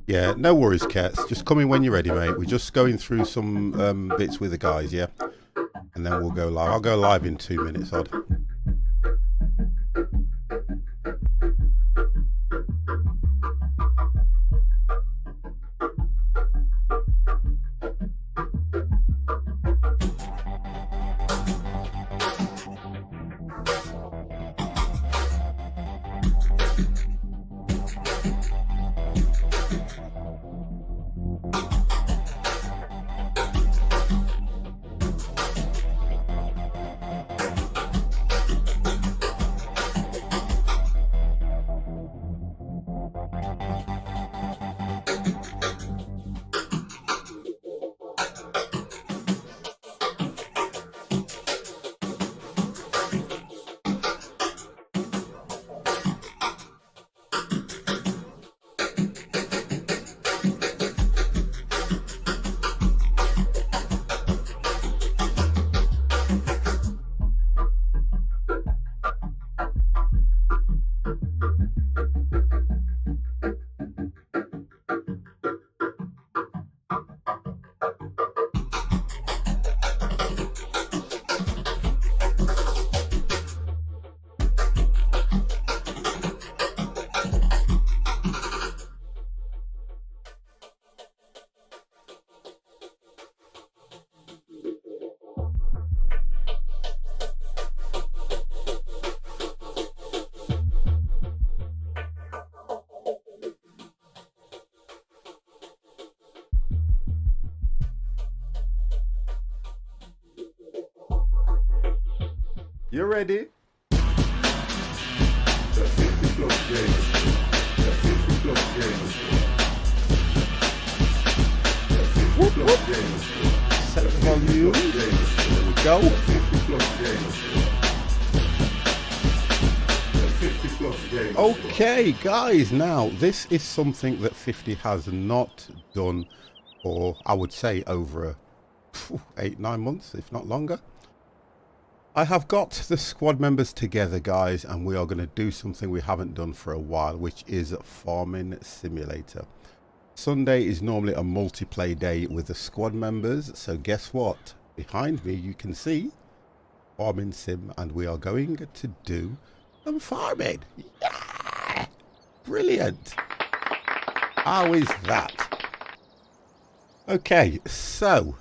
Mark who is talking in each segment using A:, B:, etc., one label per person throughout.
A: Yeah, no worries, Cats. Just come in when you're ready, mate. We're just going through some bits with the guys, yeah? And then we'll go live. I'll go live in 2 minutes, odd. You ready? Whoop, whoop. Set the volume. There we go. Okay, guys, now this is something that 50 has not done for, I would say, over 8-9 months, if not longer. I have got the squad members together, guys, and we are going to do something we haven't done for a while, which is Farming Simulator. Sunday is normally a multiplayer day with the squad members, so guess what? Behind me you can see Farming Sim, and we are going to do some farming. Yeah! Brilliant! How is that? Okay, so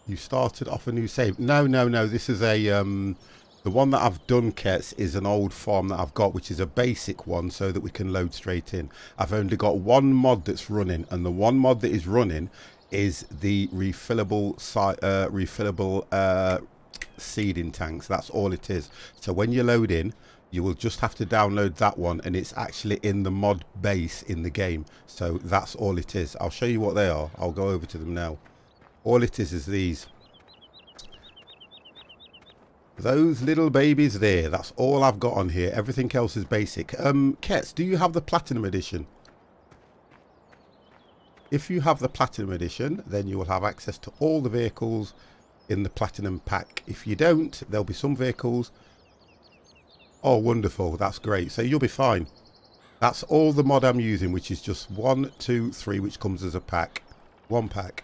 A: you started off a new save. No, this is a the one that I've done, Kets, is an old farm that I've got, which is a basic one so that we can load straight in. I've only got one mod that's running, and the one mod that is running is the refillable seeding tanks. That's all it is. So when you load in, you will just have to download that one, and it's actually in the mod base in the game. So that's all it is. I'll show you what they are. I'll go over to them now. All it is these. Those little babies there. That's all I've got on here. Everything else is basic. Kets, do you have the Platinum Edition? If you have the Platinum Edition, then you will have access to all the vehicles in the Platinum pack. If you don't, there'll be some vehicles. Oh, wonderful. That's great. So you'll be fine. That's all the mod I'm using, which is just 1, 2, 3, which comes as a pack. One pack.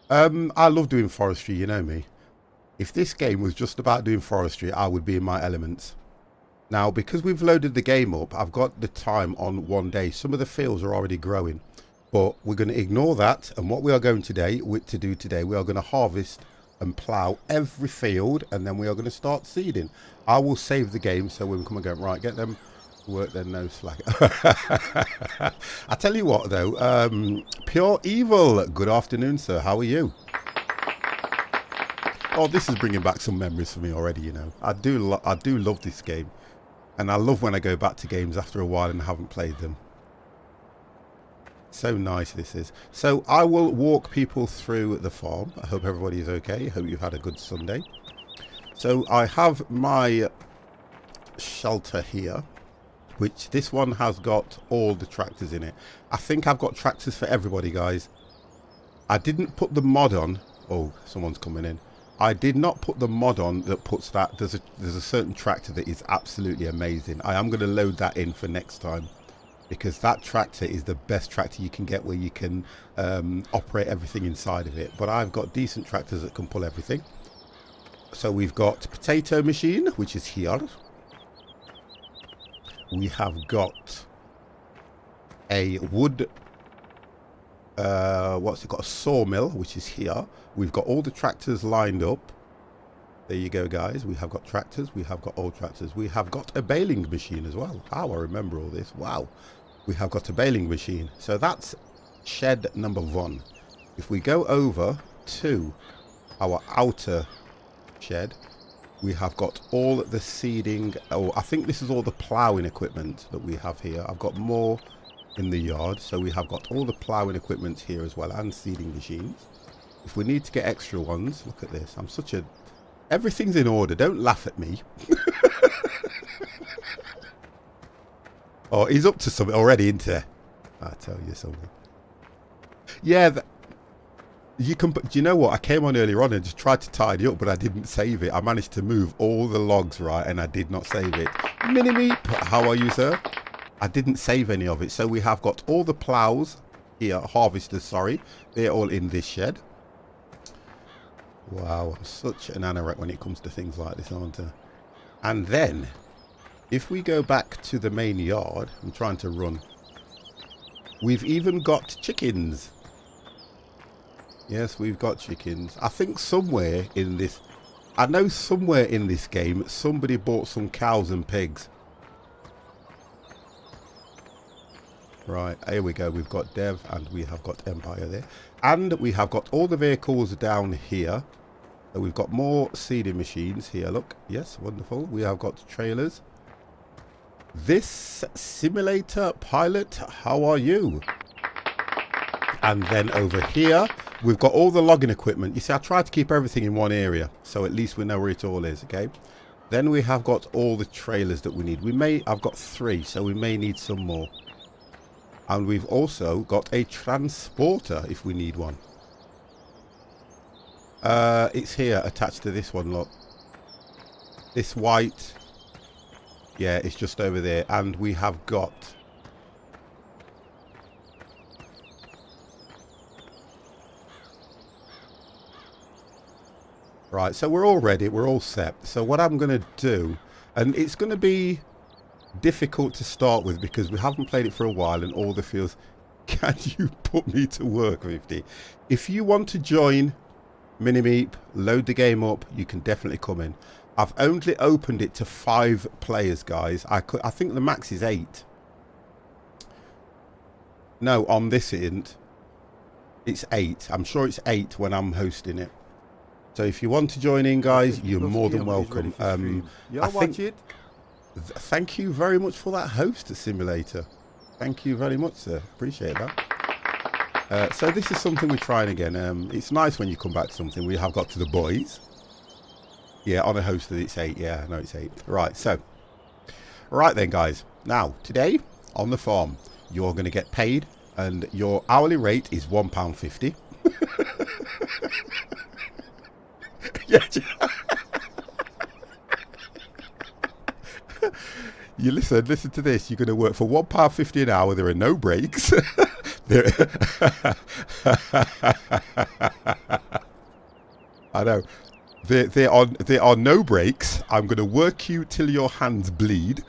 A: I love doing forestry, you know me. If this game was just about doing forestry, I would be in my elements. Now, because we've loaded the game up, I've got the time on one day. Some of the fields are already growing, but we're going to ignore that. And what we are going to do today, we are going to harvest and plough every field, and then we are going to start seeding. I will save the game, so when we come and go, right, get them work, then no slack. I tell you what, though, Pure Evil, good afternoon, sir. How are you? Oh, this is bringing back some memories for me already, you know. I do love this game, and I love when I go back to games after a while and I haven't played them. So nice this is. So I will walk people through the farm. I hope everybody is okay. I hope you've had a good Sunday. So I have my shelter here, which this one has got all the tractors in it. I think I've got tractors for everybody, guys. I didn't put the mod on. Oh, someone's coming in. I did not put the mod on that puts that. There's a certain tractor that is absolutely amazing. I am going to load that in for next time, because that tractor is the best tractor you can get, where you can operate everything inside of it. But I've got decent tractors that can pull everything. So we've got potato machine, which is here. We have got a wood, what's it got? A sawmill, which is here. We've got all the tractors lined up. There you go, guys. We have got tractors. We have got old tractors. We have got a baling machine as well. How I remember all this. Wow. We have got a baling machine. So that's shed number 1. If we go over to our outer shed, we have got all the seeding. Oh, I think this is all the ploughing equipment that we have here. I've got more in the yard. So we have got all the ploughing equipment here as well, and seeding machines. If we need to get extra ones, look at this. I'm such a... Everything's in order. Don't laugh at me. Oh, he's up to something already, isn't he? I tell you something. Yeah, you can. Do you know what? I came on earlier on and just tried to tidy up, but I didn't save it. I managed to move all the logs, right, and I did not save it. Mini-meep, how are you, sir? I didn't save any of it. So we have got all the plows here, harvesters, sorry. They're all in this shed. Wow, I'm such an anorak when it comes to things like this, aren't I? And then, if we go back to the main yard, I'm trying to run. We've even got chickens. Yes, we've got chickens. I think somewhere in this... I know somewhere in this game, somebody bought some cows and pigs. Right, here we go. We've got Dev and we have got Empire there. And we have got all the vehicles down here. So we've got more seeding machines here. Look, yes, wonderful. We have got trailers. This simulator pilot, how are you? And then over here, we've got all the logging equipment. You see, I tried to keep everything in one area, so at least we know where it all is, okay? Then we have got all the trailers that we need. I've got 3, so we may need some more. And we've also got a transporter if we need one. It's here attached to this one, look. This white. Yeah, it's just over there. And we have got... Right, so we're all ready. We're all set. So what I'm going to do... And it's going to be difficult to start with because we haven't played it for a while and all the fields... Can you put me to work, 50? If you want to join Minimeep, load the game up, you can definitely come in. I've only opened it to 5 players, guys. I think the max is 8. No, on this it isn't. It's 8. I'm sure it's 8 when I'm hosting it. So if you want to join in, guys, you're more than welcome. I think, thank you very much for that host simulator. Thank you very much, sir. Appreciate that. So this is something we're trying again. It's nice when you come back to something. We have got to the boys. Yeah, on a hosted it's 8. Yeah, no, it's 8. Right, so. Right then, guys. Now, today, on the farm, you're going to get paid. And your hourly rate is £1.50. You listen to this. You're going to work for £1.50 an hour. There are no breaks. I know. There are no breaks. I'm going to work you till your hands bleed.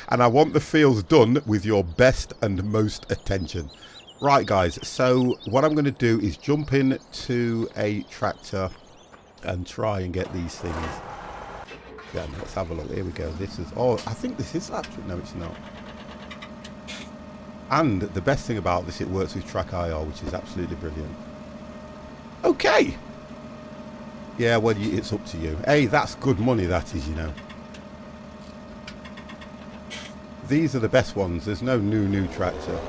A: And I want the fields done with your best and most attention. Right, guys. So what I'm going to do is jump in to a tractor and try and get these things. Yeah, let's have a look. Here we go. This is... Oh, I think this is actually... No, it's not. And the best thing about this, it works with Track IR, which is absolutely brilliant. Okay. Yeah, well, it's up to you. Hey, that's good money, that is, you know. These are the best ones. There's no new tractor.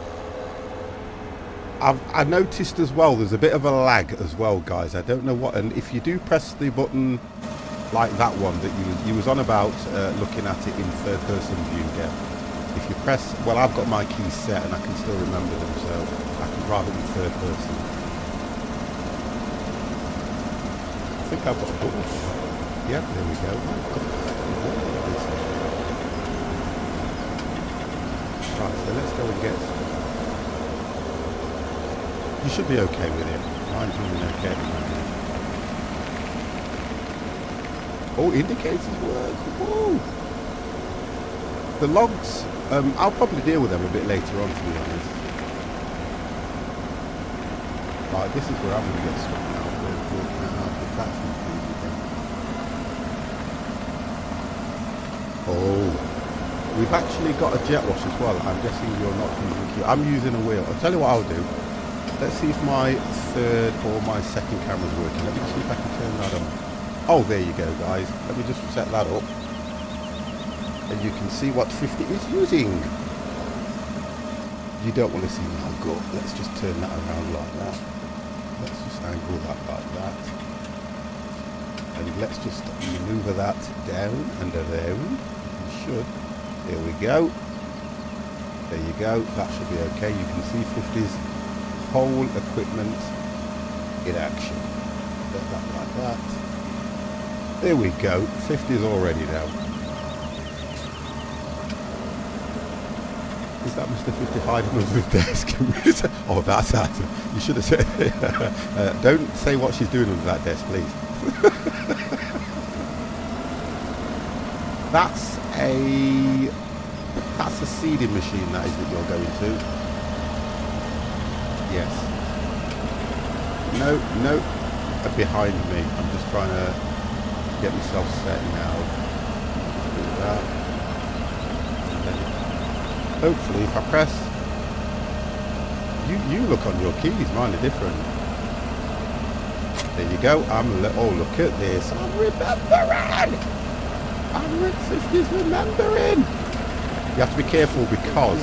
A: I noticed as well, there's a bit of a lag as well, guys. I don't know what... And if you do press the button like that one that you was on about, looking at it in third-person view again. If you press... Well, I've got my keys set and I can still remember them, so I can drive it in third person. I think I've got a button. Yep, there we go. Right, so let's go and get... You should be okay with it. Mine's doing okay at the moment. Oh, indicators work. Woo! The logs, I'll probably deal with them a bit later on, to be honest. Right, this is where I'm going to get stuck now. Oh, we've actually got a jet wash as well. I'm guessing you're not using Q. I'm using a wheel. I'll tell you what I'll do. Let's see if my third or my second camera's working. Let me see if I can turn that on. Oh, there you go, guys. Let me just set that up. And you can see what 50 is using. You don't want to see my gut. Let's just turn that around like that. Let's just angle that like that. And let's just maneuver that down and around. You should. There we go. There you go. That should be okay. You can see 50's whole equipment in action. Let that like that. There we go. 50's already now. Is that Mr. 50 hiding under the desk? Oh, that's that. You should have said... don't say what she's doing under that desk, please. That's a seeding machine, that is, that you're going to. Yes. No. Behind me. I'm just trying to get myself set now. Do that. And then Hopefully if I press... You look on your keys, mine are different. There you go. Oh, look at this. I'm remembering! 50's remembering! You have to be careful because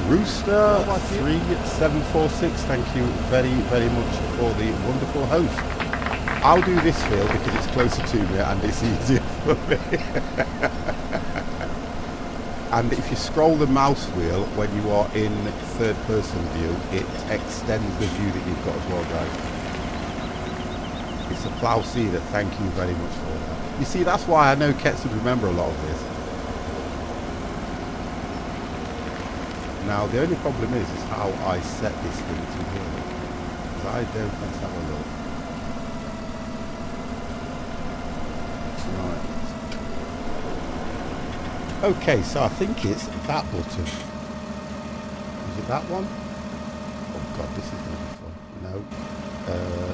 A: Rooster 3746, thank you very, very much for the wonderful host. I'll do this field because it's closer to me and it's easier for me. And if you scroll the mouse wheel when you are in third person view, it extends the view that you've got as well, guys. It's a plough seeder, thank you very much for that. You see, that's why I know Kets would remember a lot of this. Now, the only problem is how I set this thing to here. Because I don't, let's have a look. Right. Okay, so I think it's that button. Is it that one? Oh god, this is going to be fun. No.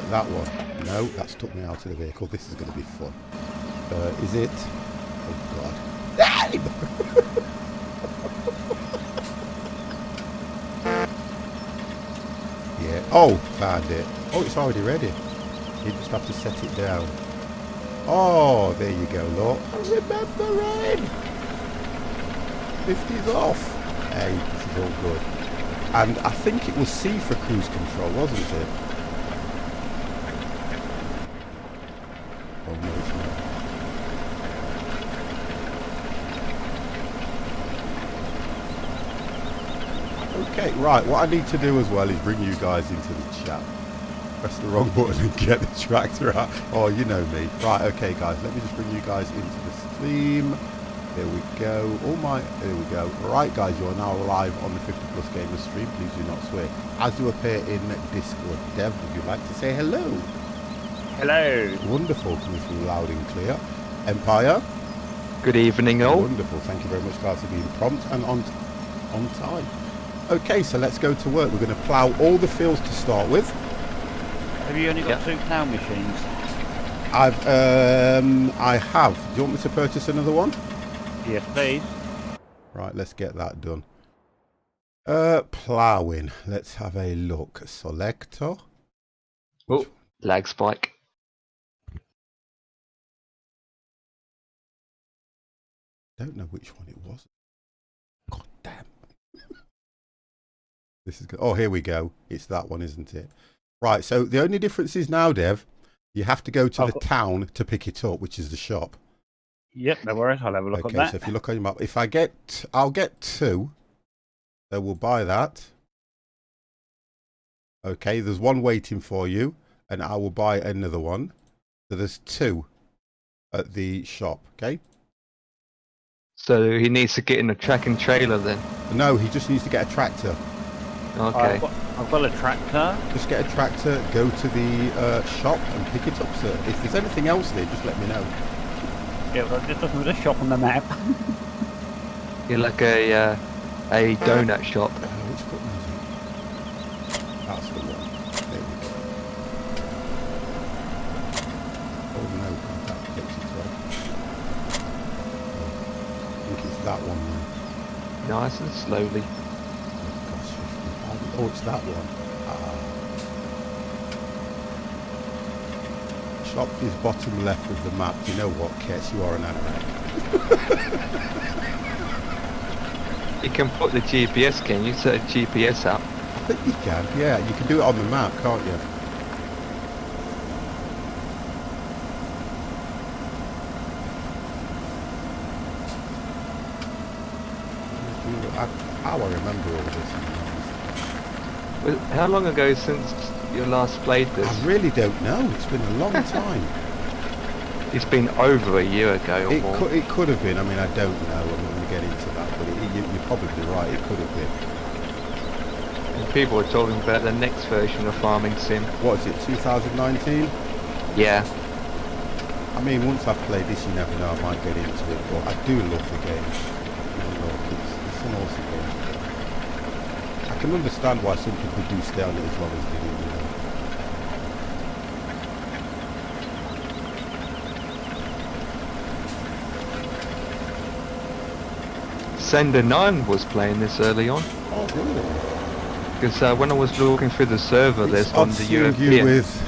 A: That one. No, that's took me out of the vehicle. This is going to be fun. Is it? Oh god. Yeah. Oh, found it. Oh, it's already ready. You just have to set it down. Oh, there you go, look. I'm remembering. 50's off. Hey, this is all good. And I think it was C for cruise control, wasn't it? Oh no, it's not. Okay, right, what I need to do as well is bring you guys into the chat. Press the wrong button and get the tractor out. Oh, you know me. Right, okay guys, let me just bring you guys into the stream. There we go. There we go. Right guys, you are now live on the 50 Plus Gamer stream. Please do not swear. As you appear in Discord. Dev, would you like to say hello?
B: Hello.
A: Wonderful, coming through loud and clear. Empire.
C: Good evening all.
A: Wonderful, thank you very much guys for being prompt and on time. Okay, so let's go to work. We're going to plough all the fields to start with.
B: Have you only got 2 plough machines?
A: I have. Do you want me to purchase another one?
B: Yes, please.
A: Right, let's get that done. Ploughing. Let's have a look. Selector.
C: Oh, lag spike.
A: Don't know which one it was. God damn. This is good. Oh, here we go. It's that one, isn't it? Right, so the only difference is now, Dev, you have to go to the town to pick it up, which is the shop.
B: Yep, no worries. I'll have a look at that.
A: Okay, so if you look on your map, I'll get 2. So we'll buy that. Okay, there's 1 waiting for you, and I will buy another one. So there's 2 at the shop, okay?
C: So he needs to get in a tracking trailer then?
A: No, he just needs to get a tractor.
C: Okay.
B: I've got a tractor.
A: Just get a tractor, go to the shop and pick it up, sir. If there's anything else there, just let me know.
B: Yeah, well, I'm just looking at the shop on the map.
C: You're like a donut shop.
A: Which button is it? That's the one. There we go. Oh no, that takes it off. I think it's that one now.
C: Nice and slowly.
A: Oh, it's that one. Shop is bottom left of the map. Do you know what, Kets? You are an anorak.
C: You can put the GPS, can you? Set a GPS up.
A: I think you can, yeah. You can do it on the map, can't you? How I remember all this.
C: Well, how long ago since you last played this?
A: I really don't know. It's been a long time.
C: It's been over a year ago or more.
A: It could have been. I mean, I don't know. I'm not going to get into that, but you're probably right. It could have been.
C: And people are talking about the next version of Farming Sim.
A: What is it, 2019?
C: Yeah.
A: I mean, once I've played this, you never know. I might get into it, but I do love the game. It's an awesome game. I can understand why some people do stay on it as long as they do.
C: Sender 9 was playing this early on.
A: Oh, really?
C: Because when I was looking through the server, there's
A: It's
C: on
A: odd
C: the
A: seeing
C: European.
A: you with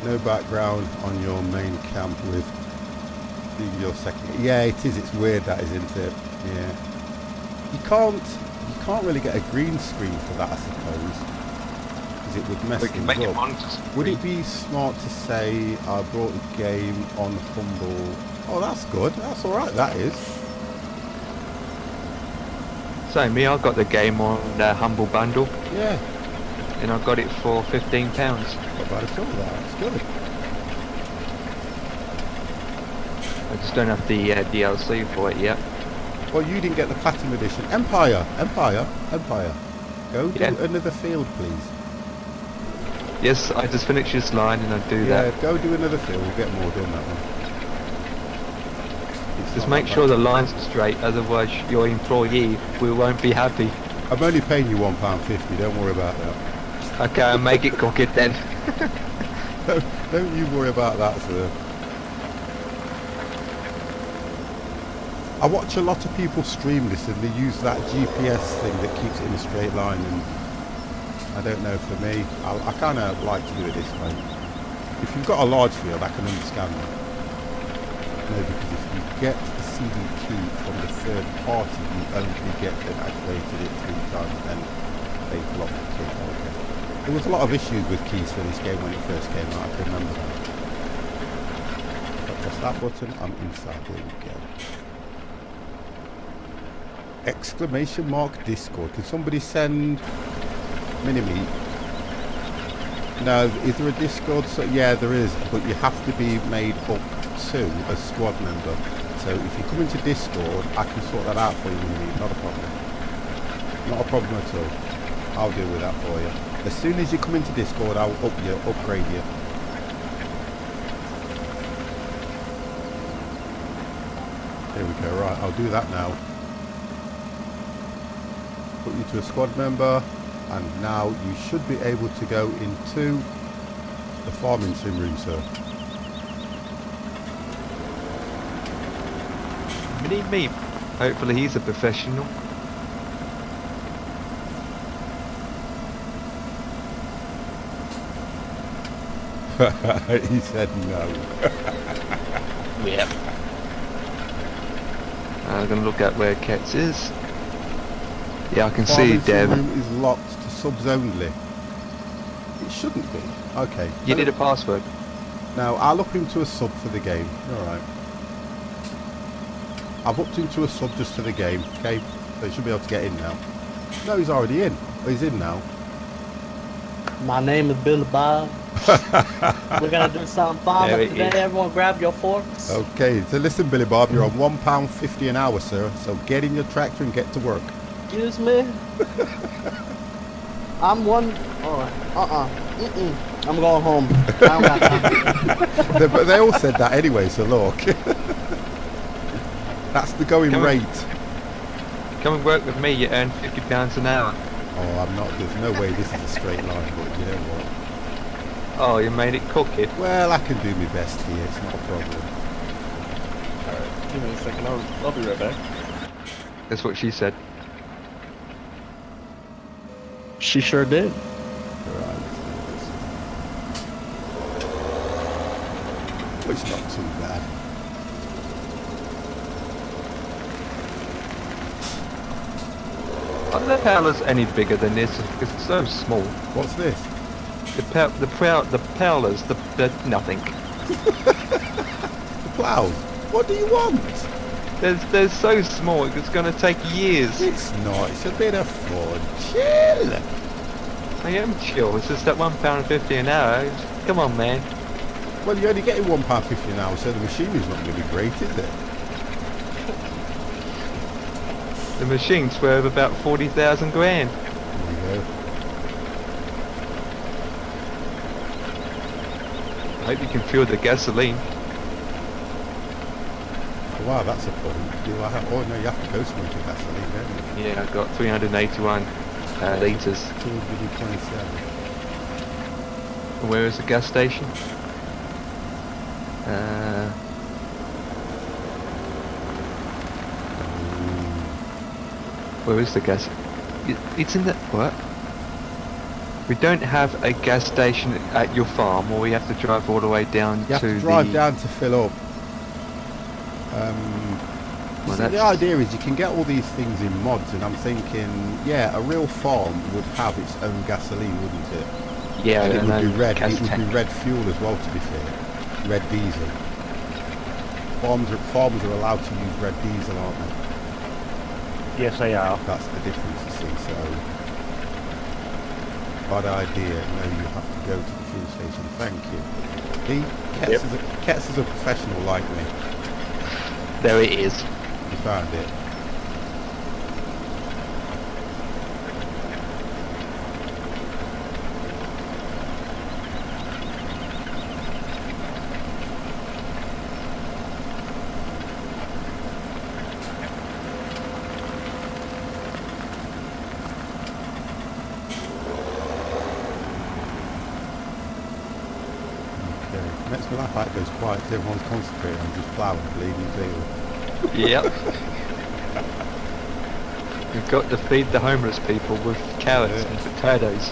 A: no background on your main camp with your second. Yeah, it is. It's weird, that, isn't it? Yeah. You can't really get a green screen for that, I suppose, because it would mess
C: We can
A: things
C: make it
A: up.
C: monitors.
A: Would it be smart to say I brought the game on Humble? Oh, that's good. That's all right. That is.
C: So me, I got the game on Humble Bundle,
A: Yeah.
C: and I got it for £15.
A: Not bad at all. That's good.
C: I just don't have the DLC for it yet.
A: Well, you didn't get the Platinum Edition. Empire. Go do another field, please.
C: Yes, I just finished this line and I do that.
A: Yeah, go do another field. We'll get more done that one. It's
C: Just
A: not
C: make
A: that
C: sure
A: bad.
C: the lines are straight, otherwise your employee won't be happy.
A: I'm only paying you £1.50. Don't worry about that.
C: Okay, I'll make it cook it then.
A: Don't you worry about that, sir. I watch a lot of people stream this and they use that GPS thing that keeps it in a straight line, and I don't know, for me, I kind of like to do it this way. If you've got a large field, I can understand that. No, because if you get the CD key from the third party, you only get it activated it 3 times, then they block the key. Okay. There was a lot of issues with keys for this game when it first came out, I can remember that. If I press that button, I'm inside. There we go. Exclamation mark Discord. Can somebody send Minimi? No, is there a Discord? So, yeah, there is, but you have to be made up to a squad member. So if you come into Discord, I can sort that out for you, Minimi. Not a problem. Not a problem at all. I'll deal with that for you. As soon as you come into Discord, I'll upgrade you. There we go. Right, I'll do that now. Put you to a squad member, and now you should be able to go into the farming sim room, sir.
C: Me. Hopefully he's a professional.
A: He said no.
C: Yep. I'm gonna look at where Ketz is. Yeah, I can see
A: Farming sim
C: Dev.
A: room is locked to subs only. It shouldn't be. Okay.
C: You need a password.
A: Now, I'll up him to a sub for the game. Alright. I've upped him to a sub just for the game. Okay. So he should be able to get in now. No, he's already in. Oh, he's in now.
D: My name is Billy Bob. We're gonna do something fun
C: There it
D: today.
C: is.
D: Everyone grab your forks.
A: Okay, so listen, Billy Bob, you're on £1.50 an hour, sir. So get in your tractor and get to work.
D: Excuse me. I'm one. I'm going home. I don't got time.
A: But they all said that anyway, so look. That's the going
C: Come on.
A: rate.
C: Come and work with me, you earn £50 an hour.
A: Oh, I'm not. There's no way this is a straight line, but you know what?
C: Oh, you made it cook it.
A: Well, I can do my best here. It's not a problem.
E: Alright, give me a second, I'll be right back.
C: That's what she said.
D: She sure did.
A: Alright, let's do this. It's not too bad.
C: I don't know how it's any bigger than this because it's so small.
A: What's this?
C: The powlers, the nothing.
A: The plough. What do you want?
C: They're so small. It's going to take years.
A: It's not. It's a bit of fun. Chill.
C: I am chill. It's just that £1.50 an hour. Come on, man.
A: Well, you're only getting £1.50 an hour, so the machinery's not going to be great, is it?
C: The machine's worth about 40,000 grand.
A: There you go.
C: I hope you can fuel the gasoline.
A: Oh, wow, that's a point. Oh no, you have to go somewhere to gasoline, don't you?
C: Yeah, I got 381 litres.
A: 227.
C: Where is the gas station? Where is the gas? It's in the what? We don't have a gas station at your farm, or we have to drive all the way down
A: You have
C: to
A: to drive
C: the...
A: down to fill up.
C: Well,
A: See, the
C: that's-
A: idea is you can get all these things in mods, and I'm thinking, yeah, a real farm would have its own gasoline, wouldn't it?
C: Yeah,
A: and it
C: and
A: would be
C: then
A: red.
C: gas
A: It would
C: tank.
A: be red fuel as well, to be fair. Red diesel. Farmers are allowed to use red diesel, aren't they?
B: Yes, they are.
A: That's the difference, you see. So, bad idea. No, you have to go to the fuel station. Thank you. Ket's is a professional like me.
C: There it is.
A: You found it. Makes me laugh how it goes quiet because everyone's concentrating on just ploughing and bleeding field.
C: Yep. We've got to feed the homeless people with carrots and potatoes.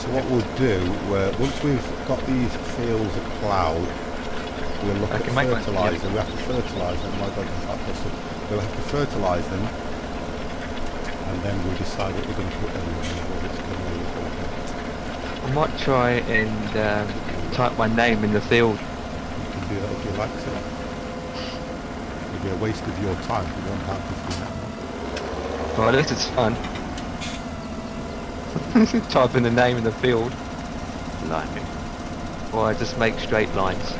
A: So what we'll do, once we've got these fields ploughed, we'll look at
C: can make one,
A: fertiliser.
C: yeah.
A: We have to fertilise them. My God, we'll have to fertilise them, and then we'll decide what we're going to put in.
C: I might try and type my name in the field.
A: You can do that if you like to. It'll be a waste of your time for £1.50 an hour.
C: Well, this is fun. Typing the name in the field. Blimey. Or I just make straight lines.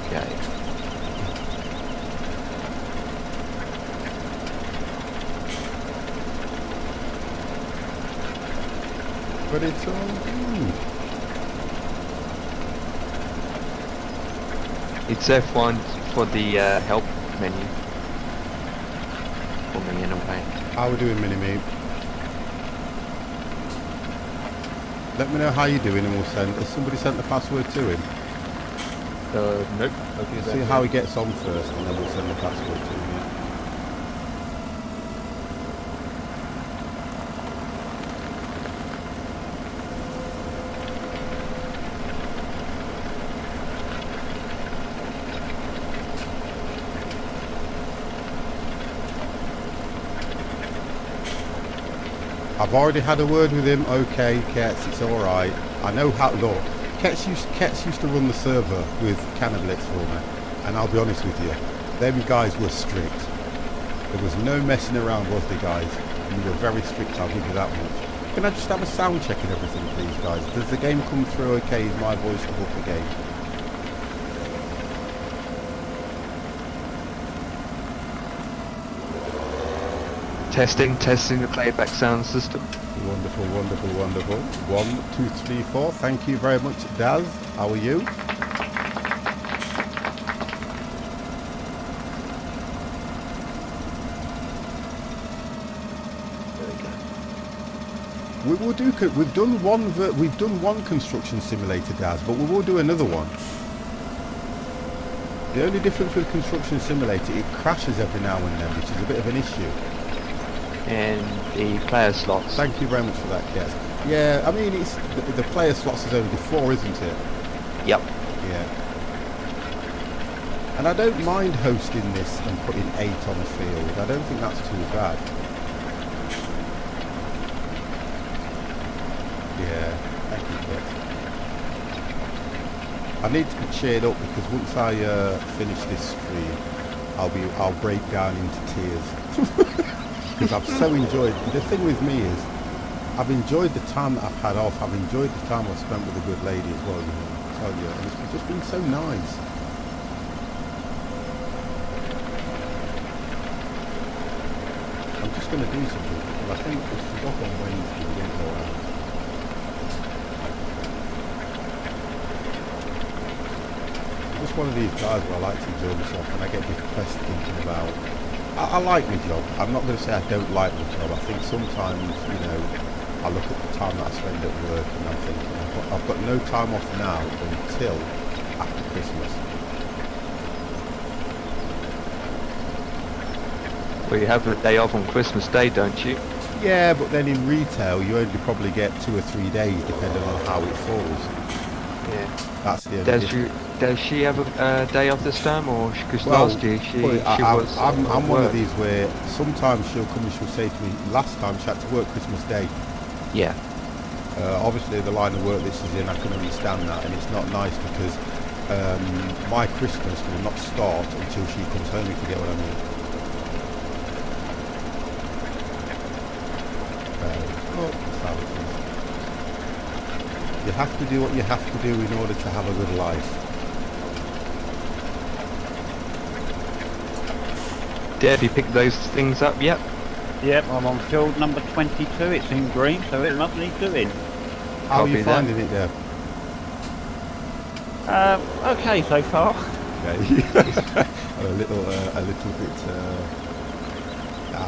C: Okay.
A: But it's all good.
C: It's F1 for the help menu. For me in a way.
A: How we doing, Mini-Me? Let me know how you're doing and we'll send... Has somebody sent the password to him?
E: Nope. Okay,
A: See how he gets on first and then we'll send the password to him. I've already had a word with him. Okay, Kets, it's alright. I know how... Look, Kets used to run the server with Cannablitz for me. And I'll be honest with you, them guys were strict. There was no messing around, was there, guys? You were very strict, I'll give you that much. Can I just have a sound check and everything, please, guys? Does the game come through okay? Is my voice above the game?
C: Testing the playback sound system.
A: Wonderful, wonderful, wonderful. 1, 2, 3, 4. Thank you very much, Daz. How are you? We will do. We've done one construction simulator, Daz, but we will do another one. The only difference with construction simulator, it crashes every now and then, which is a bit of an issue.
C: And the player slots.
A: Thank you very much for that, Kes. Yeah, I mean, it's the player slots is only 4, isn't it?
C: Yep.
A: Yeah. And I don't mind hosting this and putting 8 on the field. I don't think that's too bad. Yeah, thank you, Kes. I need to be cheered up because once I finish this stream, I'll break down into tears. Because I've so enjoyed. The thing with me is, I've enjoyed the time that I've had off. I've enjoyed the time I've spent with a good lady as well. You know, I tell you, and it's just been so nice. I'm just going to do something. Well, I think it's off on Wednesday. We didn't go out. I'm just one of these guys where I like to enjoy myself, and I get depressed thinking about. I like my job. I'm not going to say I don't like my job. I think sometimes, you know, I look at the time that I spend at work and I'm thinking, I've got no time off now until after Christmas.
C: Well, you have a day off on Christmas Day, don't you?
A: Yeah, but then in retail you only probably get 2 or 3 days depending on how it falls.
C: Yeah.
A: That's the only difference.
C: Does she have a day off this time, or because
A: Well,
C: last year she
A: well,
C: was?
A: I'm
C: at
A: one of
C: work.
A: these where sometimes she'll come and she'll say to me, last time she had to work Christmas Day.
C: Yeah.
A: Obviously the line of work this is in, I can understand that, and it's not nice because my Christmas will not start until she comes home, if you get what I mean. Well, that's how it is. You have to do what you have to do in order to have a good life.
C: Dad, you picked those things up yet?
B: Yep, I'm on field number 22. It's in green, so it must need doing.
A: How are
C: Copy
A: you
C: that.
A: finding it there?
B: Okay so far.
A: Okay. a little bit. I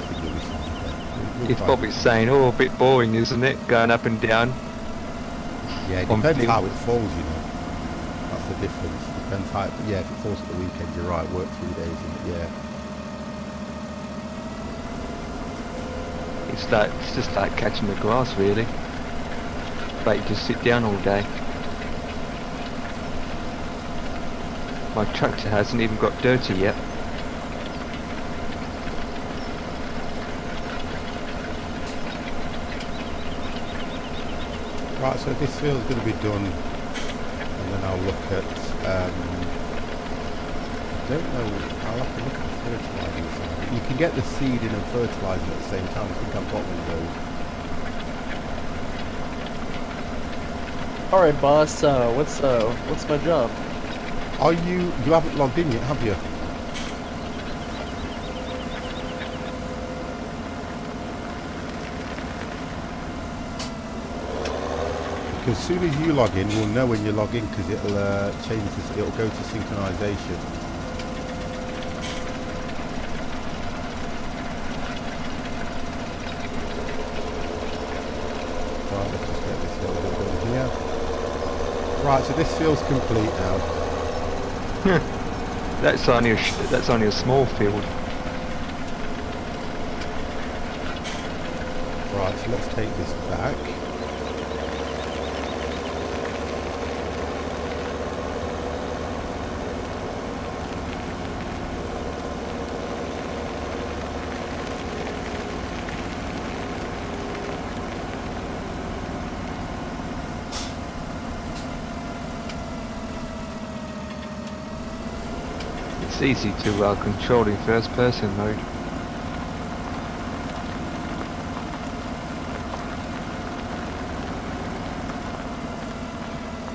A: think you'll be fine. You'll
C: It's
A: find
C: probably
A: it.
C: saying, oh, a bit boring, isn't it? Going up and down.
A: Yeah, it
C: on
A: depends
C: field.
A: how it falls, you know. That's the difference. Depends how. Yeah, if it falls at the weekend, you're right. Work 3 days, and yeah.
C: It's just like catching the grass, really. But you just sit down all day. My tractor hasn't even got dirty yet.
A: Right, so this field's going to be done, and then I'll look at. I don't know. I'll have to look at the fertilising side. You can get the seeding and fertilising at the same time. I think I've got one of those.
D: All right, boss. What's my job?
A: Are you? You haven't logged in yet, have you? Because as soon as you log in, we'll know when you log in because it'll change this. It'll go to synchronization. Right, let's just get this little bit done here. Right, so this field's complete now.
C: That's only a small field.
A: Right, so let's take this back.
C: It's easy to control in first person mode.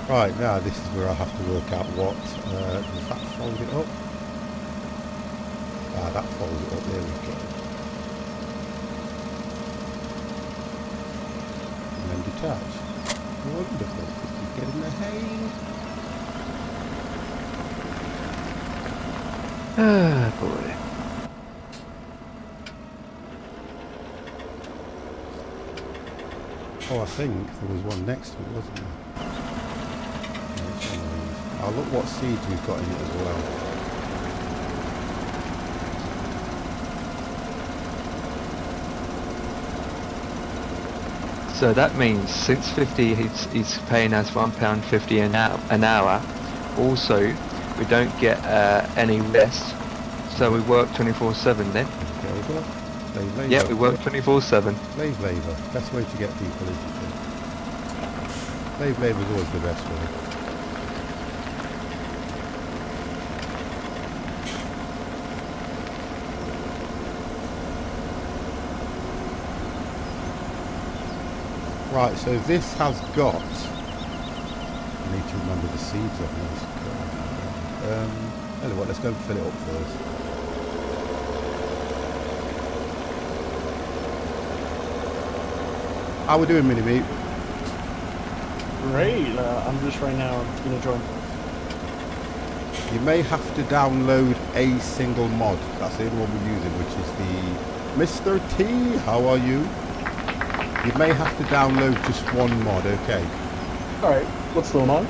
A: Right, now this is where I have to work out what, does that fold it up? Ah, that folds it up, there we go. And then detach. Wonderful, this is getting the hay.
C: Ah, boy.
A: Oh, I think there was one next to it, wasn't there? No, it's one of these. I'll look what seeds we've got in it as well.
C: So that means since 50 he's paying us £1.50 an hour. Also, we don't get any rest, so we work 24/7 then.
A: There we go. Slave labour.
C: Yeah, we work 24/7.
A: Slave labour. Best way to get people, isn't it? Slave labour is always the best way. Right, so this has got. I need to remember the seeds of this. Anyway, let's go and fill it up first. How we doing, Mini-Me?
E: Great. I'm just right now gonna join.
A: You may have to download a single mod. That's the only one we're using, which is the Mr. T. How are you? You may have to download just one mod, okay?
E: All right. What's going on?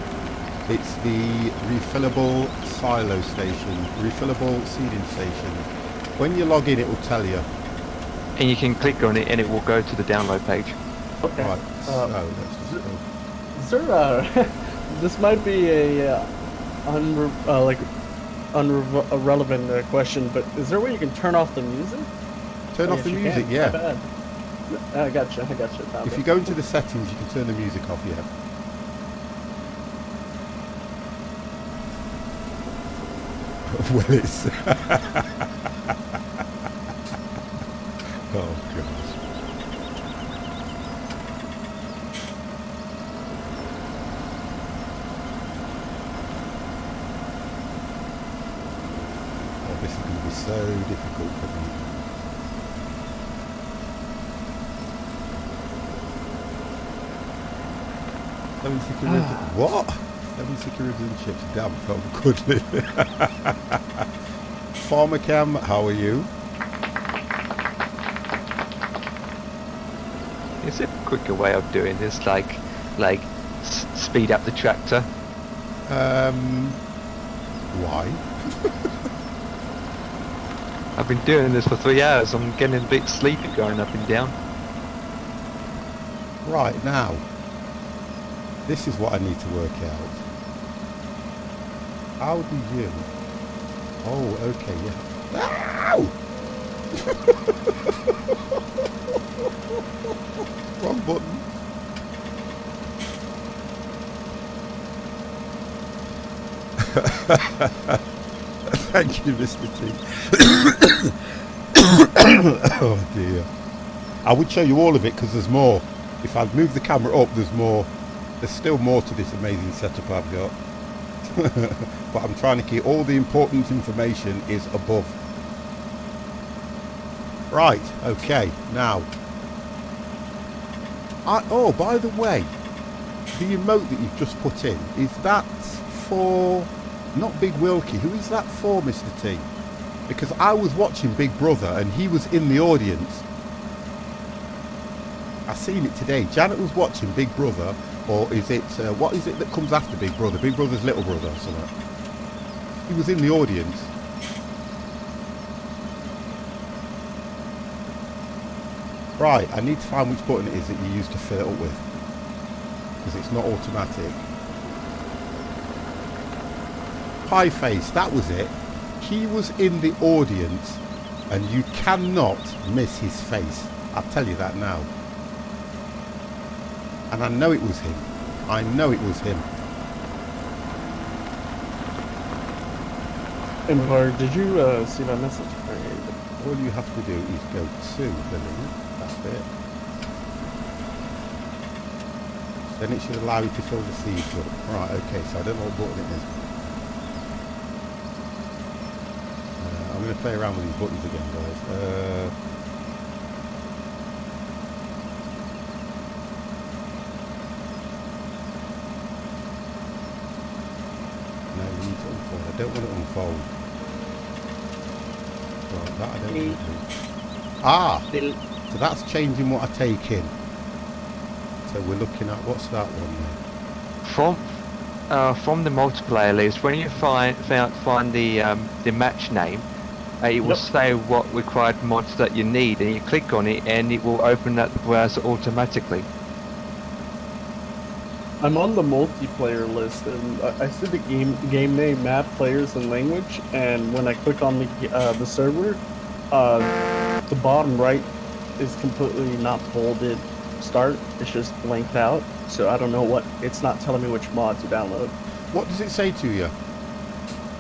A: It's the refillable silo station, refillable seeding station. When you log in, it will tell you.
C: And you can click on it and it will go to the download page.
D: Okay.
A: Right, so let's just go.
D: Is there this might be a irrelevant question, but is there a way you can turn off the music?
A: Turn off the
D: Yes, you
A: music,
D: can.
A: yeah.
D: My bad. I gotcha. Found
A: If
D: it.
A: you go into the settings, you can turn the music off, yeah. Well, it's... oh, goodness. Oh, this is going to be so difficult for me. Seven security. What? 7 security and chips. Damn, felt good living. Farmer Cam, how are you?
C: Is there a quicker way of doing this? Like speed up the tractor?
A: Why?
C: I've been doing this for 3 hours. I'm getting a bit sleepy going up and down.
A: Right, now. This is what I need to work out. How do you... Oh, okay, yeah. Ow! Wrong button. Thank you, Mr. T. Oh dear. I would show you all of it because there's more. If I move the camera up, there's more. There's still more to this amazing setup I've got. But I'm trying to keep all the important information is above. Right, okay, now. Oh, by the way, the emote that you've just put in, is that for, not Big Wilkie, who is that for, Mr. T? Because I was watching Big Brother and he was in the audience. I seen it today. Janet was watching Big Brother, or is it, what is it that comes after Big Brother? Big Brother's little brother or something. He was in the audience. Right, I need to find which button it is that you use to fill it up with. Because it's not automatic. Pie Face, that was it. He was in the audience and you cannot miss his face. I'll tell you that now. And I know it was him. I know it was him.
E: Empire, did you see my message?
A: All you have to do is go to the link. That's it. Then it should allow you to fill the seeds up. Right, okay, so I don't know what button it is. I'm going to play around with these buttons again, guys. No, you need to unfold. I don't want to unfold. Well, that I don't want to do. Ah! So that's changing what I take in. So we're looking at, what's that one there?
C: From the multiplayer list, when you find the match name, it will say what required mods that you need, and you click on it, and it will open up the browser automatically.
D: I'm on the multiplayer list, and I see the game name, map, players, and language. And when I click on the server, the bottom right is completely not bolded. Start, it's just blanked out. So I don't know what. It's not telling me which mod to download.
A: What does it say to you?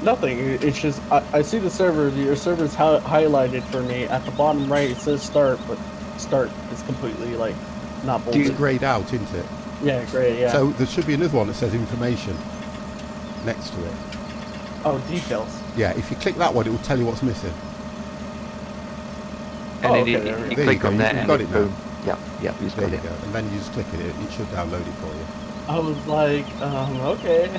D: Nothing. It's just I see the server. Your server's highlighted for me. At the bottom right, it says start, but start is completely like not bolded.
A: It's greyed out, isn't it?
D: Yeah, great. Yeah.
A: So there should be another one that says information next to it.
D: Oh, details.
A: Yeah, if you click that one, it will tell you what's missing.
C: And then
D: okay, there we
C: you
A: go.
C: click on
A: There
C: that,
A: you go.
C: and
A: You've got it now.
C: boom. Yeah, you just
A: There
C: got
A: you
C: it.
A: go. And then you just click it, it should download it for you.
D: I was like, okay.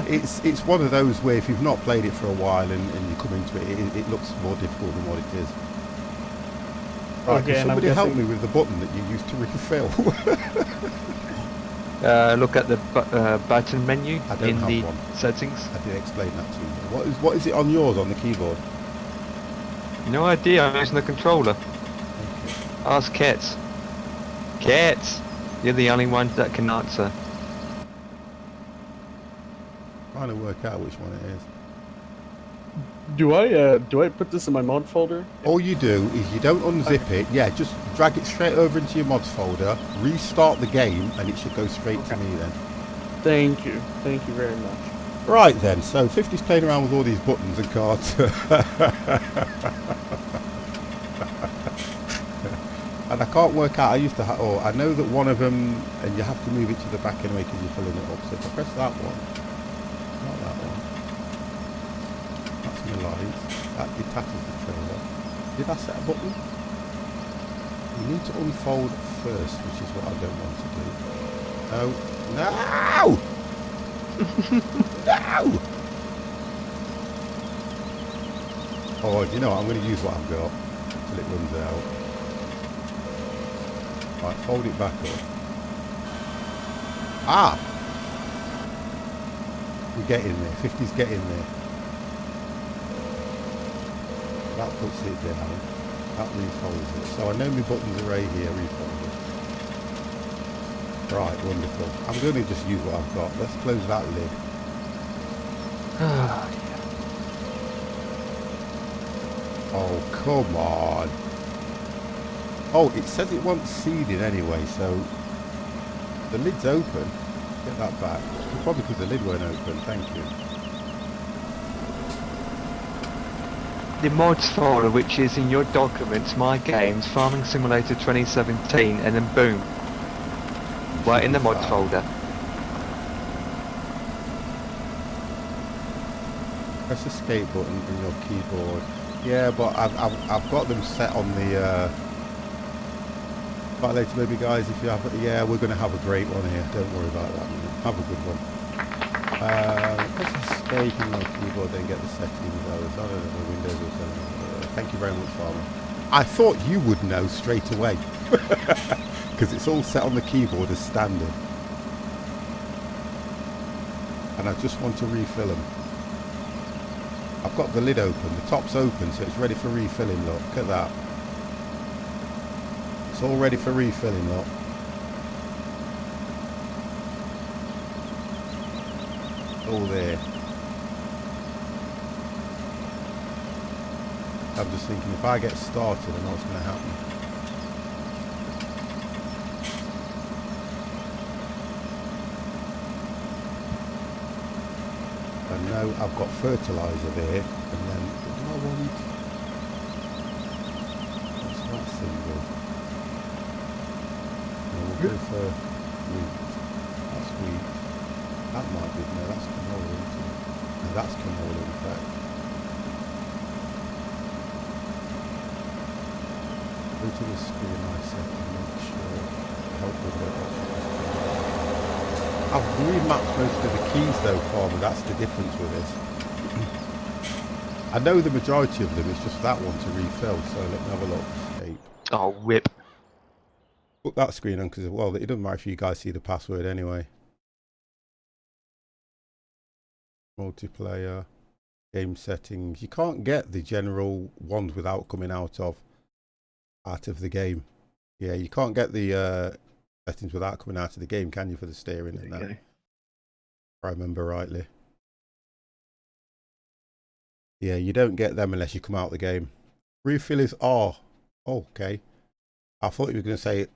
A: It's one of those where if you've not played it for a while and you come into it, it looks more difficult than what it is. Right,
D: Okay,
A: can
D: and I'm
A: somebody help
D: guessing-
A: me with the button that you used to refill?
C: Look at the button menu
A: I don't
C: in
A: have
C: the
A: one.
C: settings.
A: I did explain that to you. What is it on yours on the keyboard?
C: No idea, I'm using the controller.
A: Thank
C: Ask Kets. Kets! You're the only one that can answer.
A: you. Trying to work out which one it is.
D: Do I put this in my mod folder?
A: All you do is you don't unzip it. Yeah, just drag it straight over into your mods folder, restart the game, and it should go straight to me then.
D: Thank you very much.
A: Right then, so 50's playing around with all these buttons and cards. And I can't work out, I know that one of them, and you have to move it to the back anyway because you're filling it up. So if I press that one, not that one, that's my lights, that detaches the trailer. Did I set a button? You need to unfold first, which is what I don't want to do. No! No! Oh, do you know what? I'm going to use what I've got till it runs out. Right, fold it back up. Ah! We get in there. 50's getting there. That puts it down. That refolds it. So I know my buttons are right here, refolded. Right, wonderful. I'm going to just use what I've got. Let's close that lid. Oh, come on. Oh, it says it wants seeding anyway, so the lid's open. Get that back. Probably because the lid weren't open. Thank you.
C: The mods folder, which is in your documents, My Games, Farming Simulator 2017, and then boom. Right in the mods folder.
A: Press the escape button in your keyboard. Yeah, but I've got them set on the. Back later, maybe, guys. If you have, yeah, we're going to have a great one here. Don't worry about that. Have a good one. Press escape in your keyboard, then get the settings. I don't know, Windows or something. Thank you very much, Farmer. I thought you would know straight away because it's all set on the keyboard as standard, and I just want to refill them. I've got the lid open, the top's open, so it's ready for refilling. Look at that. It's all ready for refilling, look. All there. I'm just thinking if I get started, I know what's going to happen. I know I've got fertiliser there, and then what do I want? What's that symbol? No, we'll go for wheat. That's wheat. That might be, no, that's canola, isn't it? No, that's canola, in fact. Go to the screen I set and make sure help with it. I've remapped most of the keys though, Farmer, that's the difference with this. I know the majority of them, it's just that one to refill, so let me have a look. Escape.
C: Oh, whip.
A: Put that screen on because, well, it doesn't matter if you guys see the password anyway. Multiplayer, game settings. You can't get the general ones without coming out of the game. Yeah, you can't get the settings without coming out of the game, can you, for the steering and that? If I remember rightly. Yeah, you don't get them unless you come out of the game. Refill is R. Oh, okay. I thought you were going to say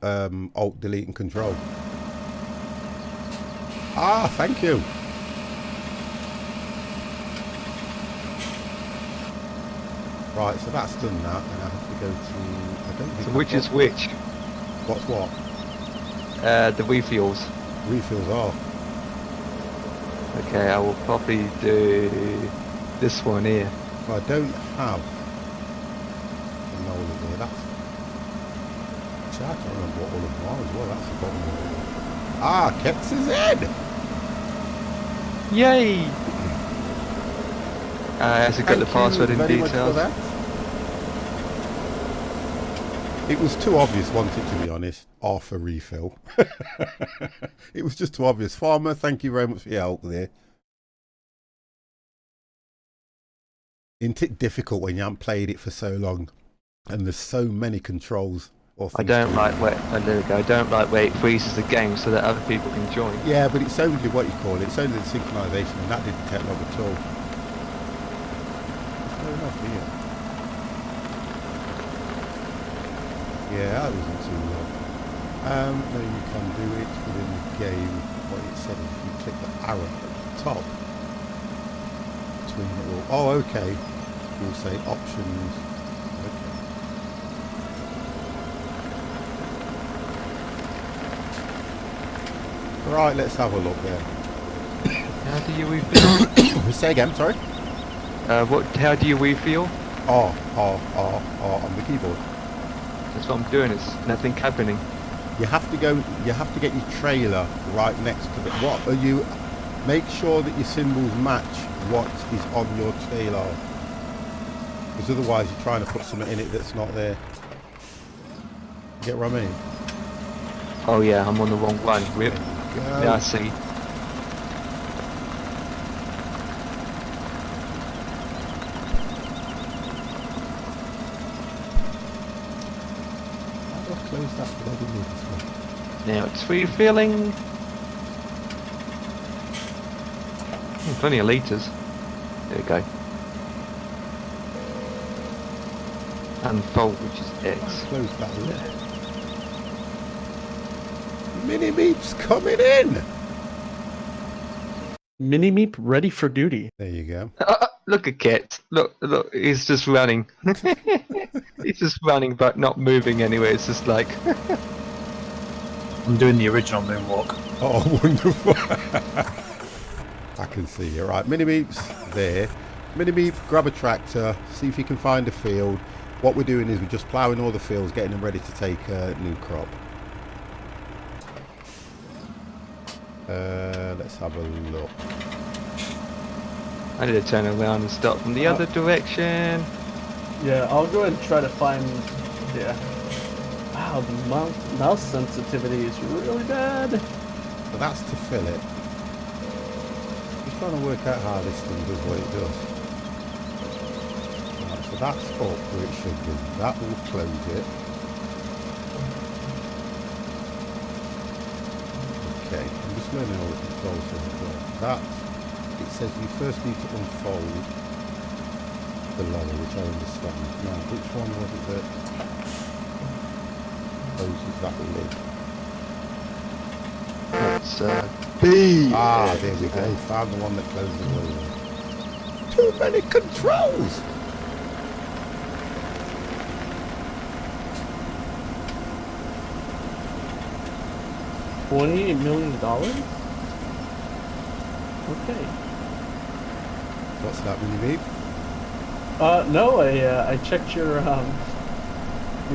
A: Alt, Delete and Control. Ah, thank you. Right, so that's done that, and I have to go to. I don't think.
C: So which is which?
A: What's what?
C: The refills.
A: Refills are.
C: Okay, I will probably do this one here.
A: Well, I don't have canola there. That's. Actually, I can't remember what all of them are as well. That's the bottom of it. Ah, Keps is in!
C: Yay! Has it got the password and
A: Thank you very much for
C: details?
A: that. It was too obvious, wasn't it, to be honest? Half a refill. It was just too obvious. Farmer, thank you very much for your help there. Isn't it difficult when you haven't played it for so long and there's so many controls?
C: I don't like where I don't like where it freezes the game so that other people can join.
A: Yeah, but it's only what you call it. It's only the synchronization, and that didn't take long at all. Fair enough, yeah. Yeah, that wasn't too long. No, you can do it within the game. What it said is if you click the arrow at the top between it all. Oh, okay. We'll say options. Okay. Right, let's have a look there.
C: How do you refill?
A: Say again, sorry.
C: How do you refill?
A: R on the keyboard.
C: That's what I'm doing. It's nothing happening.
A: You have to go. You have to get your trailer right next to it. What are you? Make sure that your symbols match what is on your trailer, because otherwise you're trying to put something in it that's not there. You get what I mean?
C: Oh yeah, I'm on the wrong one. Rip.
A: Go.
C: Yeah, I see.
A: How do I close that bloody one?
C: Now it's refilling. Plenty of litres. There we go. Unfold, which is X.
A: Close that lid. Mini Meep's coming in.
D: Mini Meep ready for duty.
A: There you go.
C: Look at Ket. Look, he's just running. He's just running but not moving anywhere. It's just like...
B: I'm doing the original moonwalk.
A: Oh, wonderful. I can see you. Right, Mini Meep's there. Mini Meep, grab a tractor, see if you can find a field. What we're doing is we're just ploughing all the fields, getting them ready to take a new crop. Let's have a look.
C: I need to turn around and start from the other direction.
D: Yeah, I'll go ahead and try to find. Yeah. Wow, the mouse sensitivity is really bad.
A: So that's to fill it. Just trying to work out how this thing does what it does. Right, so that's up where it should be. That will close it. Okay, I'm just learning all the controls here as well. That, it says you first need to unfold the lever, which I understand. Now, which one was it that closes that lid?
C: That's B.
A: Ah, there we go. Found the one that closes the lid. Too many controls!
D: $28 million? Okay.
A: What's that, Mini Meep?
D: No, I checked your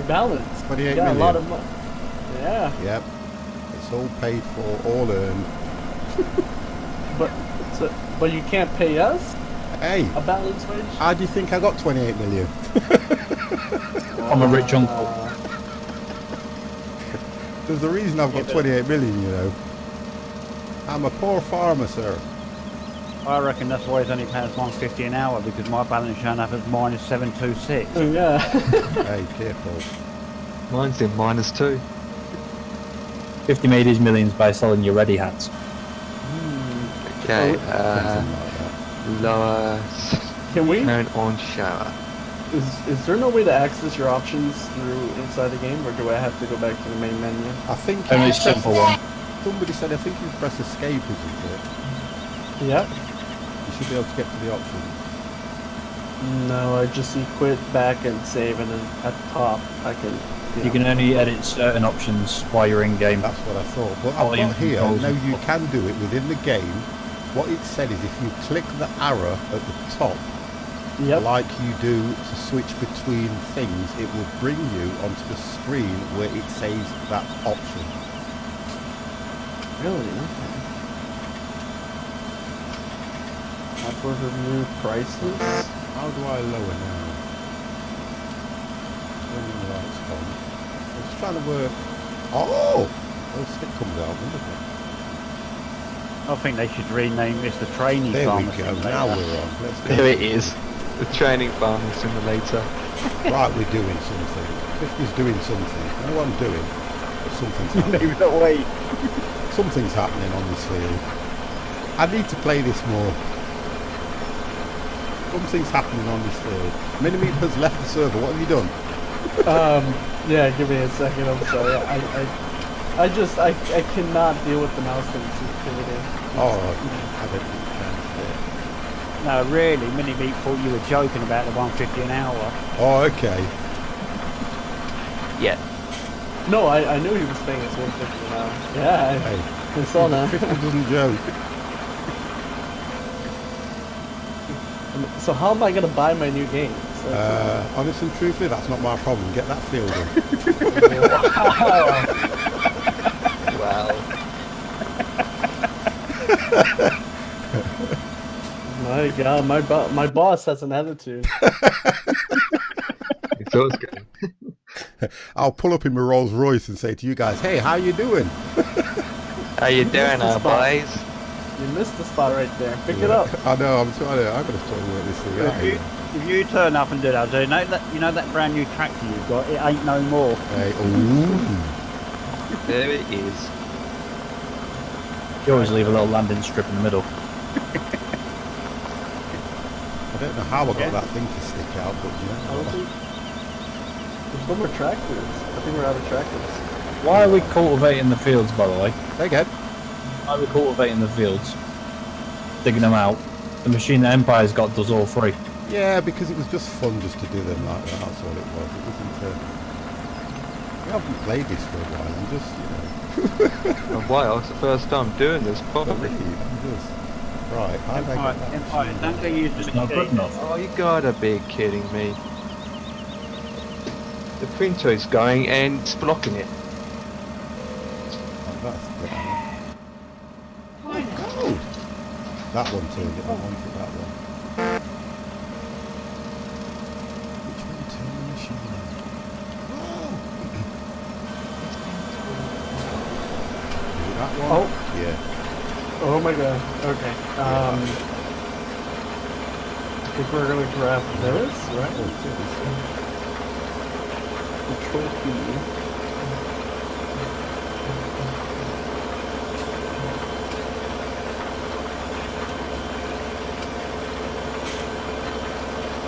D: balance.
A: 28
D: you got
A: million.
D: a lot of money. Yeah.
A: Yep. It's all paid for, all earned.
D: But you can't pay us
A: Hey,
D: a balance wage?
A: how do you think I got 28 million?
B: I'm a rich uncle.
A: There's a reason I've got 28 million, you know. I'm a poor farmer, sir.
B: I reckon that's why he's only paying us $1.50 an hour, because my balance showing up as minus 726.
D: Oh, yeah.
A: Hey, careful.
C: Mine's in -2.
B: 50 made his millions by selling Yah-Ready hats.
C: Okay,
A: Something like that.
C: lower,
D: Can we?
C: turn on shower.
D: Is there no way to access your options through inside the game, or do I have to go back to the main menu?
A: I think
B: Only
A: you
B: simple
A: press-
B: one.
A: Somebody said I think you press escape, isn't it?
D: Yep.
A: You should be able to get to the options.
D: No, I just see quit, back, and save, and then at the top I can.
B: You can only edit certain options while you're in game.
A: That's what I thought. But I've
B: Volume
A: got here,
B: controls
A: no,
B: and
A: you
B: stuff.
A: can do it within the game. What it said is if you click the arrow at the top,
D: Yep.
A: like you do to switch between things, it will bring you onto the screen where it says that option.
D: Really? Okay. Upward review prices.
A: How do I lower now? Turn the lights on. I'm just trying to work. Oh! The stick comes out, doesn't it?
B: I think they should rename this the Training
A: There we
B: Farmer
A: go,
B: Simulator.
A: now we're on. Let's go.
C: There it is. The training farming simulator.
A: Right, we're doing something. 50's doing something. I know what I'm doing, but something's happening.
B: Maybe not wait.
A: Something's happening on this field. I need to play this more. Something's happening on this field. Minimeat has left the server. What have you done?
D: Yeah, give me a second. I'm sorry. I cannot deal with the mouse sensitivity.
A: Oh, I don't think you can.
B: No, really, Mini-Meat thought you were joking about the 150 an hour.
A: Oh, okay.
C: Yeah.
D: No, I knew he was saying it's 150 now. Yeah,
A: Hey,
D: I saw that.
A: 50 doesn't joke.
D: So how am I gonna buy my new game? So,
A: Honest and truthfully, that's not my problem. Get that field in.
C: Wow.
D: my God, my boss has an attitude.
C: It's always good.
A: I'll pull up in my Rolls Royce and say to you guys, hey, how you doing?
C: How you doing,
D: the spot.
C: boys?
D: You missed the spot right there. Pick it up.
A: I know, I'm trying to, I've got to try to work this thing out.
B: If you turn up and do that, you know that brand new tractor you've got, it ain't no more.
A: Hey, ooh.
C: There it is.
F: You always leave a little landing strip in the middle.
A: I don't know how I got that thing to stick out, but you
D: I don't
A: know.
D: think there's no more tractors. I think we're out of tractors.
F: Why are we cultivating the fields, by the way?
A: There you go.
F: Why are we cultivating the fields? Digging them out. The machine that Empire's got does all three.
A: Yeah, because it was just fun just to do them like that, that's all it was. It wasn't, I haven't played this for a while, I'm just, you know.
C: And wow, it's the first time doing this properly.
A: Right, how do I get that?
B: Empire, don't get used to
F: It's
B: the
F: not good
B: machine.
F: enough.
C: Oh, you gotta be kidding me. The printer is going and it's blocking it.
A: Oh, that's better. Oh, that one turned it, I wanted that one. Which one turned the machine on? Is it that one?
D: Oh.
A: Yeah.
D: Oh my God. Okay. I think we're gonna grab this, right?
A: Oh, seriously.
D: Control P.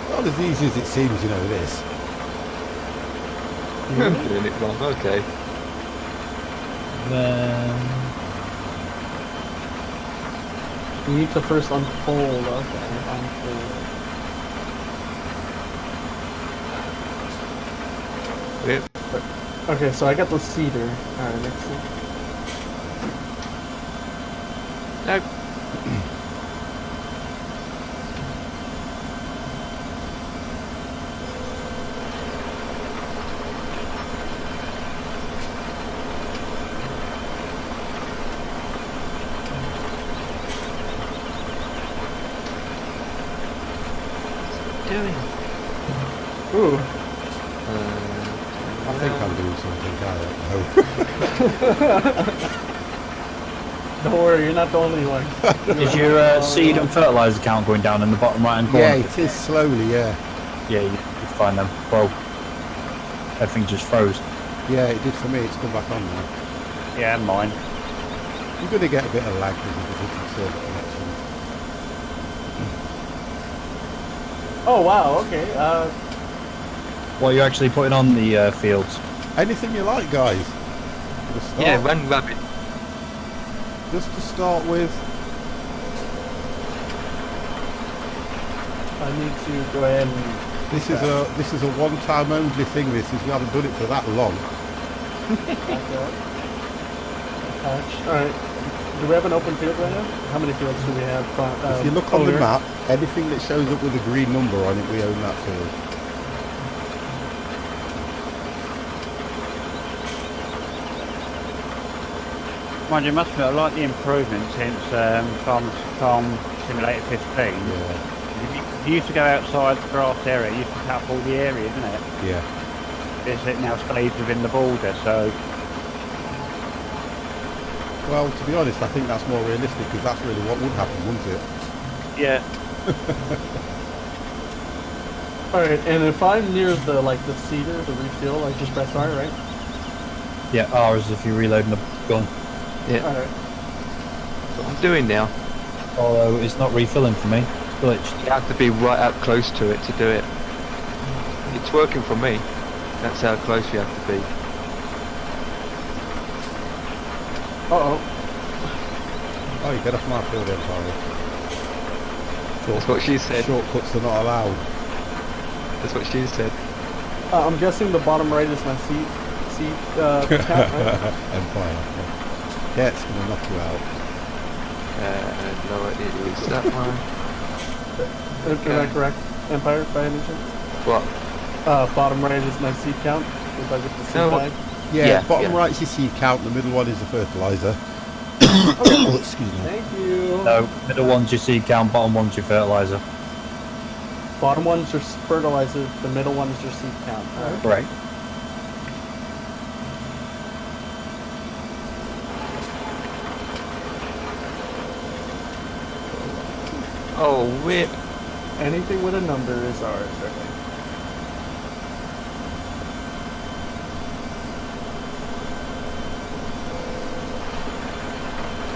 A: Not as easy as it seems, you know, this.
C: I'm doing it wrong, okay.
F: Then
D: You need to first unfold. Okay, unfold.
C: Yep.
D: Okay, so I got the cedar. Alright, next one.
C: Nope. Doing.
D: Ooh.
A: I think I'm doing something, I don't know.
D: Don't worry, you're not the only one.
F: is your seed and fertilizer count going down in the bottom right hand corner?
A: Yeah, it is slowly, yeah.
F: Yeah, you find them. Well, everything just froze.
A: Yeah, it did for me, it's come back on now.
B: Yeah, mine.
A: You're going to get a bit of lag because of the different server connections.
D: Oh wow, okay.
F: What are you actually putting on the fields?
A: Anything you like, guys. To start,
C: Yeah, run rabbit.
A: just to start with,
D: I need to go ahead and
A: this is a one-time only thing. This is we haven't done it for that long.
D: back up. Attach. Alright. Do we have an open field right now? How many fields do we have?
A: If you look on the
D: owner?
A: map, anything that shows up with a green number on it, we own that field.
B: Mind you, must admit, I like the improvement since Farm Simulator 15.
A: Yeah,
B: You used to go outside the grass area, you used to cut up all the area, isn't it?
A: yeah.
B: is it now stays within the border, so
A: Well, to be honest, I think that's more realistic because that's really what would happen, wouldn't it?
B: yeah.
D: Alright, and if I'm near the cedar, the refuel, I just press R, right?
F: Yeah, R is if you're reloading the gun.
C: Yeah,
D: Alright.
C: that's what I'm doing now.
F: Although it's not refilling for me. It's glitched.
C: You have to be right up close to it to do it. It's working for me. That's how close you have to be.
D: Uh-oh.
A: Oh, you get off my field Empire.
C: That's what she said.
A: Shortcuts are not allowed.
C: That's what she said.
D: I'm guessing the bottom right is my seat count, right?
A: Empire. Yeah, it's going to knock you out.
C: No, it is that one.
D: Am I correct? Empire, by any chance?
C: What?
D: Bottom right is my seed count. If I get the seed
C: No,
D: bag.
A: Yeah, bottom right's your seed count, the middle one is the fertilizer. Oh, excuse me.
D: Thank you.
F: No, middle one's your seed count, bottom one's your fertilizer.
D: Bottom one's your fertilizer, the middle one is your seed count. Alright.
F: Right.
C: Oh, whip.
D: Anything with a number is ours, okay.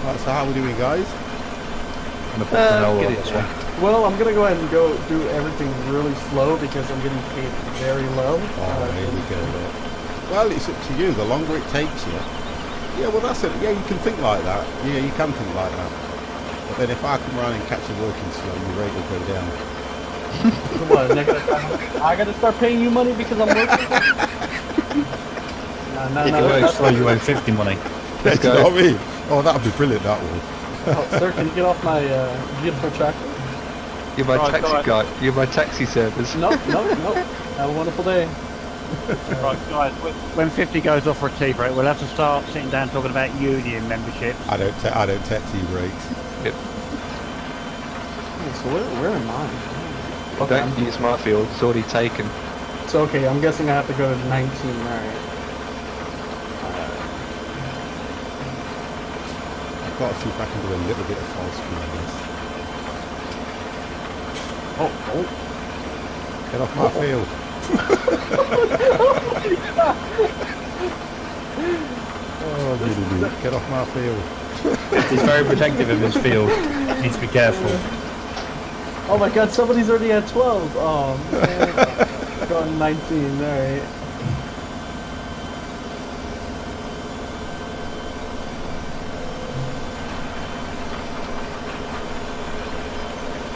A: Right, so how are we doing, guys?
F: I'm gonna put canola
C: get
F: on
C: it
F: this
C: there.
F: one.
D: Well, I'm gonna go ahead and do everything really slow because I'm getting paid very low.
A: Oh, here we go. Well, it's up to you. The longer it takes you. Yeah, well, that's it. Yeah, you can think like that. Yeah, you can think like that. But then if I come around and catch you working slow, your rate will go down.
D: So what, I gotta start paying you money because I'm working?
F: If you work slow, you owe 50 money.
A: Let's
C: go.
A: You know what I mean? Oh, that would be brilliant, that would.
D: Oh, sir, can you get off my beautiful tractor?
C: You're my
B: Right,
C: taxi
B: right.
C: guy. You're my taxi service.
D: No. Have a wonderful day.
B: Right, guys, when 50 goes off for a tea break, we'll have to start sitting down talking about union memberships.
A: I don't take tea breaks.
D: So where am I? Okay,
C: Don't use my field. It's already taken.
D: so okay, I'm guessing I have to go to 19, alright.
A: I've got to see if I can do a little bit of false screen on this.
D: Oh.
A: Get off my field. Oh, really, get off my field.
F: He's very protective of his field. Needs to be careful.
D: Oh my god, somebody's already at 12. Oh man. Going 19, alright.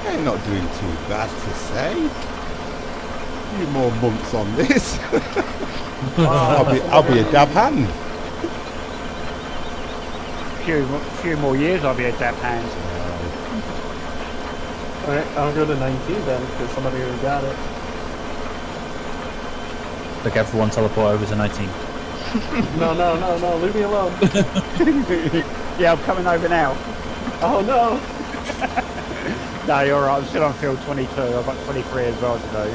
A: I'm not doing too bad to say. A few more months on this. I'll be a dab hand.
B: Few more years I'll be a dab hand.
D: Alright, I'll go to 19 then, because somebody already got it.
F: Look, everyone teleport over to 19.
D: No, leave me alone.
B: Yeah, I'm coming over now.
D: Oh no!
B: No, you're right. I'm still on field 22. I've got 23 as well to do.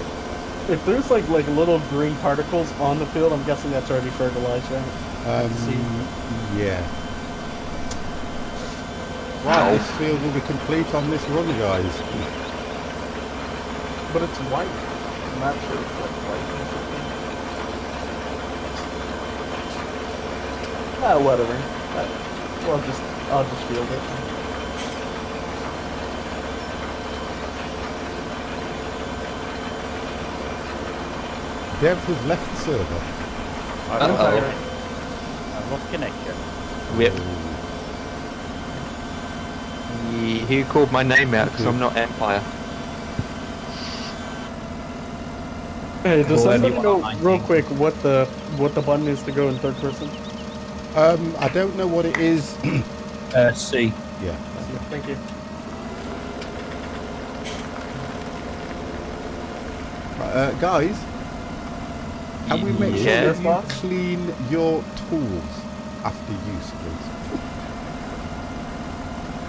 D: If there's like little green particles on the field, I'm guessing that's already fertilized, right?
A: Yeah. Right, this field will be complete on this run, guys.
D: But it's white. I'm not sure it's like white or something. Whatever. I'll just field it.
A: Dev has left the server.
B: I've lost connection.
C: Whip. He called my name out because I'm not Empire.
D: Hey, does
F: Well,
D: somebody know
F: 19.
D: real quick what the button is to go in third person?
A: I don't know what it is.
F: C.
A: Yeah.
D: Thank you.
A: Guys, can we make
C: Yeah.
A: sure you clean your tools after use, please?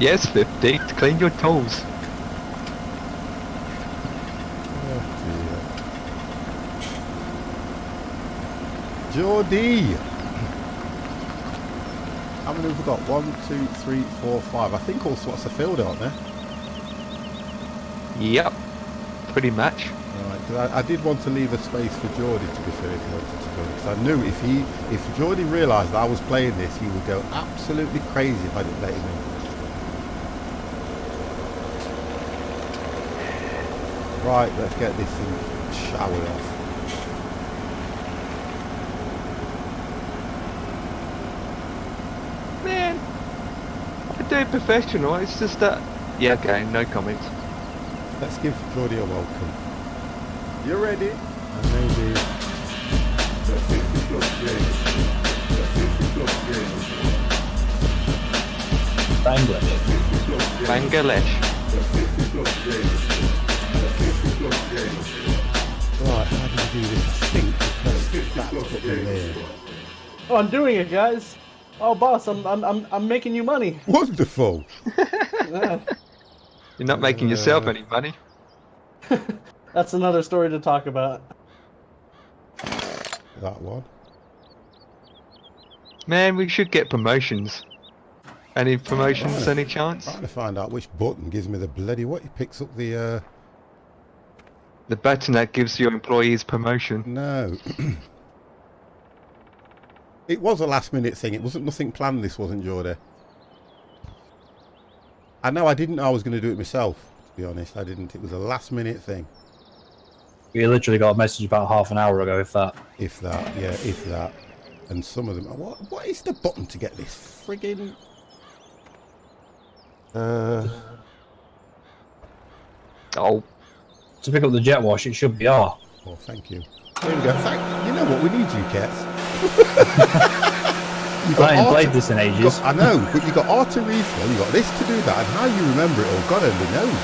C: Yes, 50. To clean your tools.
A: Geordie. How many have we got? 1, 2, 3, 4, 5. I think all sorts of field, aren't there?
C: Yep. Pretty much.
A: Right, 'cause I did want to leave a space for Geordie to be fair if he wanted to go. Because I knew if Geordie realised I was playing this, he would go absolutely crazy if I didn't let him in. Right, let's get this thing showered off.
C: Man, I do it professional. It's just that. Yeah, okay, no comments.
A: Let's give Geordie a welcome. You ready? And maybe.
C: Bangladesh.
A: Right, how do you do this? I think that's put me there.
D: Oh, I'm doing it, guys. Oh, boss, I'm making you money.
A: Wonderful.
D: Yeah.
C: You're not making yourself any money.
D: That's another story to talk about.
A: That one.
C: Man, we should get promotions. Any promotions, any chance?
A: Trying to find out which button gives me the bloody what. He picks up the
C: The button that gives your employees promotion.
A: no. It was a last minute thing. It wasn't nothing planned. This wasn't, Geordie. I know. I didn't know I was going to do it myself. To be honest, I didn't. It was a last minute thing.
F: We literally got a message about half an hour ago, if that.
A: If that, yeah, if that. And some of them. What is the button to get this friggin'?
C: Oh,
F: To pick up the jet wash, it should be R.
A: Oh, thank you. There we go. You know what? We need you, Kets.
F: I ain't played this in ages.
A: I know, but you got R to refill, you got this to do that, and how you remember it all, God only knows.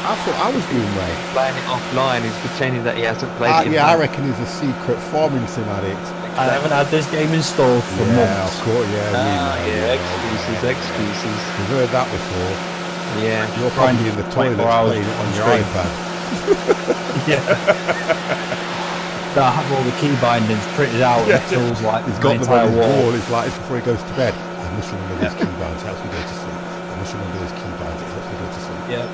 A: I thought I was doing right.
C: playing it offline is pretending that he hasn't played it.
A: Yeah, I reckon there's a secret farming sim at it.
F: I haven't had this game installed for
A: Yeah,
F: months.
A: of course, yeah. we know,
C: Yeah,
A: yeah.
C: excuses.
A: We've heard that before.
C: Yeah.
A: You're probably in the toilet
F: 24 hours
A: playing it on your
F: straight.
A: iPad.
F: Yeah. That have all the key bindings printed out.
A: Yeah.
F: It feels like
A: He's
F: the
A: got them
F: entire
A: on his
F: wall.
A: wall. It's like this before he goes to bed. I must remember these key binds. Helps me go to sleep. I must remember those key binds. It helps me go to sleep.
F: Yeah.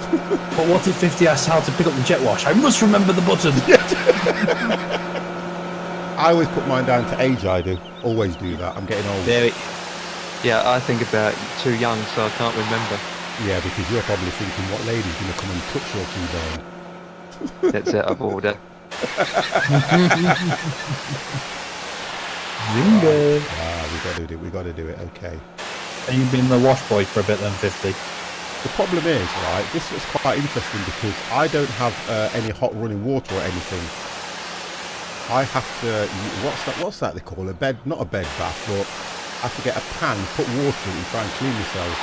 F: But what if 50 asks how to pick up the jet wash? I must remember the button.
A: I always put mine down to age. I do. Always do that. I'm getting old.
C: Yeah, I think about too young, so I can't remember.
A: Yeah, because you're probably thinking, what lady's going to come and touch your keyboard?
C: That's out of order.
F: Zingo.
A: We got to do it. Okay.
F: And you've been the wash boy for a bit then, 50.
A: The problem is, right, this was quite interesting because I don't have any hot running water or anything. I have to, what's that they call a bed, not a bed bath, but I have to get a pan, put water in and try and clean myself.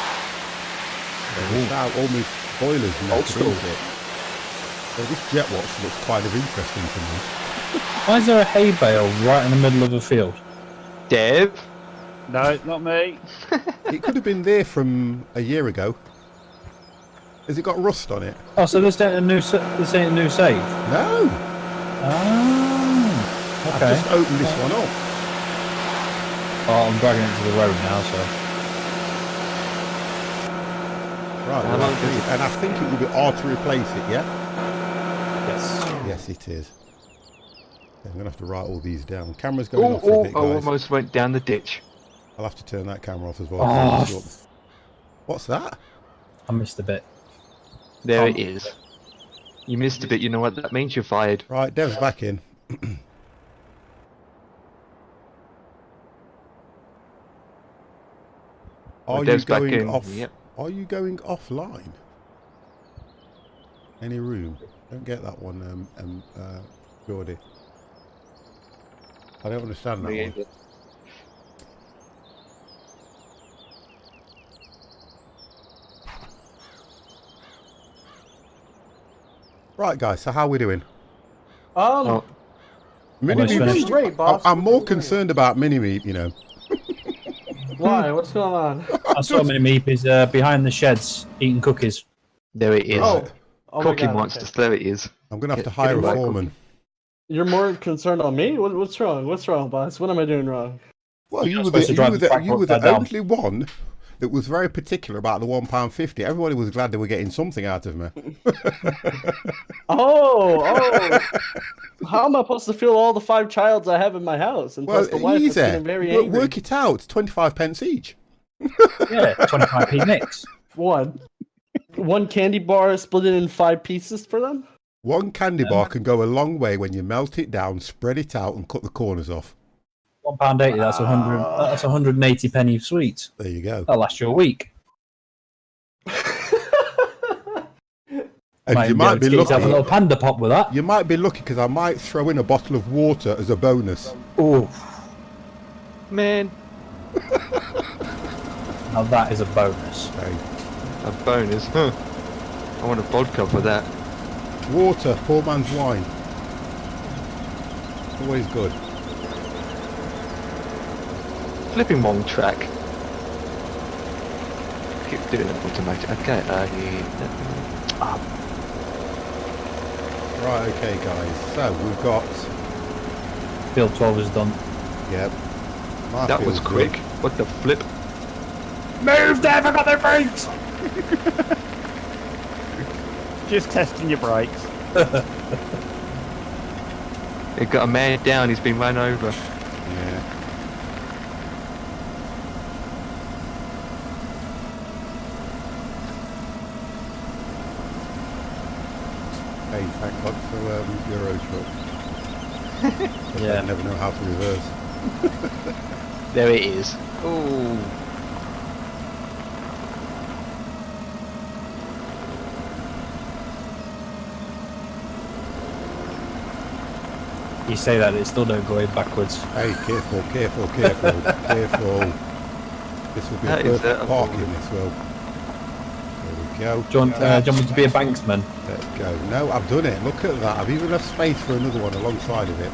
A: All my boilers and
F: Old
A: that
F: school.
A: into it. So this jet watch looks kind of interesting to me.
F: Why is there a hay bale right in the middle of a field?
C: Dev?
B: No, not me.
A: It could have been there from a year ago. Has it got rust on it?
F: Oh, so this ain't a new save?
A: No.
F: Oh,
A: I've
F: okay.
A: just opened this one up.
F: Oh, I'm dragging it to the road now, so.
A: Right,
C: How long does it-
A: and I think it will be hard to replace it, yeah?
F: Yes.
A: Yes, it is. I'm going to have to write all these down. Camera's going off for a
C: Oh,
A: bit,
C: I
A: guys.
C: almost went down the ditch.
A: I'll have to turn that camera off as well.
F: Oh.
A: What's that?
F: I missed a bit.
C: There it is. You missed a bit, you know what that means? You're fired.
A: Right, Dev's back in. Are you
C: Dev's back
A: going
C: in.
A: off?
C: Yep.
A: Are you going offline? Any room? Don't get that one, Geordie. I don't understand that
C: Me
A: one.
C: either.
A: Right, guys. So how are we doing?
C: Oh,
F: Almost
A: Mini-Me.
F: finished.
D: Great, boss.
A: I'm more
D: Great.
A: concerned about Mini-Me, you know.
D: Why? What's going on?
F: I saw him in Meep is behind the sheds eating cookies.
C: there it is.
D: Oh, oh my
C: Cookie
D: God,
C: monsters,
D: okay.
C: there it is.
A: I'm going to have to
C: Get
A: hire
C: him
A: a
C: back,
A: foreman.
D: You're more concerned on me? What's wrong? What's wrong, boss? What am I doing wrong?
A: Well,
F: You're supposed to drive the tractor
A: you were the
F: upside down.
A: only one that was very particular about the £1.50. Everybody was glad they were getting something out of me.
D: Oh. How am I supposed to fill all the 5 childs I have in my house? And
A: Well,
D: plus the wife is
A: easy.
D: getting very angry.
A: Work it out. 25 pence each.
F: Yeah, 25p mix.
D: One candy bar, split it in 5 pieces for them?
A: One candy bar can go a long way when you melt it down, spread it out, and cut the corners off.
F: £1.80. That's 100. That's 180 penny sweets.
A: There you go.
F: That'll last you a week.
A: And you might be
F: Have a little
A: lucky.
F: panda pop with that.
A: You might be lucky because I might throw in a bottle of water as a bonus.
F: Oh,
C: Man,
F: now that is a bonus.
A: Okay.
C: a bonus, huh? I want a vodka for that.
A: Water, poor man's wine. Always good.
C: Flipping wrong track. Keep doing it automatic. Okay,
A: Right, okay, guys. So we've got.
F: Field 12 is done.
A: Yep. My
C: that was
A: field's
C: quick.
A: done.
C: What the flip?
F: Move, Dev! I got their brakes!
B: Just testing your brakes.
C: It got a man down. He's been run over.
A: Yeah. Hey, thank God for Euro truck.
F: Yeah.
A: I never know how to reverse.
C: There it is. Oh.
F: You say that, it still don't go in backwards.
A: Hey, careful, careful, careful, careful. This will be
C: That
A: a
C: is
A: perfect
C: a
A: parking,
C: ball.
A: this will. There we go.
F: Do you want me to be a banksman?
A: Let's go. No, I've done it. Look at that. I've even left space for another one alongside of it.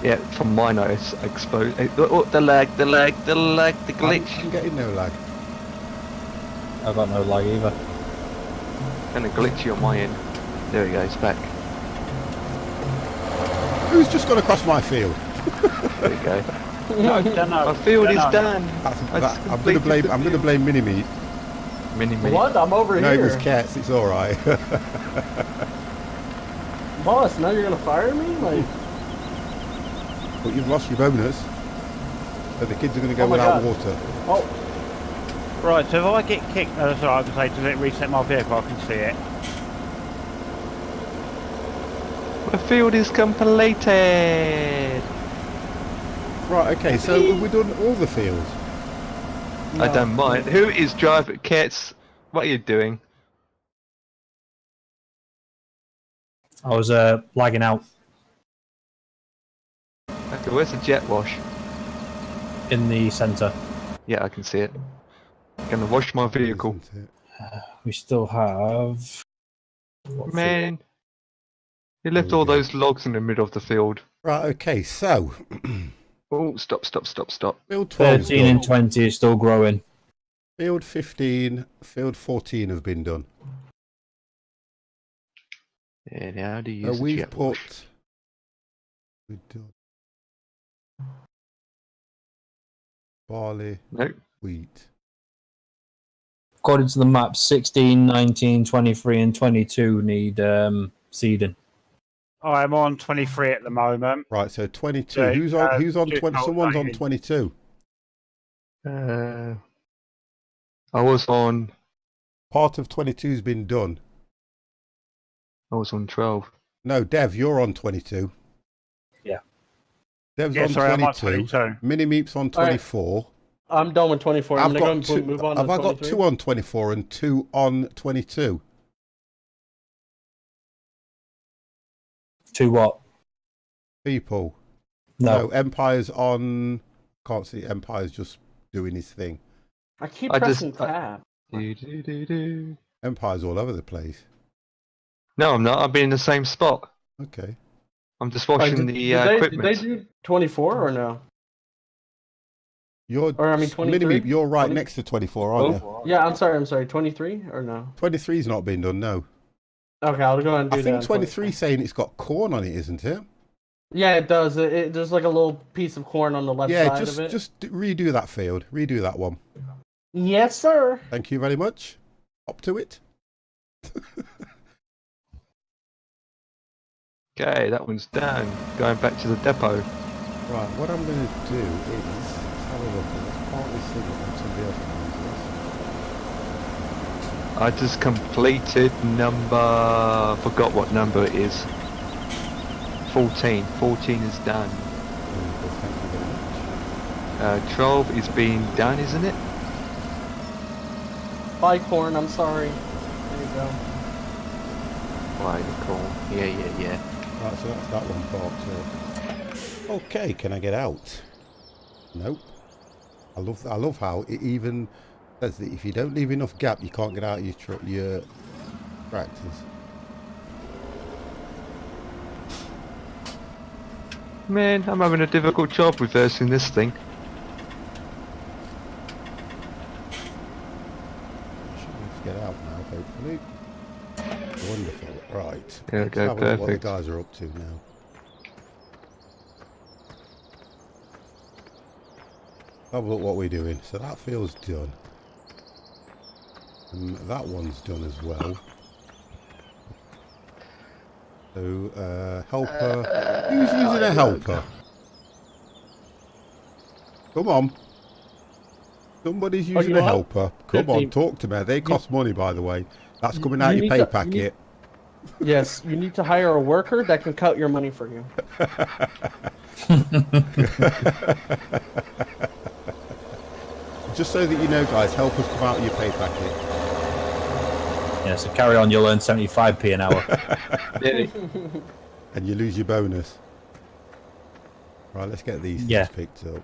C: Yeah, from mine I exposed. Oh, the lag, the lag, the lag, the glitch.
A: I'm getting no lag.
F: I've got no lag either.
C: And a glitchy on my end. There we go, it's back.
A: Who's just gone across my field?
C: There we go.
B: No, don't know.
C: My field is
B: Don't know.
C: done.
A: I'm gonna blame Mini-Me.
C: Mini me.
D: What? I'm over
A: No, it was
D: here.
A: Cats. It's all right.
D: Boss, now you're gonna fire me? Like,
A: But you've lost your bonus. So the kids are going to go
D: Oh my
A: without
D: God.
A: water.
D: oh,
B: Right, so if I get kicked, sorry, I was going to say, does it reset my vehicle? I can see it.
C: The field is completed.
A: Right, okay, so have we done all the fields?
C: I
D: no.
C: don't mind. Who is driving? Cats, what are you doing?
F: I was lagging out
C: Okay, where's the jet wash?
F: in the centre.
C: Yeah, I can see it. Gonna wash my vehicle.
A: Isn't it?
F: We still have... what
C: Man, you left
A: There we
C: all
A: go.
C: those logs in the middle of the field.
A: Right, okay, so
C: Oh, stop, stop, stop, stop.
A: field 12 is
F: 13
A: done.
F: and 20 is still growing.
A: Field 15, field 14 have been done.
C: And how do you
A: So
C: use the
A: we've
C: jet
A: put.
C: wash?
A: We've done barley,
C: Nope.
A: wheat.
F: According to the map, 16, 19, 23 and 22 need seeding.
B: I'm on 23 at the moment.
A: Right, so 22.
B: Yeah,
A: Who's on? Who's on
B: just
A: 20?
B: not
A: Someone's on
B: writing.
A: 22.
C: I was on
A: 22's been done.
C: 12.
A: No, Dev, you're on 22.
F: Yeah.
A: Dev's
B: Yeah,
A: on
B: sorry, I'm on
A: 22.
B: 22.
A: Mini Meep's on
D: All right.
A: 24.
D: I'm done with 24. I'm
A: I've
D: gonna
A: got
D: go
A: two.
D: and move on
A: Have
D: to
A: I got
D: 23.
A: 2 on 24 and 2 on 22?
F: To what?
A: People.
F: No.
A: Empire's on. Can't see. Empire's just doing his thing.
D: I keep
C: I just-
D: pressing tab.
C: Do.
A: Empire's all over the place.
C: No, I'm not. I've been in the same spot.
A: Okay.
C: I'm just washing the
D: did they
C: equipment.
D: do 24 or no?
A: You're.
D: Or I mean
A: Mini
D: 23?
A: Meep, you're right
D: 20?
A: next to 24, aren't you?
F: Oh,
D: Yeah, I'm sorry. 23 or no?
A: 23's not been done. No.
D: Okay, I'll go and do
A: I
D: that.
A: think
D: on
A: 23 's saying it's got corn on it, isn't it?
D: Yeah, it does. There's like a little piece of corn on the left
A: Yeah,
D: side of it.
A: just redo that field. Redo that one.
D: Yes, sir.
A: Thank you very much. Up to it.
C: Okay, that one's done. Going back to the depot.
A: Right, what I'm going to do is let's have a look. Let's park this thing up on somebody else can use
C: I just completed number... Forgot what number it is. 14. 14 is done.
A: this. Thank you very much.
C: 12 is being done, isn't it?
D: Bye, corn. I'm sorry. There you go.
C: Why the call? Yeah.
A: Right, so that's that one parked up. Okay, can I get out? Nope. I love how it even says that if you don't leave enough gap, you can't get out of your tractors.
C: Man, I'm having a difficult job reversing this thing.
A: I should be able to get out now, hopefully. Wonderful. Right.
C: There we
A: Let's
C: go,
A: have a look what the
C: perfect.
A: guys are up to now. Have a look what we're doing. So that field's done. And that one's done as well. So, helper. Who's using a helper? Come on. Somebody's using
D: you
A: a
D: are?
A: helper. Come on,
D: 50.
A: talk to me. They cost money, by the way. That's coming out
D: You
A: your
D: need
A: pay
D: to-
A: packet.
D: Yes, you need to hire a worker that can cut your money for you.
A: Just so that you know, guys, helpers come out of your pay packet.
F: Yeah, so carry on, you'll earn 75p an hour.
A: And you lose your bonus. Right, let's get these
F: Yeah.
A: things picked up.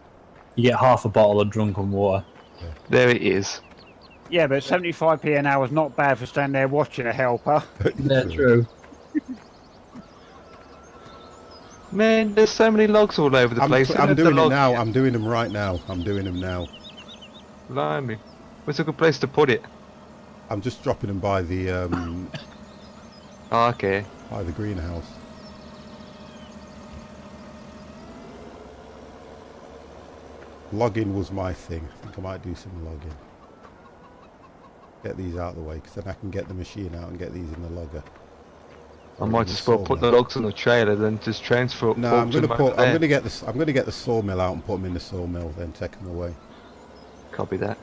F: You get half a bottle of drunken water.
C: There it is.
B: Yeah, but 75p an hour is not bad for standing there watching a helper.
F: Yeah, true.
C: Man, there's so many logs all over the place.
A: I'm doing it now.
C: Yeah.
A: I'm doing them right now. I'm doing them now.
C: Blimey. Where's a good place to put it?
A: I'm just dropping them by the
C: Oh, okay.
A: by the greenhouse. Logging was my thing. I think I might do some logging. Get these out of the way, because then I can get the machine out and get these in the logger.
C: I might just well put the logs on the trailer, then just transfer.
A: No, I'm going to put. I'm going to get this. I'm going to get the sawmill out and put them in the sawmill, then take them away.
C: Copy that.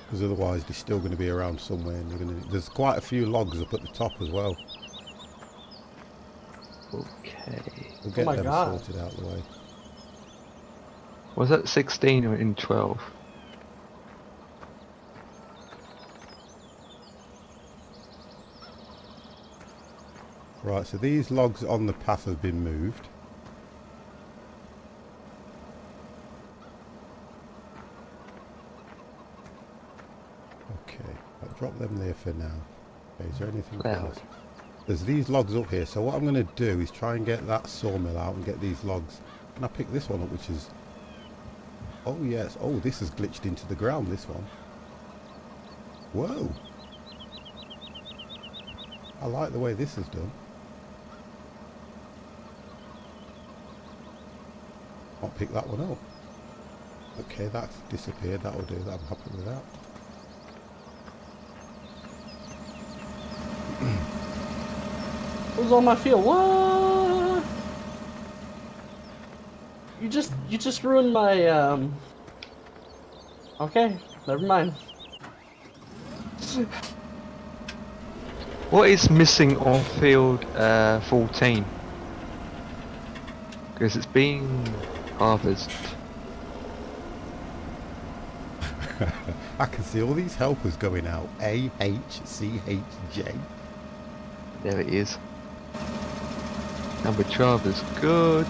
A: Because otherwise, they're still going to be around somewhere. And there's quite a few logs up at the top as well.
C: Okay.
A: We'll get
D: my
A: them
D: God.
A: sorted out of the way.
C: Was that 16 or in 12?
A: Right, so these logs on the path have been moved. Okay, I'll drop them there for now. Okay, is there anything
C: Well.
A: else? There's these logs up here, so what I'm going to do is try and get that sawmill out and get these logs. And I pick this one up, which is... Oh yes, oh this has glitched into the ground, this one. Whoa! I like the way this is done. I'll pick that one up. Okay, that's disappeared, that'll do that, I'm happy with that.
D: Who's on my field? What? You just ruined my Okay, never mind.
C: What is missing on field 14? Because it's being harvested.
A: I can see all these helpers going out. A-H-C-H-J.
C: There it is. Number 12 is good.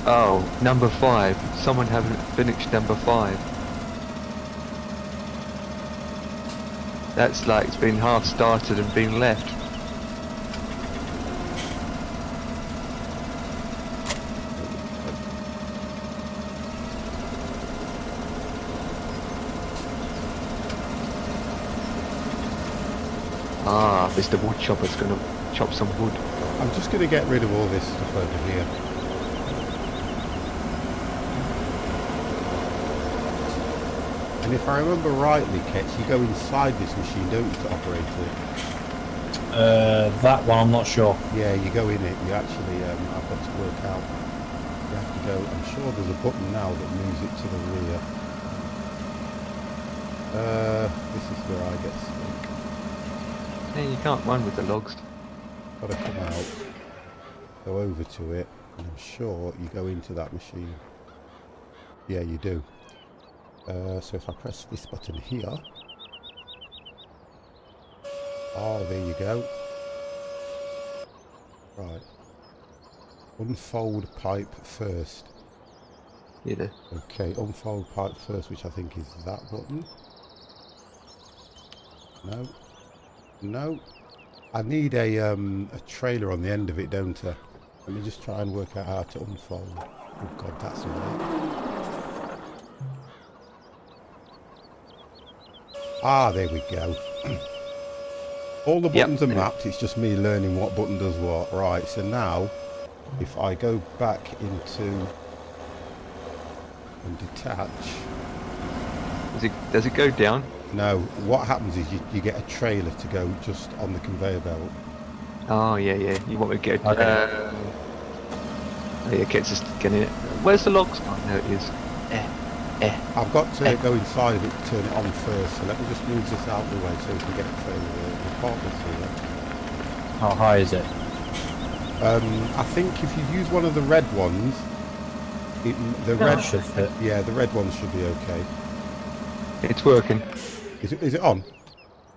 C: Oh, number 5. Someone haven't finished number 5. That's like it's been half started and been left. Ah, Mr. Wood Chopper's gonna chop some wood.
A: I'm just going to get rid of all this stuff over here. And if I remember rightly, Ketch, you go inside this machine, don't you, to operate it?
F: That one I'm not sure.
A: Yeah, you go in it. You actually, I've got to work out. You have to go. I'm sure there's a button now that moves it to the rear. This is where I get stuck.
C: Yeah, you can't run with the logs.
A: Got to come out, go over to it, and I'm sure you go into that machine. Yeah, you do. So if I press this button here, oh, there you go. Right. Unfold pipe first.
C: You do.
A: Okay, unfold pipe first, which I think is that button. No. No. I need a trailer on the end of it, don't I? Let me just try and work out how to unfold. Oh god, that's right. Ah, there we go. All the buttons are mapped, it's just me learning what button does what. Right, so now, if I go back into and detach...
C: Does it go down?
A: No, what happens is you get a trailer to go just on the conveyor belt.
C: Oh, yeah. You want me to get a...
F: Okay.
C: Oh, yeah, Ket's just getting it. Where's the logs? Oh, there it is.
A: I've got to go inside of it to turn it on first, so let me just move this out of the way so we can get a trailer there. The partner's here.
F: How high is it?
A: I think if you use one of the red ones, the red
F: should fit.
A: Yeah, the red ones should be okay.
C: It's working.
A: Is it on?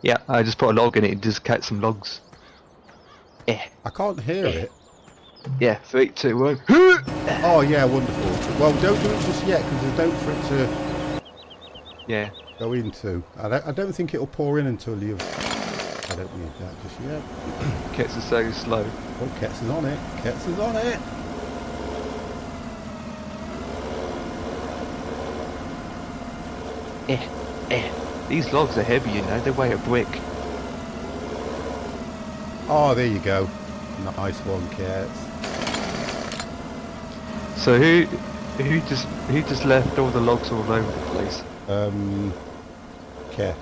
C: Yeah, I just put a log in it and just catch some logs.
A: I can't hear it.
C: Yeah, 3, 2, 1.
A: Oh yeah, wonderful. Well, don't do it just yet because there's don't for it to go into. I don't think it'll pour in until you've... I don't need that just yet.
C: Kets are so slow.
A: Oh, Ketz is on it. Ketz is on it.
C: These logs are heavy, you know. They weigh a brick.
A: Oh, there you go. Nice one, Ketz.
C: So who just left all the logs all over the place?
A: Ketz.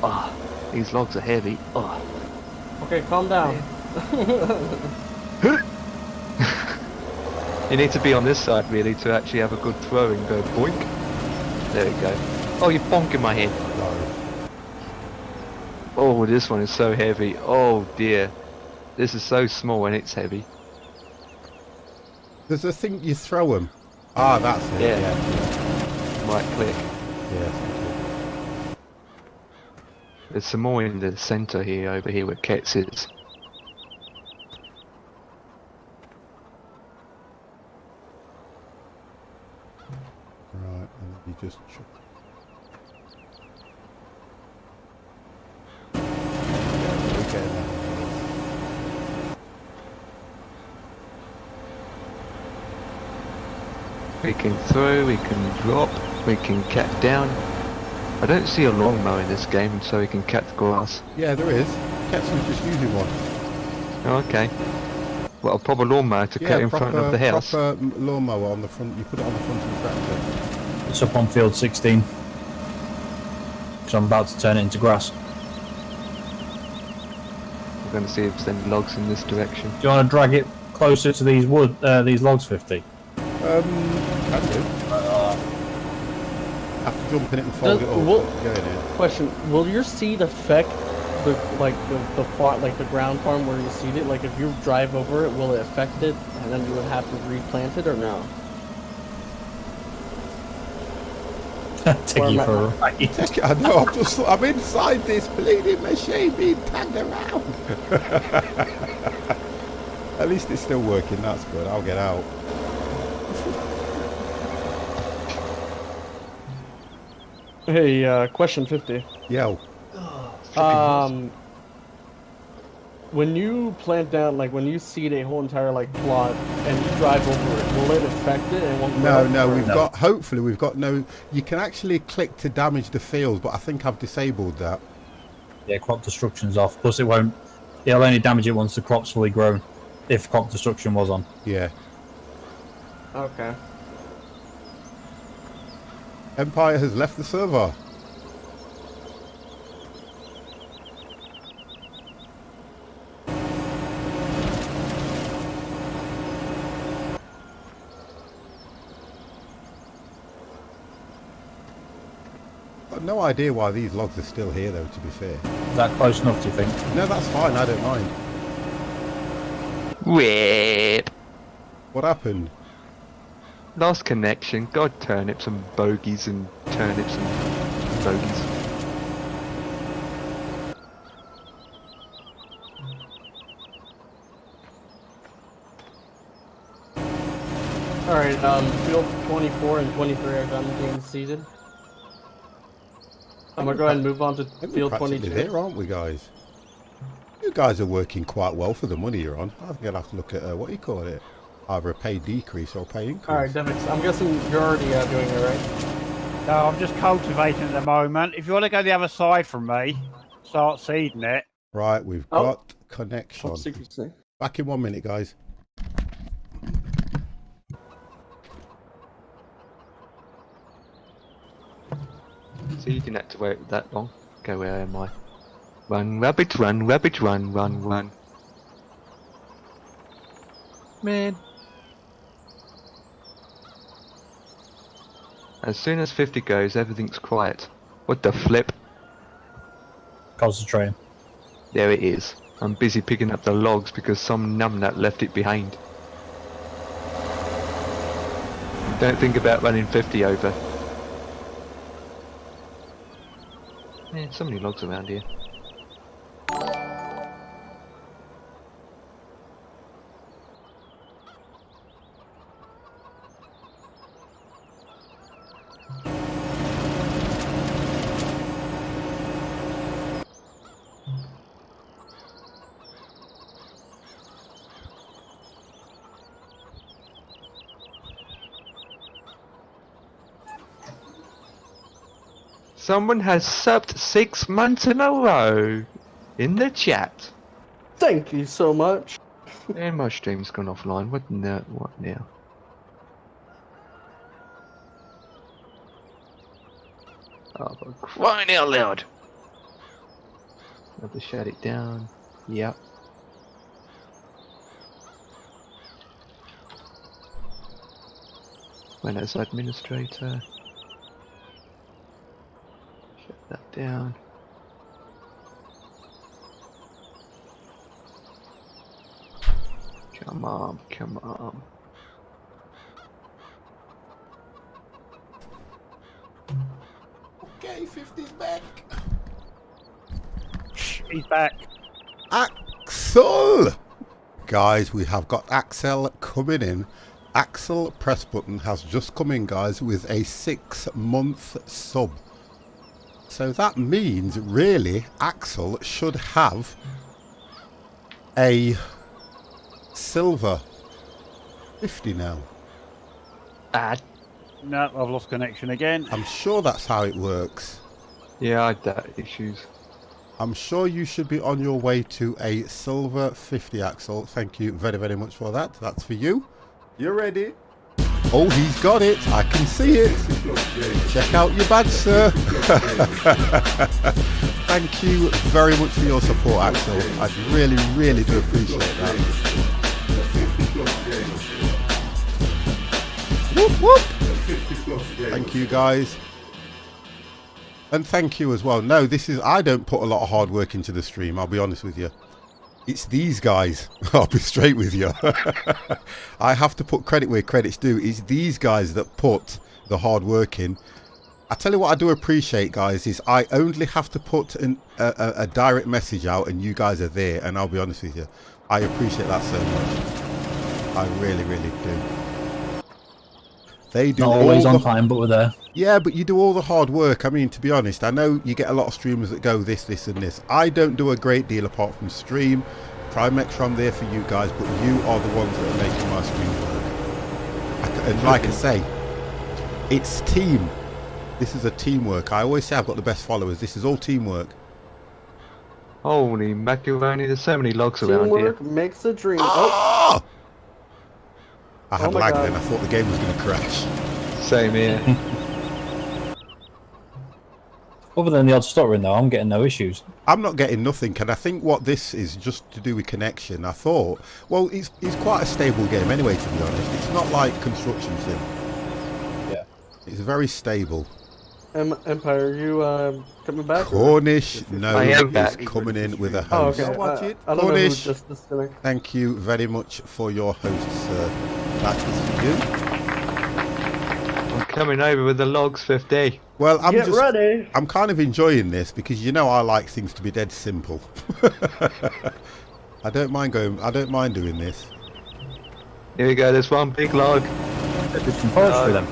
C: Oh, these logs are heavy. Oh.
D: Okay, calm down.
C: You need to be on this side really to actually have a good throw and go boink. There we go. Oh, you're bonking my head.
A: Sorry.
C: Oh, this one is so heavy. Oh dear. This is so small and it's heavy.
A: There's a thing you throw them. Ah, that's it. Yeah.
C: Right click.
A: Yeah.
C: There's some more in the centre here, over here where Ketz is.
A: Right, and you just...
C: We can throw, we can drop, we can cat down. I don't see a lawnmower in this game, so we can cat the grass.
A: Yeah, there is. Ketz was just using one.
C: Oh, okay. Well, a proper lawnmower to cut in front of the house.
A: Proper lawnmower on the front. You put it on the front of the tractor.
F: It's up on field 16. So I'm about to turn it into grass.
C: We're going to see if there's any logs in this direction.
F: Do you want to drag it closer to these these logs, 50?
A: Can do. Have to jump in it and fold it up. Go in it.
D: Question: will your seed affect the the ground farm where you seed it? Like if you drive over it, will it affect it, and then you would have to replant it, or no?
F: Take you for a ride.
A: I know. I'm inside this bleeding machine being tagged around. At least it's still working. That's good. I'll get out.
D: Hey, question 50.
A: Yo.
D: When you plant down, like when you seed a whole entire plot and you drive over it, will it affect it? And won't
A: Hopefully we've got no. You can actually click to damage the field, but I think I've disabled that.
F: Yeah, crop destruction's off. Plus, it'll only damage it once the crop's fully grown. If crop destruction was on.
A: Yeah.
D: Okay.
A: Empire has left the server. Got no idea why these logs are still here though, to be fair.
F: Is that close enough, do you think?
A: No, that's fine, I don't mind.
C: Whip.
A: What happened?
C: Lost connection. God, turnips and bogies and turnips and bogies.
E: Alright, field 24 and 23 are done being seeded. I'm gonna go ahead and move on to
A: I think
E: field
A: we're practically
E: 22.
A: there, aren't we, guys? You guys are working quite well for the money you're on. I think I'll have to look at, what do you call it? Either a pay decrease or a pay increase.
E: Alright, Devix, I'm guessing you're already doing it, right?
B: No, I'm just cultivating at the moment. If you want to go the other side from me, start seeding it.
A: Right, we've
E: Oh.
A: got connection.
D: Top secrecy.
A: Back in 1 minute, guys.
C: So you didn't have to wait that long. Okay, where am I? Run, rabbit, run, rabbit, run, run, run. Man. As soon as 50 goes, everything's quiet. What the flip?
F: Concentrating.
C: There it is. I'm busy picking up the logs because some numbnut left it behind. Don't think about running 50 over. Man, so many logs around here. Someone has subbed 6 months in a row in the chat.
D: Thank you so much.
C: And my stream's gone offline. What now? What now? Oh, for crying out loud! I have to shut it down. Yep. When as administrator. Shut that down. Come on, come on.
A: Okay, 50's back.
B: He's back.
A: Axel! Guys, we have got Axel coming in. Axel Press Button has just come in, guys, with a 6-month sub. So that means, really, Axel should have a silver 50 now.
B: No, I've lost connection again.
A: I'm sure that's how it works.
C: Yeah, I had that issues.
A: I'm sure you should be on your way to a silver 50, Axel. Thank you very, very much for that. That's for you. You're ready. Oh, he's got it. I can see it. Check out your badge, sir. Thank you very much for your support, Axel. I really, really do appreciate that. Whoop, whoop. Thank you, guys. And thank you as well. No, I don't put a lot of hard work into the stream, I'll be honest with you. It's these guys. I'll be straight with you. I have to put credit where credit's due. It's these guys that put the hard work in. I tell you what I do appreciate, guys, is I only have to put a direct message out and you guys are there, and I'll be honest with you. I appreciate that so much. I really, really do. They do
F: Not always on time, but we're there.
A: Yeah, but you do all the hard work. I mean, to be honest, I know you get a lot of streamers that go this, and this. I don't do a great deal apart from stream. Try and make sure I'm there for you guys, but you are the ones that are making my stream work. And like I say, it's team. This is a teamwork. I always say I've got the best followers. This is all teamwork.
C: Holy macaroni, there's so many logs around here.
D: Teamwork makes a dream.
A: Oh! I had
D: Oh my
A: lag
D: God.
A: then. I thought the game was going to crash.
C: Same here.
F: Other than the odd stuttering, though, I'm getting no issues.
A: I'm not getting nothing, and I think what this is just to do with connection. I thought, well, it's quite a stable game anyway, to be honest. It's not like Construction Sim.
F: Yeah.
A: It's very stable.
D: Empire, are you coming back?
A: Cornish, no,
C: I am
A: is
C: back.
A: coming in with a
D: Oh,
A: host.
D: okay.
A: Watch it.
D: I don't know who
A: Cornish,
D: just disconnected.
A: thank you very much for your host, sir. That is for you.
C: I'm coming over with the logs 50.
A: Well,
D: Get ready.
A: I'm kind of enjoying this because you know I like things to be dead simple. I don't mind doing this.
C: Here we go, there's one big log.
F: Do some forestry then.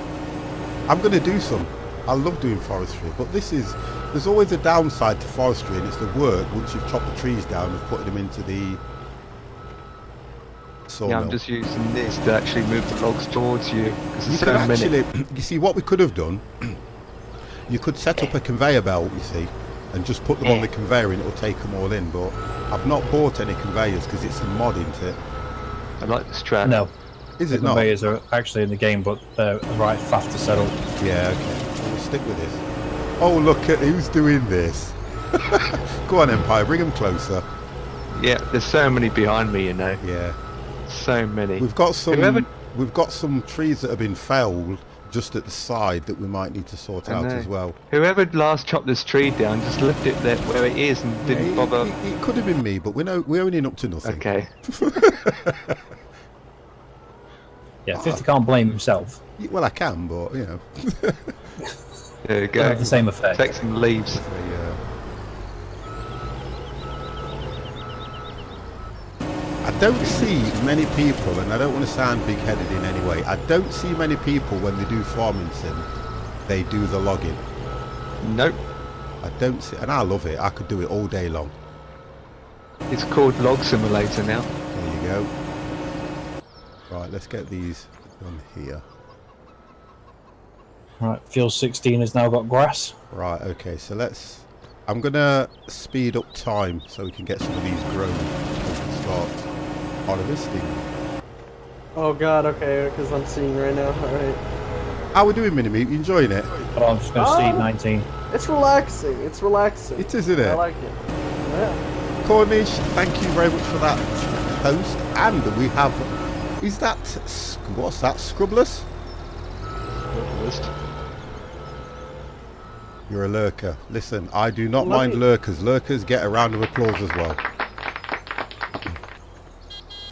A: I'm going to do some. I love doing forestry, but there's always a downside to forestry, and it's the work once you've chopped the trees down and putting them into the sawmill.
C: Yeah, I'm just using this to actually move the logs towards you because
A: You
C: there's
A: could
C: so many.
A: actually, you see what we could have done, you could set up a conveyor belt, you see, and just put them on the conveyor and it'll take them all in, but I've not bought any conveyors because it's a mod, isn't it?
C: I like this track.
F: No,
A: Is
F: the
A: it not?
F: conveyors are actually in the game, but they're right faff to settle.
A: Yeah, okay. We'll stick with this. Oh, look at who's doing this. Go on, Empire, bring them closer.
C: Yeah, there's so many behind me, you know.
A: Yeah.
C: So many.
A: We've got
C: Whoever-
A: some trees that have been felled just at the side that we might need to sort
C: I
A: out
C: know.
A: as well.
C: Whoever last chopped this tree down just left it there where it is and didn't bother.
A: It could have been me, but we're only up to nothing.
C: Okay.
F: Yeah, 50 can't blame himself.
A: Well, I can, but you know.
C: There we
F: They have
C: go.
F: the same effect.
C: Take some leaves.
A: I don't see many people, and I don't want to sound big-headed in any way, I don't see many people when they do farming sim, they do the logging.
C: Nope.
A: I don't see, and I love it. I could do it all day long.
C: It's called Log Simulator now.
A: There you go. Right, let's get these done here.
F: Right, Field 16 has now got grass.
A: Right, okay, so I'm gonna speed up time so we can get some of these grown so we can start harvesting.
D: Oh god, okay, because I'm seeing right now. Alright.
A: How we doing, Mini-Me? You enjoying it?
F: But I'm just going to seed 19.
D: It's relaxing. It's relaxing.
A: It is, isn't it?
D: I like it. Yeah.
A: Cornish, thank you very much for that post. And we have, is that, what's that, Scrubless? You're a lurker. Listen, I do not mind lurkers. Lurkers get a round of applause as well.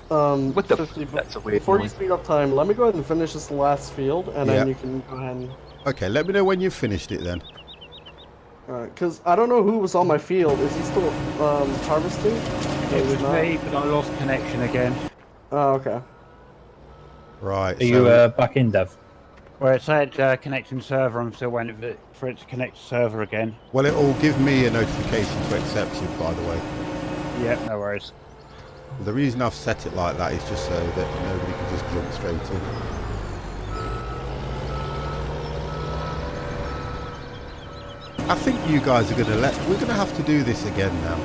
C: What the
D: 50,
C: That's a weird
D: before you
C: noise.
D: speed up time, let me go ahead and finish this last field, and then you can go ahead and...
A: Okay, let me know when you've finished it then.
D: Alright, because I don't know who was on my field. Is he still harvesting?
B: It was me, but I lost connection again.
D: Oh, okay.
A: Right.
F: Are you back in, Dev?
B: Where it said connecting server, I'm still waiting for it to connect to server again.
A: Well, it'll give me a notification to accept you, by the way.
B: Yep, no worries.
A: The reason I've set it like that is just so that nobody can just jump straight in. I think you guys are we're going to have to do this again now.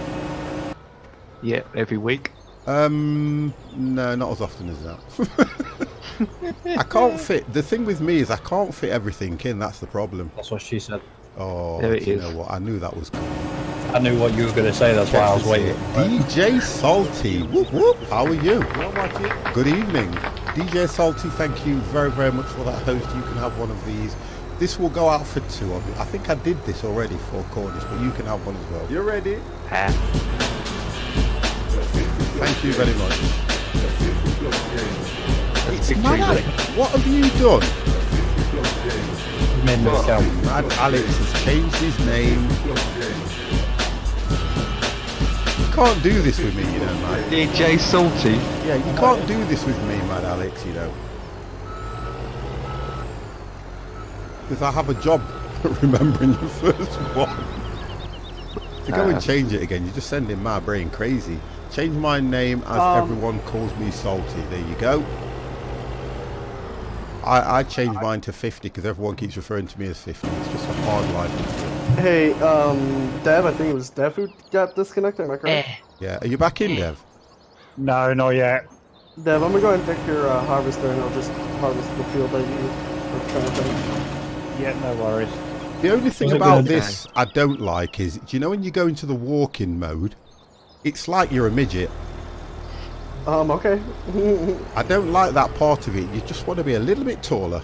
C: Yeah, every week.
A: No, not as often as that. I can't fit, the thing with me is I can't fit everything in, that's the problem.
F: That's what she said.
A: Oh,
C: There it
A: you
C: is.
A: know what, I knew that was coming.
F: I knew what you were going to say, that's why I was waiting.
A: DJ Salty, whoop whoop, how are you? Good evening. DJ Salty, thank you very, very much for that host. You can have one of these. This will go out for two of you. I think I did this already for Cornish, but you can have one as well. You're ready?
C: Ah.
A: Thank you very much. It's
C: Big
A: Mad
C: tree,
A: Alex. What have you done?
F: Made me myself.
A: Mad Alex has changed his name. You can't do this with me, you know, man.
C: DJ Salty.
A: Yeah, you can't do this with me, Mad Alex, you know. Because I have a job remembering your first one. To go and change it again, you're just sending my brain crazy. Change my name as everyone calls me Salty. There you go. I changed mine to 50 because everyone keeps referring to me as 50. It's just a hard life.
D: Hey, Dev, I think it was Dev who got disconnected, am I correct?
A: Yeah, are you back in, Dev?
B: No, not yet.
D: Dev, I'm gonna go ahead and take your harvester and I'll just harvest the field that you are trying to finish.
B: Yep, no worries.
A: The only thing
F: Was it
A: about
F: good?
A: this I don't like is, do you know when you go into the walking mode, it's like you're a midget.
D: Okay.
A: I don't like that part of it. You just want to be a little bit taller.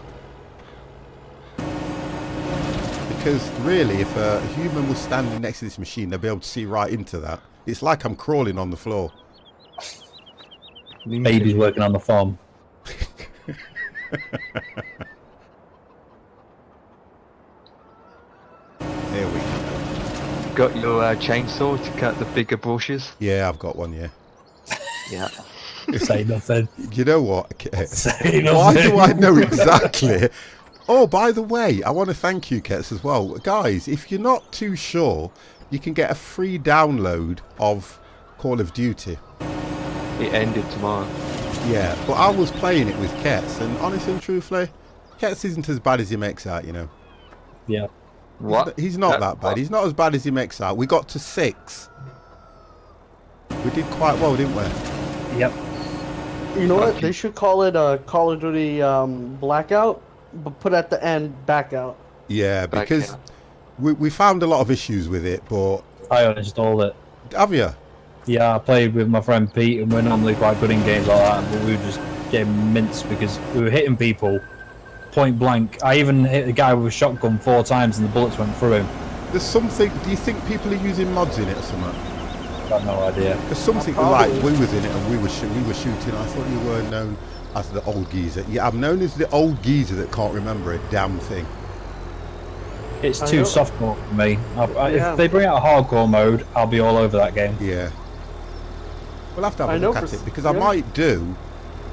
A: Because really, if a human was standing next to this machine, they'd be able to see right into that. It's like I'm crawling on the floor.
F: Baby's working on the farm.
A: There we go.
C: Got your chainsaw to cut the bigger bushes?
A: Yeah, I've got one, yeah.
C: Yeah.
F: Say nothing.
A: You know what?
F: Say
A: Why
F: nothing.
A: do I know exactly? Oh, by the way, I want to thank you, Kets, as well. Guys, if you're not too sure, you can get a free download of Call of Duty.
C: It ended tomorrow.
A: Yeah, but I was playing it with Kets, and honestly and truthfully, Kets isn't as bad as he makes out, you know.
F: Yeah.
C: What?
A: He's not that bad.
C: What?
A: He's not as bad as he makes out. We got to 6. We did quite well, didn't we?
F: Yep.
D: You know what? They should call it Call of Duty Blackout, but put at the end back out.
A: Yeah,
C: Back
A: because
C: out.
A: we found a lot of issues with it, but...
F: I uninstalled it.
A: Have you?
F: Yeah, I played with my friend Pete, and we're normally quite good in games like that, but we were just getting minced because we were hitting people point blank. I even hit a guy with a shotgun 4 times, and the bullets went through him.
A: There's something... Do you think people are using mods in it or something?
F: Got no idea.
A: There's something like we was in it and we were shooting. I thought you were known as the old geezer. Yeah, I'm known as the old geezer that can't remember a damn thing.
F: It's
D: I
F: too
D: know.
F: softcore for me.
D: Yeah.
F: If they bring out a hardcore mode, I'll be all over that game.
A: Yeah. We'll have to have
D: I
A: a
D: know
A: look at
D: for
A: it because I
D: yeah.
A: might do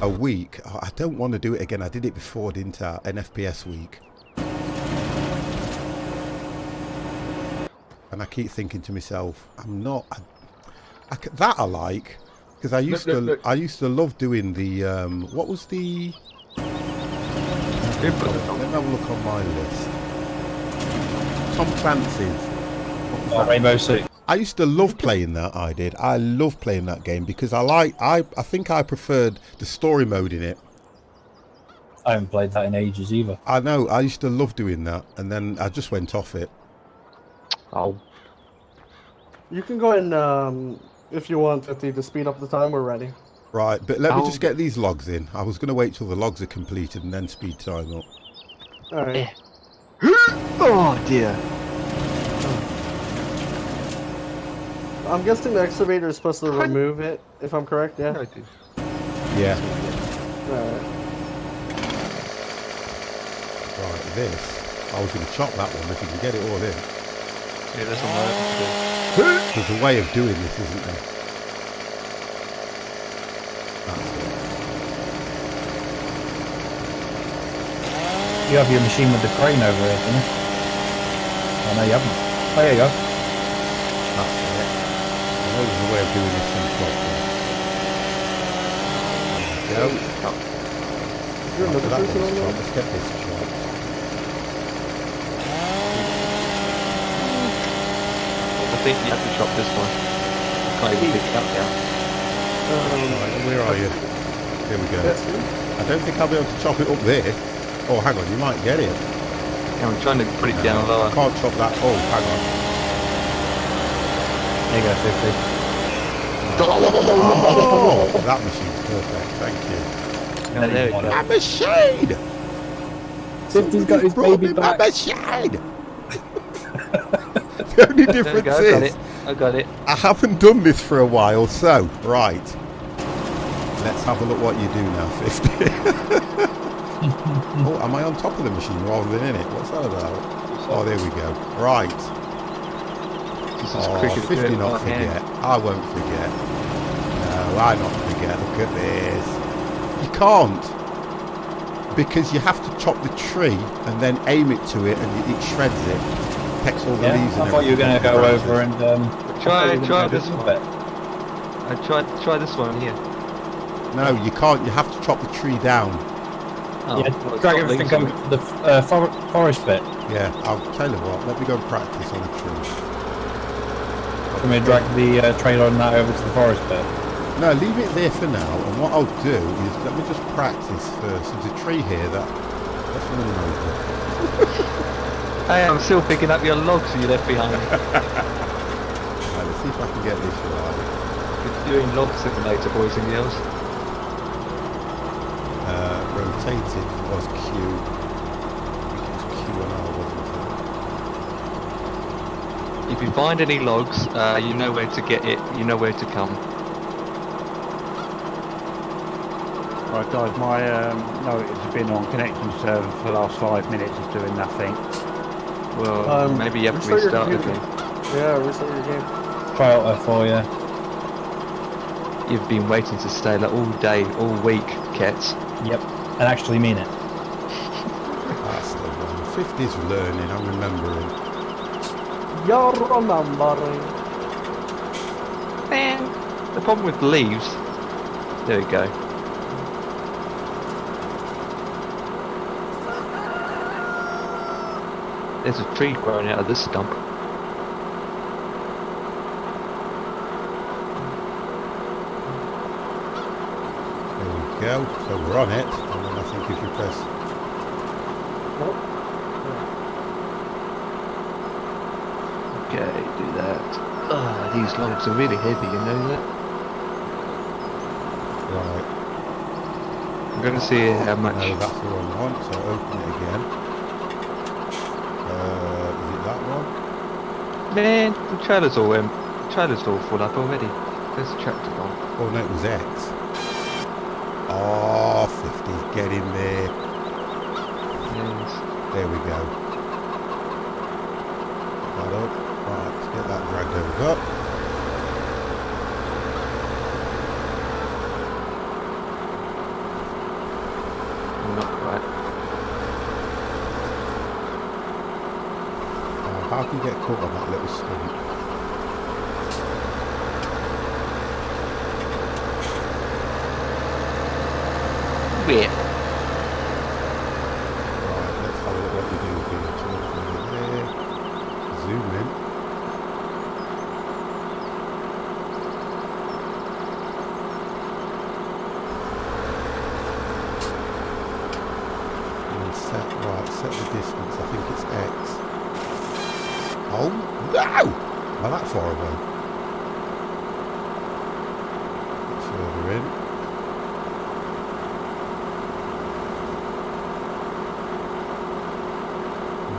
A: a week. Oh, I don't want to do it again. I did it before, didn't I? An FPS week. And I keep thinking to myself, I'm not... that I like, because I used I used to love doing the what was the let me have a look on my list. Tom Clancy's. What was that?
F: Rainbow Six.
A: I used to love playing that. I love playing that game because I think I preferred the story mode in it.
F: I haven't played that in ages either.
A: I know, I used to love doing that, and then I just went off it.
C: Oh.
D: You can go and if you want, 50 to speed up the time. We're ready.
A: Right, but let me just get these logs in. I was going to wait till the logs are completed and then speed time up.
D: All right.
C: Oh dear.
D: I'm guessing the excavator is supposed to remove it, if I'm correct. Yeah.
C: I do.
A: Yeah.
D: Alright.
A: Right, this. I was going to chop that one if you can get it all in.
C: Yeah, there's some work to do.
A: There's a way of doing this, isn't there? That's it.
F: You have your machine with the crane over here, don't you? Oh, no, you haven't. Oh, there you go.
A: That's it. I know there's a way of doing this in properly. There we go.
D: Is there another
A: That
D: person
A: one's
D: on there?
A: chopped. Let's get this chopped.
C: I think you have to chop this one. I can't even pick it up now.
A: Right, where are you? Here we go.
D: That's good.
A: I don't think I'll be able to chop it up there. Oh, hang on, you might get it.
C: Yeah, I'm trying to put it
A: No,
C: down lower.
A: I can't chop that. Oh, hang on.
F: There you go, 50.
A: Oh, that machine's perfect. Thank you.
C: Yeah, there we go.
A: My machine!
F: 50's got his
A: Brought
F: baby
A: me my
F: back.
A: machine! The only
C: There we
A: difference
C: go, I got
A: is
C: it. I got it.
A: I haven't done this for a while, so right. Let's have a look what you do now, 50. Oh, am I on top of the machine rather than in it? What's that about? Oh, there we go. Right.
C: This is
A: Oh,
C: quicker to do
A: 50
C: it with
A: not
C: one hand.
A: forget. I won't forget. No, I not forget. Look at this. You can't. Because you have to chop the tree and then aim it to it and it shreds it. Takes all the
F: Yeah,
A: leaves and
F: I thought you were going to go
A: everything.
F: over and
C: Try this
F: one.
C: one. Try this one here.
A: No, you can't. You have to chop the tree down.
C: Oh,
F: Yeah,
C: well, it's
F: drag
C: got
F: everything
C: leaves on
F: over to the forest bit.
A: Yeah, I'll tell you what. Let me go and practice on a tree.
F: Can we drag the trailer on that over to the forest bit?
A: No, leave it there for now. And what I'll do is let me just practice first. There's a tree here that. Let's run him over.
C: Hey, I'm still picking up your logs you left behind.
A: Right, let's see if I can get this right.
C: You're doing log simulator, boys and girls.
A: Rotated was Q. It was Q and R, wasn't
C: If you find any logs, you know where to get it. You know where to come.
B: Right, guys, my notice has been on connection server for the last 5 minutes. It's doing nothing.
C: Well, maybe you have to
E: restart your
C: restart
E: computer.
C: again.
E: Yeah, restart your game.
F: Try out F4, yeah.
C: You've been waiting to stay like all day, all week, Kets.
F: Yep. And actually mean it.
A: it? That's the one. 50's learning, I'm remembering.
E: You're remembering.
C: Man, the problem with leaves. There we go. There's a tree growing out of this stump.
A: There we go. So we're on it. And then I think if you press...
C: Okay, do that. Ah, these logs are really heavy, you know that?
A: Right.
C: I'm gonna see how much.
A: No, that's the wrong one. So open it again. Is it that one?
C: Man, the trailer's all full up already. There's the tractor gone.
A: Oh no, it was X. Oh, 50's getting there.
C: Yes.
A: There we go. Get that up. Right, let's get that dragged over.
C: Not quite.
A: How can you get caught on that little stump?
C: Wait.
A: Right, let's have a look what we do here. There. Zoom in. And set the distance. I think it's X. Oh no! Well, that far away. Bit further in.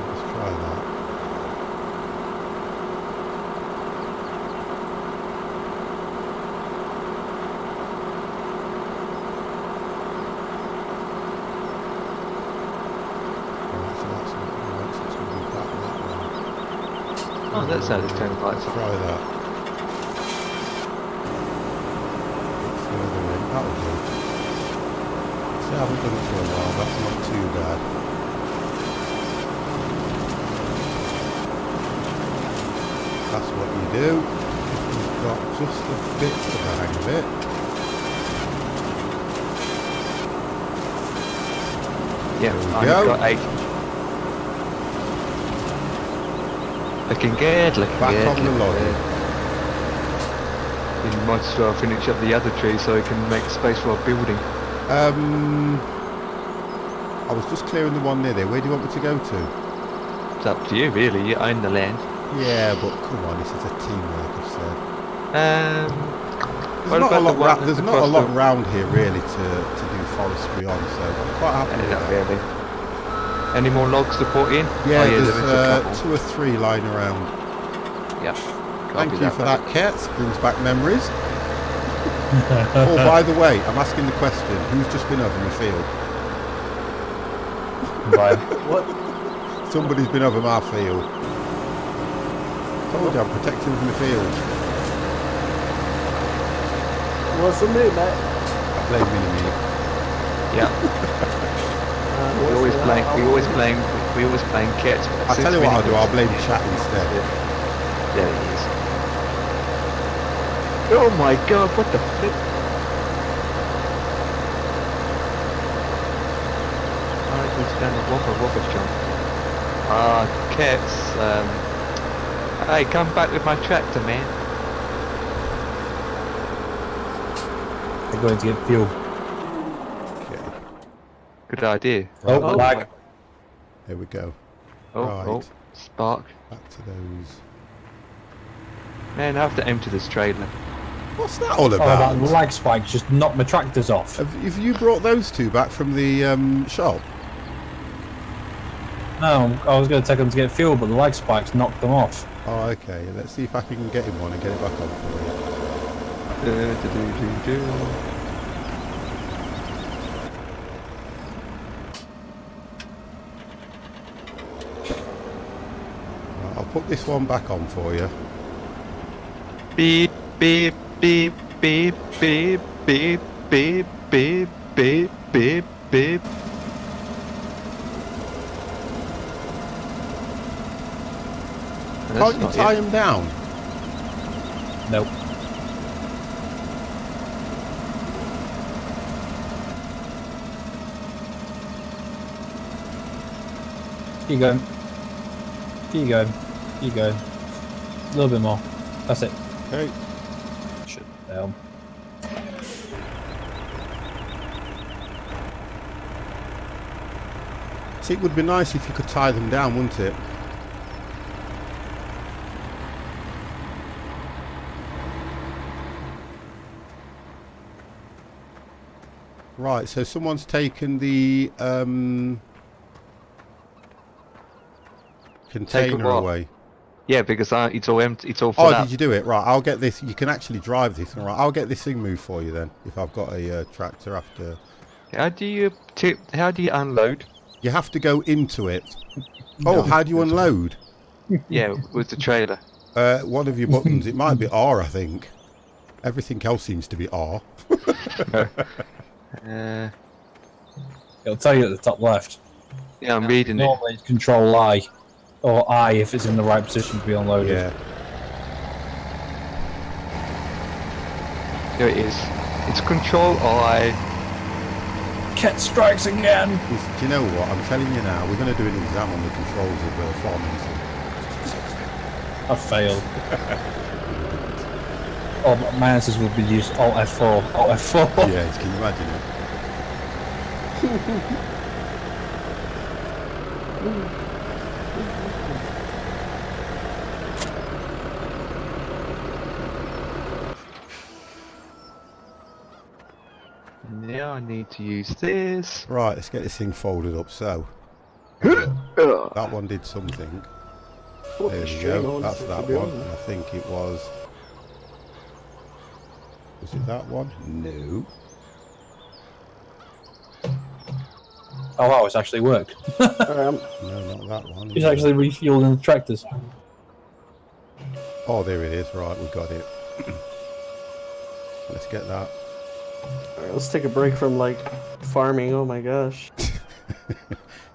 A: Let's try that. Right, so that's not right, so it's going to be that way.
C: Oh, that's how the turn lights
A: Try
C: on.
A: that. Bit further in. That'll do. See, I haven't done it for a while. That's not too bad. That's what you do. You've got just a bit of the hang of it.
C: Yeah,
A: There we
C: I've
A: go.
C: got 8. Looking good, looking
A: Back
C: good.
A: on the
C: looking
A: log.
C: good. You might as well finish up the other tree so we can make space for our building.
A: I was just clearing the one near there. Where do you want me to go to?
C: It's up to you, really. You own the land.
A: Yeah, but come on, this is a teamwork, I've said.
C: What
A: There's not a
C: about the
A: lot,
C: one
A: there's not a
C: across
A: lot
C: the-
A: around here really to do forestry on, so I'm quite happy with
C: Not
A: that.
C: really. Any more logs to put in?
A: Yeah,
C: oh, yeah,
A: there's
C: there is a couple.
A: 2 or 3 lying around.
C: Yeah.
A: Thank
C: Copy
A: you for
C: bud.
A: that, Ket. Brings back memories. Oh, by the way, I'm asking the question, who's just been over my field?
F: Right.
E: What?
A: Somebody's been over my field. Told you I'm protecting my field.
E: What's the name, Matt?
A: I blame Mini-Me.
C: Yeah. We always playing kits.
A: I'll tell you what I'll do, I'll blame chat instead.
C: There it is. Oh my god, what the flip? Alright, we've done a whopper jump. Kits, hey, come back with my tractor, man.
F: I'm going to get fuel.
A: Okay,
C: Good idea.
F: Oh, lag.
A: there we go.
C: Oh,
A: Right.
C: oh, spark.
A: Back to those.
C: Man, I have to empty this trailer.
A: What's that all
F: Oh,
A: about?
F: that lag spike just knocked my tractors off.
A: Have you brought those two back from the shop?
F: No, I was going to take them to get fuel, but the lag spikes knocked them off.
A: Oh, okay. Let's see if I can get him one and get it back on for you. Right, I'll put this one back on for you.
C: Beep, beep, beep, beep, beep, beep, beep, beep, beep, beep, beep.
A: Can't you tie him down?
F: Nope. Keep going. Keep going. Keep going. A little bit more. That's it.
A: Okay.
F: Shit. Down.
A: See, it would be nice if you could tie them down, wouldn't it? Right, so someone's taken the container
C: what?
A: away.
C: Yeah, because it's all empty. It's all full
A: Oh,
C: up.
A: did you do it? Right, I'll get this. You can actually drive this. Right, I'll get this thing moved for you then. If I've got a tractor after.
C: How do you unload?
A: You have to go into it. Oh, how do you unload?
C: Yeah, with the trailer.
A: One of your buttons. It might be R, I think. Everything else seems to be R.
F: It'll tell you at the top left.
C: Yeah, I'm reading it.
F: Normally it's Control I, or I if it's in the right position to be unloaded.
A: Yeah.
C: There it is. It's Control I.
F: Ket strikes again.
A: Do you know what? I'm telling you now. We're going to do an exam on the controls of farming.
F: I failed. Oh, my answers would be used Alt F4. Alt F4.
A: Yeah, can you imagine it?
C: Now I need to use this.
A: Right, let's get this thing folded up. So that one did something. There we go. That's that one. And I think it was. Was it that one? No.
F: Oh wow, it's actually worked.
A: No, not that one.
F: It's actually refueling the tractors.
A: Oh, there it is. Right, we got it. Let's get that.
D: Alright, let's take a break from like farming. Oh my gosh.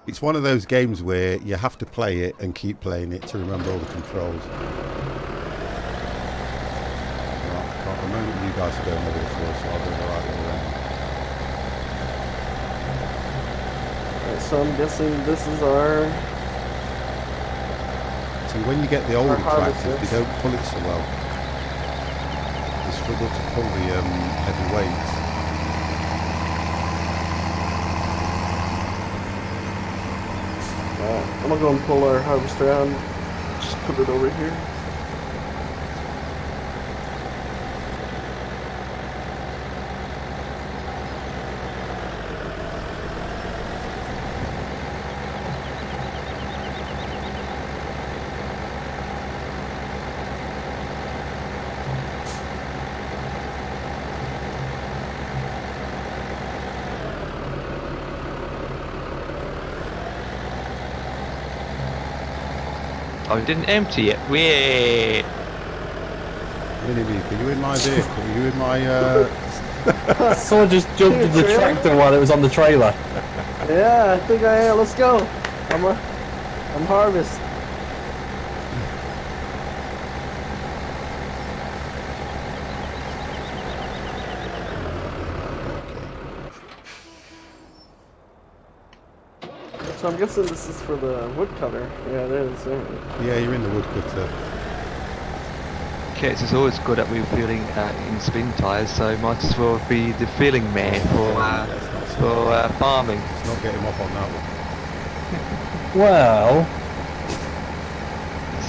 A: It's one of those games where you have to play it and keep playing it to remember all the controls. Right, at the moment you guys are going over the floor, so I'll go the right way around.
D: Alright, so I'm guessing this is our.
A: So when you get the older
D: harvesters.
A: tractors, they don't pull it so well. They struggle to pull the heavy weights.
D: I'm gonna go and pull our harvester out and just put it over here.
C: Oh, it didn't empty it. Wait.
A: Really, are you in my vehicle? Are you in my...
F: Someone just jumped in the tractor while it was on the trailer.
D: Yeah, I think I am. Let's go. I'm harvest. So I'm guessing this is for the woodcutter. Yeah, it is.
A: Yeah, you're in the woodcutter.
C: Kets is always good at refueling in spin tyres, so might as well be the filling man for farming.
A: Let's not get him off on that one.
F: Well,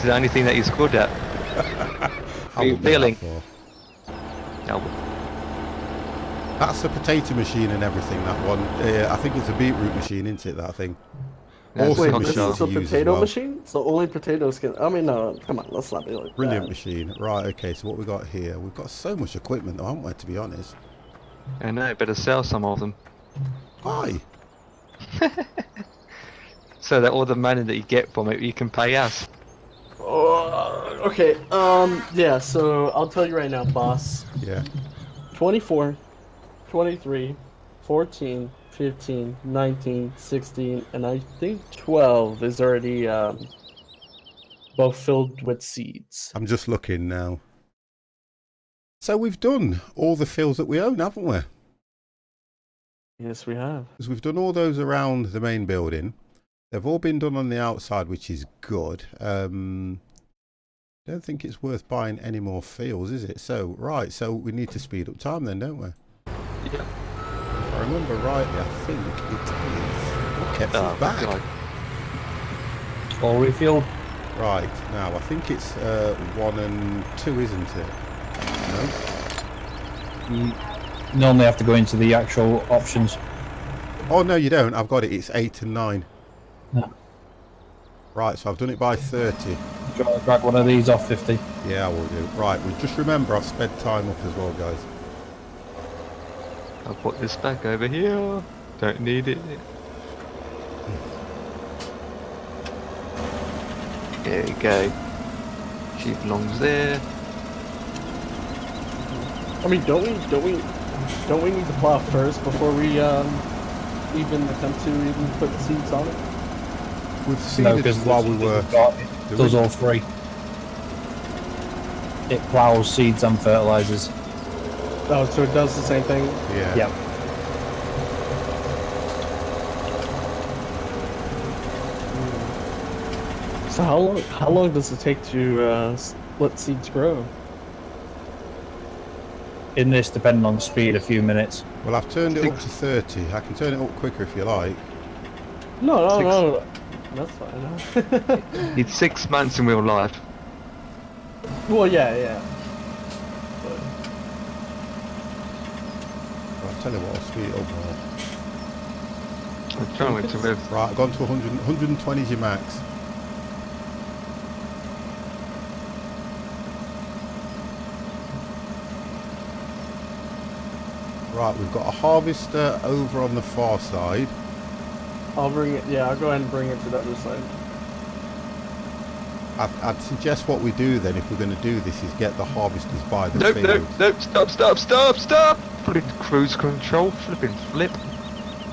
C: is the only thing that he's good at.
A: I wouldn't go
C: Feeling.
A: that far.
C: No,
A: That's a potato machine and everything, that one. I think it's a beetroot machine, isn't it, that thing?
C: that's
A: Awesome
C: not
D: Wait, this
A: machine
C: sure.
D: is
A: to
D: a
A: use as
D: potato
A: well.
D: machine? So only potatoes can... I mean, no, come on, let's not be like
A: Brilliant
D: that.
A: machine. Right, okay, so what we got here? We've got so much equipment, though, haven't we, to be honest?
C: I know, better sell some of them.
A: Why?
C: So that all the money that you get from it, you can pay us.
D: Okay, yeah, so I'll tell you right now, boss.
A: Yeah.
D: 24, 23, 14, 15, 19, 16, and I think 12 is already both filled with seeds.
A: I'm just looking now. So we've done all the fields that we own, haven't we?
D: Yes, we have.
A: Because we've done all those around the main building. They've all been done on the outside, which is good. Don't think it's worth buying any more fields, is it? So, right, so we need to speed up time then, don't we?
C: Yeah.
A: If I remember rightly, I think it is... What kept us back?
C: God.
F: All refield.
A: Right, now I think it's 1 and 2, isn't it? No?
F: You normally have to go into the actual options.
A: Oh, no, you don't. I've got it. It's 8 and 9.
F: No.
A: Right, so I've done it by 30.
F: Do you want to drag one of these off 50?
A: Yeah, I will do. Right, we just remember I've sped time up as well, guys.
C: I'll put this back over here. Don't need it. There we go. She belongs there.
D: I mean, don't we need to plow first before we even attempt to even put seeds on it?
A: We've seen
F: No,
A: it
F: because
A: while we were...
F: it does all three. It ploughs, seeds and fertilizers.
D: Oh, so it does the same thing?
A: Yeah.
F: Yep.
D: So how long does it take to let seeds grow?
F: In this, depending on speed, a few minutes.
A: Well, I've turned it up to 30. I can turn it up quicker if you like.
D: No. That's fine.
C: It's 6 months in real life.
D: Well, yeah.
A: Well, I'll tell you what, I'll speed it up more.
C: I'm trying to move.
A: Right, I've gone to 100, 120 is your max. Right, we've got a harvester over on the far side.
D: I'll bring it. Yeah, I'll go ahead and bring it to the other side.
A: I'd suggest what we do then, if we're going to do this, is get the harvesters by the field.
C: Nope, stop! Flipping cruise control, flipping flip.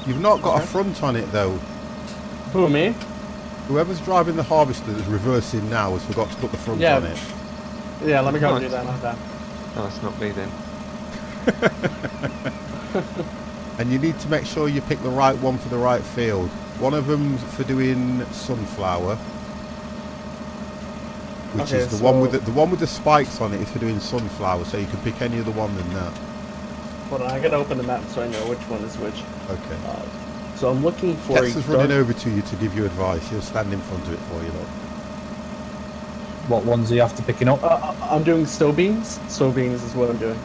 A: You've not got a front on it though.
D: Who, me?
A: Whoever's driving the harvester that's reversing now has forgot to put the front on it.
D: Yeah, let me go
C: Nice.
D: do that, not that.
C: No, it's not me then.
A: And you need to make sure you pick the right one for the right field. One of them's for doing sunflower, which
D: Okay,
A: is the
D: so-
A: one with the spikes on it is for doing sunflower. So you can pick any other one than that.
D: Hold on, I gotta open the map so I know which one is which.
A: Okay.
D: So I'm looking for
A: Tex
D: a
A: is running over to you to give you advice. He'll stand in front of it for you, look.
F: What ones are you after picking up?
D: I'm doing soybeans. Soybeans is what I'm doing.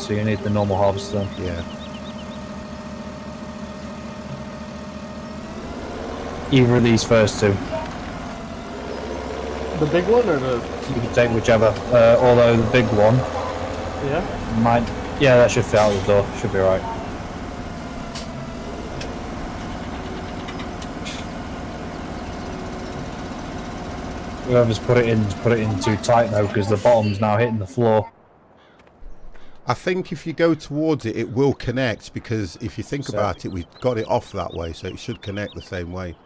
F: So you need the normal harvester.
A: Yeah.
F: Either of these first two.
D: The big one or the...
F: You can take whichever. Although the big one
D: Yeah?
F: might... Yeah, that should fit out the door. Should be right. Whoever's put it in too tight though, because the bottom's now hitting the floor.
A: I think if you go towards it, it will connect, because if you think about it, we've got it off that way, so it should connect the same way.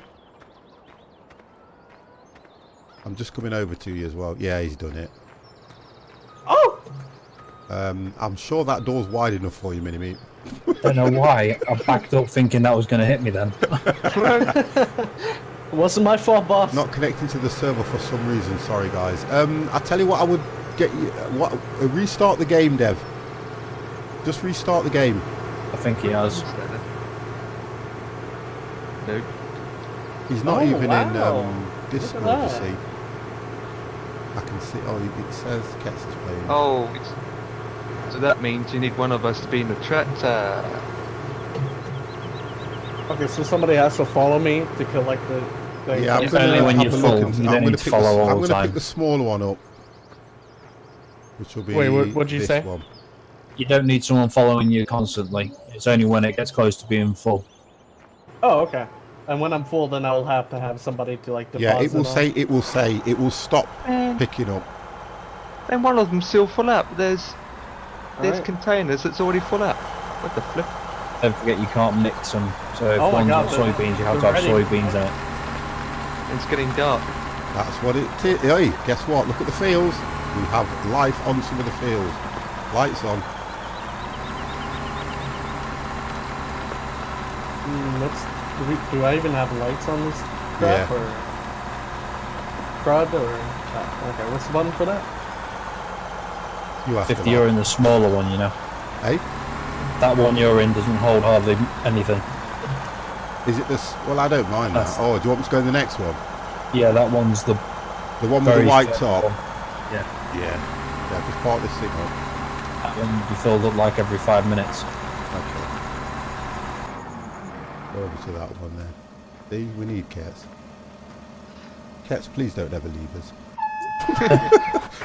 A: I'm just coming over to you as well. Yeah, he's done it.
D: Oh!
A: I'm sure that door's wide enough for you, Mini-Me.
F: Don't know why. I backed up thinking that was going to hit me then.
D: It wasn't my fault, boss.
A: Not connecting to the server for some reason. Sorry, guys. I tell you what, I would get you. Restart the game, Dev. Just restart the game.
F: I think he has.
C: Nope.
A: He's not
D: Oh,
A: even
D: wow.
A: in Discord,
D: Look at
A: you
D: that.
A: see. I can see. Oh, it says Kets is playing.
C: Oh, so that means you need one of us to be in the tractor.
D: Okay, so somebody has to follow me to collect the thing.
A: Yeah, I'm
F: It's
A: gonna
F: only when
A: have
F: you're
A: a look
F: full.
A: and
F: You
A: I'm
F: don't
A: gonna
F: need to
A: pick
F: follow all
A: I'm
F: the
A: gonna pick
F: time.
A: the smaller one up, which will be
D: Wait, what'd you
A: this
D: say?
A: one.
F: You don't need someone following you constantly. It's only when it gets close to being full.
D: Oh, okay. And when I'm full, then I'll have to have somebody to like deposit.
A: Yeah, it will stop
C: Man,
A: picking up.
C: then one of them's still full up. There's
D: Alright.
C: containers that's already full up. What the flip?
F: Don't forget you can't mix them. So if
D: Oh my
F: one's
D: God,
F: got soybeans, you have to
D: they're
F: have
D: ready.
F: soybeans in it.
C: It's getting dark.
A: That's what it is. Hey, guess what? Look at the fields. We have life on some of the fields. Lights on.
D: Do I even have lights on this crap
A: Yeah.
D: or crud or? Okay, what's the button for that?
A: You have
F: If
A: to.
F: you're in the smaller one, you know.
A: Hey,
F: That one you're in doesn't hold hardly anything.
A: is it this? Well, I don't mind that.
F: That's-
A: Oh, do you want me to go in the next one?
F: Yeah, that one's the
A: The one with
F: very
A: the white
F: first
A: top.
F: one.
A: Yeah. Yeah, just part this thing up.
F: That one will be filled up like every 5 minutes.
A: Okay. Go over to that one there. See, we need Kets. Kets, please don't ever leave us.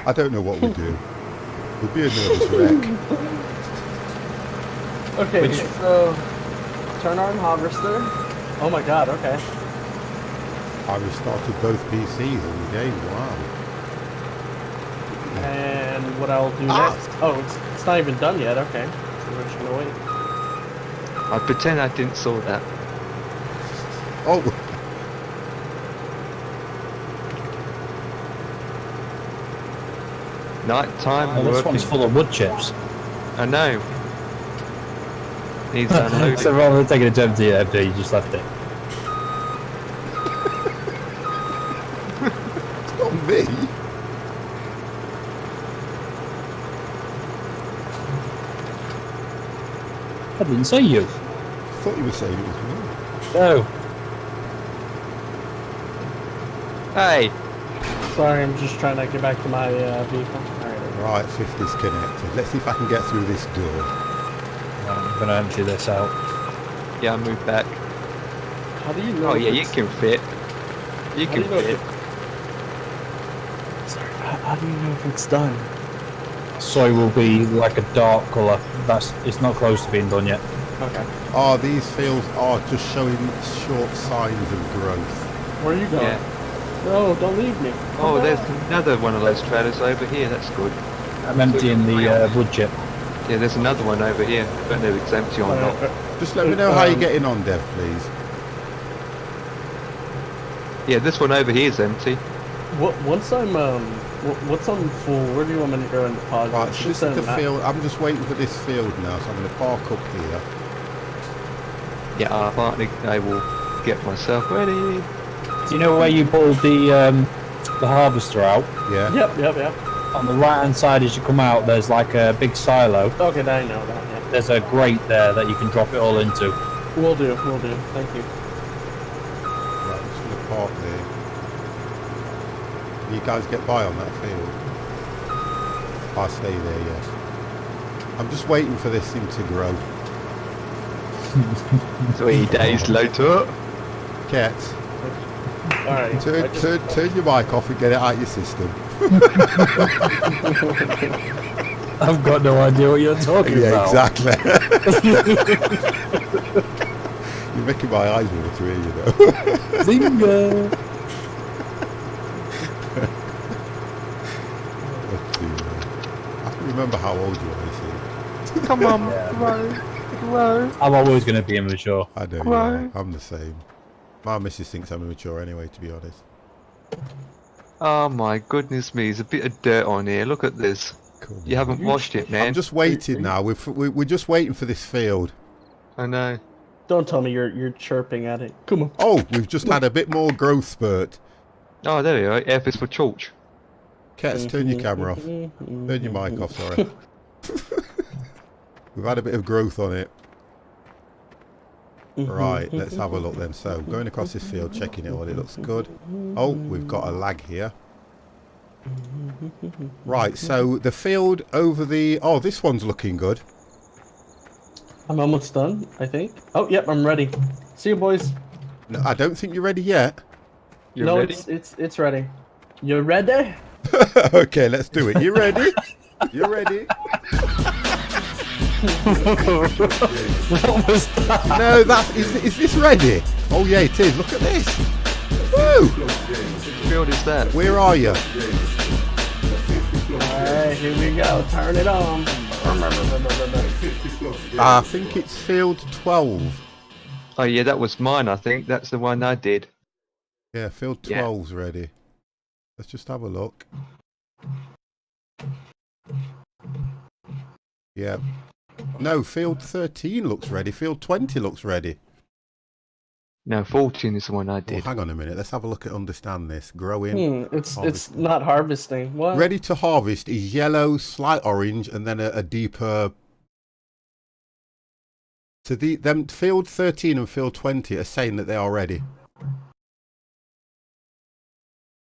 A: I don't know what we'll do. We'll be a nervous wreck.
D: Okay,
F: Which-
D: so turn on harvester. Oh my god, okay.
A: I restarted both PCs in the game. Wow.
D: And what I'll do
A: Ah!
D: next? Oh, it's not even done yet. Okay, so we're just gonna wait.
C: I pretend I didn't saw that.
A: Oh,
C: Nighttime
F: Oh, this
C: working.
F: one's full of wood chips.
C: I know. Needs unloading.
F: So rather than taking it to empty, you just left it.
A: it's not me.
F: I didn't say you.
A: I thought you were saying it was me.
F: No.
C: Hey,
D: Sorry, I'm just trying to get back to my vehicle. Alright.
A: Right, 50's connected. Let's see if I can get through this door.
F: Right, I'm going to empty this out.
C: yeah, I moved back.
D: How do you know?
C: Oh
D: if
C: yeah, you
D: it's-
C: can fit. You
D: How
C: can
D: do you know if
C: fit.
D: Sorry, how do you know if it's done?
F: Soy will be like a dark colour. It's not close to being done yet.
D: Okay.
A: Oh, these fields are just showing short signs of growth.
D: Where are you going?
C: Yeah.
D: No, don't leave me.
C: Oh,
D: Come
C: there's
D: back.
C: another one of those trailers over here. That's good.
F: I'm emptying the wood chip.
C: Yeah, there's another one over here. Don't know if it's empty or not.
A: Just let me know how you're getting on, Dev, please.
C: Yeah, this one over here is empty.
D: Once I'm once I'm full, where do you want me to go and deposit?
A: Right,
D: It's
A: so
D: just
A: this is the
D: a map.
A: field. I'm just waiting for this field now, so I'm going to park up here.
C: Yeah, I will get myself ready.
F: Do you know where you pulled the harvester out?
A: Yeah.
D: Yep.
F: On the right hand side as you come out, there's like a big silo.
D: Okay, now I know that. Yeah.
F: There's a grate there that you can drop it all into.
D: We'll do. Thank you.
A: Right, I'm just going to park there. You guys get by on that field. I'll stay there, yeah. I'm just waiting for this thing to grow.
C: 3 days later.
A: Cats,
D: All right.
A: turn your mic off and get it out of your system.
F: I've got no idea what you're talking
A: Yeah,
F: about.
A: exactly. You're making my eyes water here, you know.
F: Zingo!
A: Let's see, I can remember how old you are, you see.
C: Come on,
F: Yeah.
C: grow.
F: I'm always going to be immature.
A: I know,
C: Why?
A: yeah, I'm the same. My missus thinks I'm immature anyway, to be honest.
C: Oh my goodness me, there's a bit of dirt on here. Look at this.
A: Cool.
C: You haven't washed it, man.
A: I'm just waiting now. We're just waiting for this field.
C: I know.
D: Don't tell me you're chirping at it. Come on.
A: Oh, we've just had a bit more growth spurt.
C: Oh, there we go. F is for torch.
A: Cats, turn your camera off. Turn your mic off, sorry. We've had a bit of growth on it. Right, let's have a look then. So, going across this field, checking it all, it looks good. Oh, we've got a lag here. Right, so the field over the... Oh, this one's looking good.
E: I'm almost done, I think. Oh, yep, I'm ready. See you, boys.
A: No, I don't think you're ready yet.
C: You
E: no,
C: ready?
E: it's ready. You ready?
A: Okay, let's do it. You ready? You ready?
F: What was that?
A: No, is this ready? Oh yeah, it is. Look at this. Woo!
C: Which field is that?
A: Where are you?
E: Alright, here we go. Turn it on.
A: I think it's field 12.
C: Oh yeah, that was mine. I think that's the one I did.
A: Yeah, field
C: Yeah.
A: 12's ready. Let's just have a look. Yeah. No, field 13 looks ready. Field 20 looks ready.
C: No, 14 is the one I
A: Well,
C: did.
A: hang on a minute. Let's have a look at understand this. Growing.
E: It's
A: harvesting.
E: not harvesting. What?
A: Ready to harvest is yellow, slight orange, and then a deeper. So them field 13 and field 20 are saying that they are ready.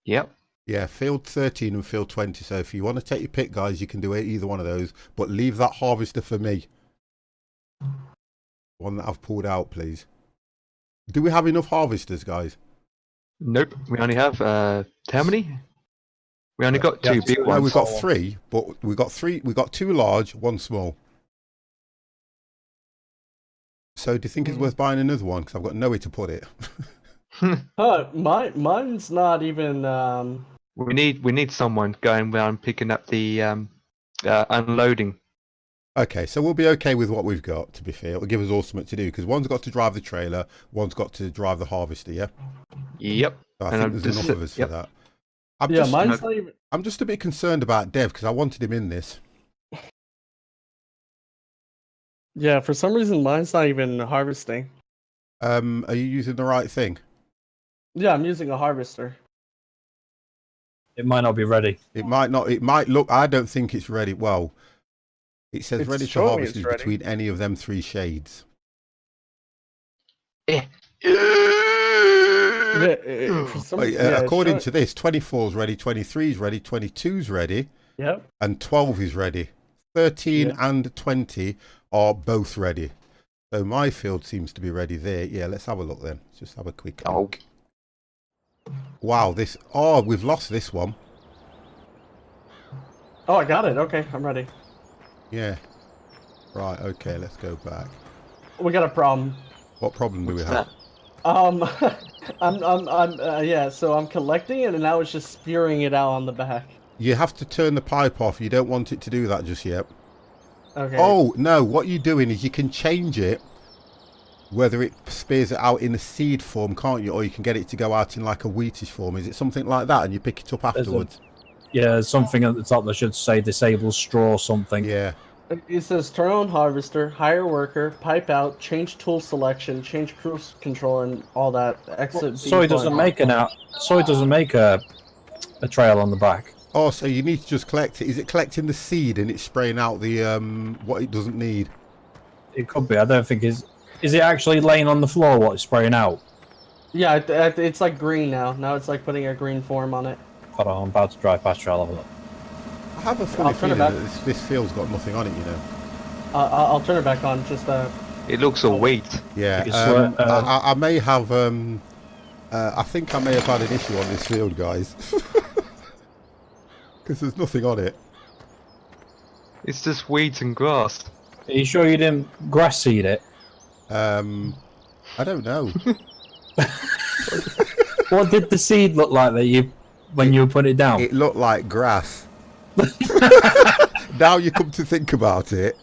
C: Yep.
A: Yeah, field 13 and field 20. So if you want to take your pick, guys, you can do either one of those. But leave that harvester for me. One that I've pulled out, please. Do we have enough harvesters, guys?
C: Nope. We only have how many? We only got
F: Yeah,
C: two big
A: No,
C: ones.
A: we've got three, but we got three. We got two large, one small. So do you think it's worth buying another one? Because I've got nowhere to put it.
E: Mine's not even.
C: We need someone going around picking up the unloading.
A: Okay, so we'll be okay with what we've got, to be fair. It'll give us all something to do, because one's got to drive the trailer, one's got to drive the harvester, yeah?
C: Yep.
A: So I
C: And
A: think
C: I'm
A: there's
C: just-
A: enough of us
C: yep.
A: for that.
E: Yeah, mine's not even.
A: I'm just a bit concerned about Dev, because I wanted him in this.
E: Yeah, for some reason mine's not even harvesting.
A: Are you using the right thing?
E: Yeah, I'm using a harvester.
F: It might not be ready.
A: It might not, it might look, I don't think it's ready. Well, it says
E: It's
A: ready to
E: showing me
A: harvest
E: it's
A: is
E: ready.
A: between any of them three shades.
E: Yeah, for some,
A: According
E: it's
A: to this, 24 is ready, 23 is ready, 22 is ready,
E: Yep.
A: and 12 is ready. 13 and 20 are both ready. So my field seems to be ready there. Yeah, let's have a look then. Let's just have a quick look. Wow, this... Oh, we've lost this one.
E: Oh, I got it. Okay, I'm ready.
A: Yeah. Right, okay, let's go back.
E: We got a problem.
A: What problem do we
C: What's
A: have?
E: I'm so I'm collecting it and now it's just spewing it out on the back.
A: You have to turn the pipe off. You don't want it to do that just yet.
E: Okay.
A: Oh, no, what you're doing is you can change it, whether it spears it out in a seed form, can't you? Or you can get it to go out in like a wheatish form. Is it something like that? And you pick it up afterwards?
F: Yeah, there's something at the top that should say disable straw something.
A: Yeah.
E: It says turn on harvester, hire worker, pipe out, change tool selection, change cruise control, and all that. Exit.
F: Soy doesn't make Soy doesn't make a trail on the back.
A: Oh, so you need to just collect it. Is it collecting the seed and it's spraying out the what it doesn't need?
F: It could be. I don't think is it actually laying on the floor what it's spraying out?
E: Yeah, it's like green now. Now it's like putting a green form on it.
F: Hold on, I'm about to drive past you. I'll have a look.
A: I have a funny
E: I'll turn it
A: feeling
E: back.
A: that this field's got nothing on it, you know.
E: I'll turn it back on. Just
C: It looks all wheat.
A: Yeah,
F: Because,
A: I may have I think I may have had an issue on this field, guys. Because there's nothing on it.
C: It's just weeds and grass.
F: Are you sure you didn't grass seed it?
A: I don't know.
F: What did the seed look like that when you put it down?
A: It looked like grass. Now you come to think about it.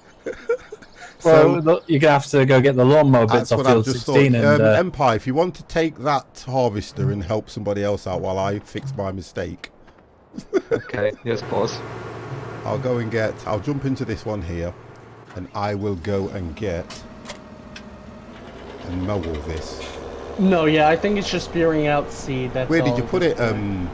F: Well, look, you're gonna have to go get the lawnmower bits
A: That's
F: off
A: what I've
F: field
A: just
F: 16
A: thought.
F: and
A: Empire, if you want to take that harvester and help somebody else out while I fix my mistake,
C: Okay, yes, boss.
A: I'll go and get... I'll jump into this one here, and I will go and get... and mow all this.
E: no, yeah, I think it's just spewing out seed. That's
A: Where did
E: all
A: you
E: at
A: put
E: this
A: it,
E: point.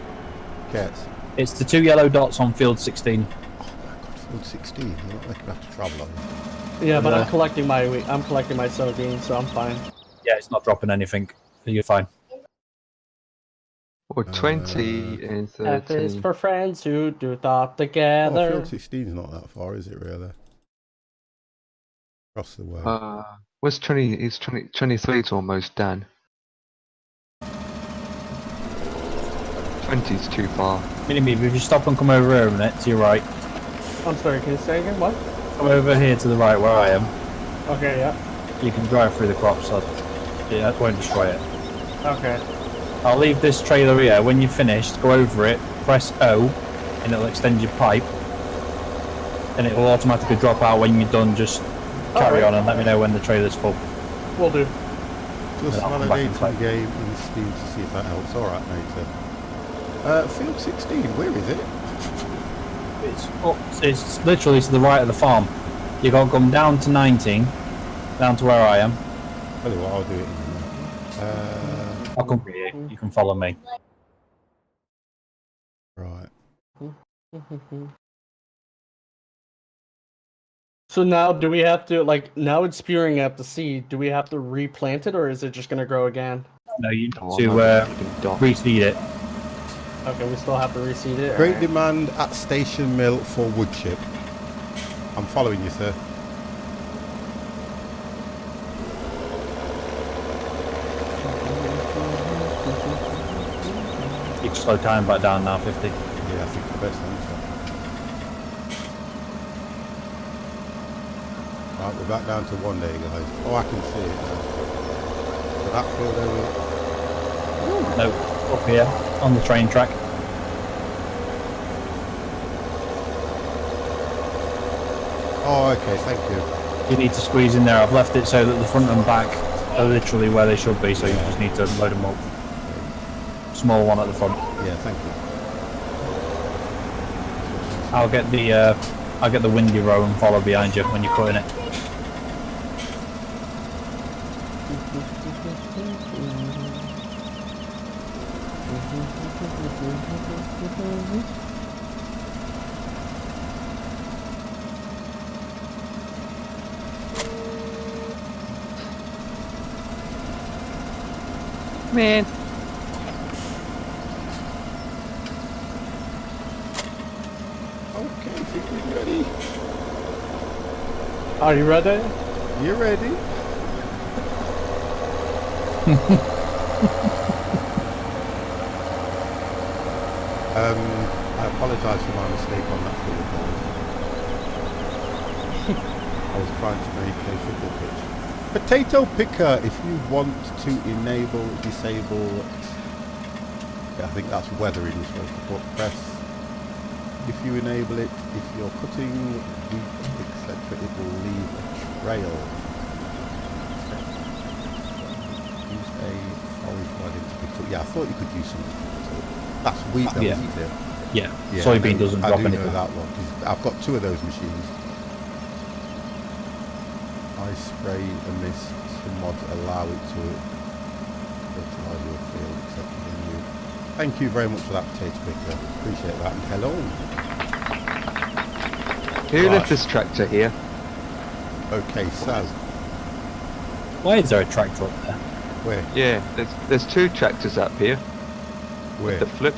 A: Kets?
F: it's the 2 yellow dots on field 16.
A: Oh my god, field 16. You're not making me have to travel on it.
E: Yeah, but
F: Yeah.
E: I'm collecting my soybeans, so I'm fine.
F: Yeah, it's not dropping anything. You're fine.
C: Or 20 and
E: F is
C: 13.
E: for friends who do thought
A: Oh,
E: together.
A: Field 16 is not that far, is it really? Across the way.
C: What's 20? It's 20. 23 is almost done. 20 is too far.
F: Mini-me, if you stop and come over here a minute, to your right.
E: I'm sorry, can you say again? What?
F: Come over here to the right where I am.
E: Okay, yeah.
F: You can drive through the crops, so yeah, it won't destroy it.
E: Okay.
F: I'll leave this trailer here. When you're finished, go over it, press O, and it'll extend your pipe. And it will automatically drop out when you're done. Just carry on and let me know when the trailer's full.
E: Will do.
A: Just
F: I'll come back and
A: validating
F: play.
A: the game in Steam to see if that helps. Alright, mate. Field 16, where is it?
F: It's literally to the right of the farm. You got to come down to 19, down to where I am.
A: Tell you what, I'll do it in a minute.
F: I'll come with you. You can follow me.
A: Right.
E: So now, do we have to, like, now it's spewing out the seed, do we have to replant it, or is it just going to grow again?
F: No, you need
C: Oh,
F: to reseed it.
E: Okay, we still have to reseed it?
A: Great
E: alright.
A: demand at Station Mill for wood chip. I'm following you, sir.
F: You can slow time back down now, 50.
A: Yeah, I think the best answer. Right, we're back down to 1 day, guys. Oh, I can see it now. So that field area.
F: No, up here, on the train track.
A: Oh, okay, thank you.
F: You need to squeeze in there. I've left it so that the front and back are literally where they should be, so you just need to load them up. Small one at the front.
A: Yeah, thank you.
F: I'll get the windy row and follow behind you when you're cutting it.
C: Man.
A: Okay, think we're ready.
E: Are you ready?
A: You ready? I apologise for my mistake on that field goal. I was trying to make a football pitch. Potato picker, if you want to enable, disable, I think that's weathering you're supposed to put, press. If you enable it, if you're cutting wheat, etc., it will leave a trail. Use a forage wagon to pick up. Yeah, I thought you could use something. That's wheat, though,
F: Yeah.
A: isn't it?
F: Yeah,
A: Yeah,
F: soybean
A: I
F: doesn't
A: do
F: drop
A: know
F: anything.
A: that one. 'Cause I've got two of those machines. I spray a mist. Some mods allow it to fertilise your field, except for you. Thank you very much for that, potato picker. Appreciate that. And hello.
C: Who
A: Right.
C: left this tractor here?
A: Okay, so
F: Why is there a tractor up there?
A: where?
C: Yeah, there's two tractors up here.
A: Where?
C: The flip.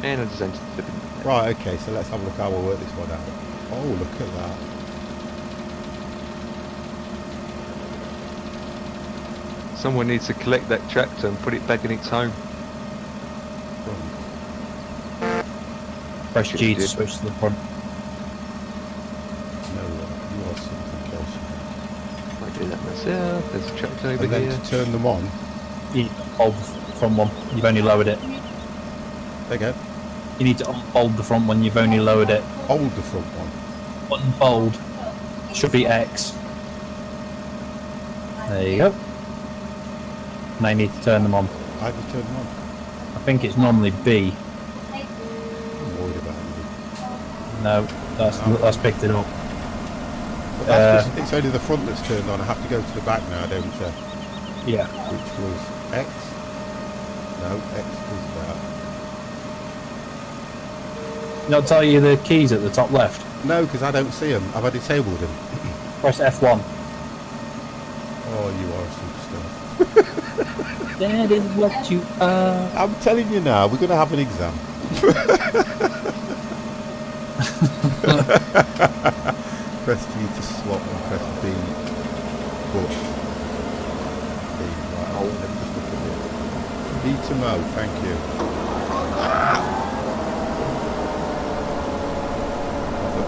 C: And I just entered the flip.
A: Right, okay, so let's have a look how we'll work this one out. Oh, look at that.
C: Someone needs to collect that tractor and put it back in its home.
F: Press G to
C: Did.
F: switch to the front.
A: No, you are something else.
C: I do that myself. There's a tractor over
A: And then
C: here.
A: to turn them on,
F: You need to unfold the front one. You've only lowered it.
A: they go.
F: You need to unfold the front one. You've only lowered it.
A: Hold the front one.
F: Unfold. Should be X. There you go. Now you need to turn them on.
A: How do you turn them on?
F: I think it's normally B.
A: I'm worried about you.
F: No, that's picked it up.
A: But that's just, it's only the front that's turned on. I have to go to the back now, don't you?
F: Yeah.
A: Which was X. No, X was that.
F: Not tell you the keys at the top left.
A: No, because I don't see them. Have I disabled them?
F: Press F1.
A: Oh, you are a superstar.
F: That is what you are.
A: I'm telling you now, we're going to have an exam. Press G to swap and press B. But B, right, let me just look at this. B to Mo, thank you.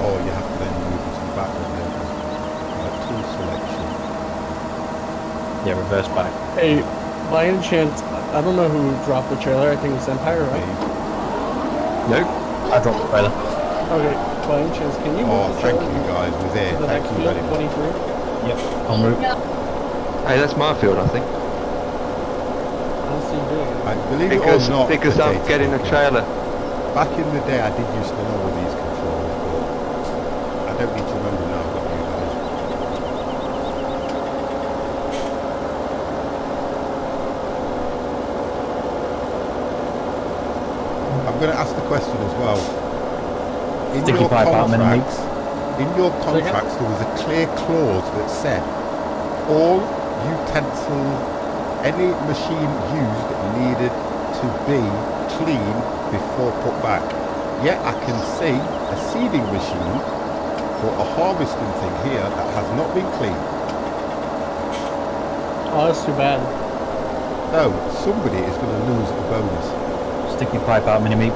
A: Oh, you have to then move it to the back one there. Tool selection.
F: Yeah, reverse back.
E: Hey, by any chance, I don't know who dropped the trailer. I think it was Empire, right?
C: Nope.
F: I dropped the trailer.
E: Okay, by any chance, can you move
A: Oh,
E: the
A: thank
E: trailer
A: you guys, we're there.
E: to the
A: Thank
E: next
A: you
E: field,
A: very much.
E: 23?
F: Yep, en route.
C: Hey, that's my field, I think.
E: I'll see you doing it.
A: Believe
C: Because
A: it or not,
C: I'm
A: Potato
C: getting a
A: Picker,
C: trailer.
A: back in the day I did used to know all these controls, but I don't need to remember now, I've got you guys. I'm going to ask the question as well. In
F: Sticky
A: your
F: pipe out, minimum.
A: contracts, there was a clear clause that said all utensils, any machine used needed to be clean before put back. Yet I can see a seeding machine or a harvesting thing here that has not been cleaned.
E: Oh, that's too bad.
A: So somebody is going to lose a bonus.
F: Sticky pipe out, mini meat.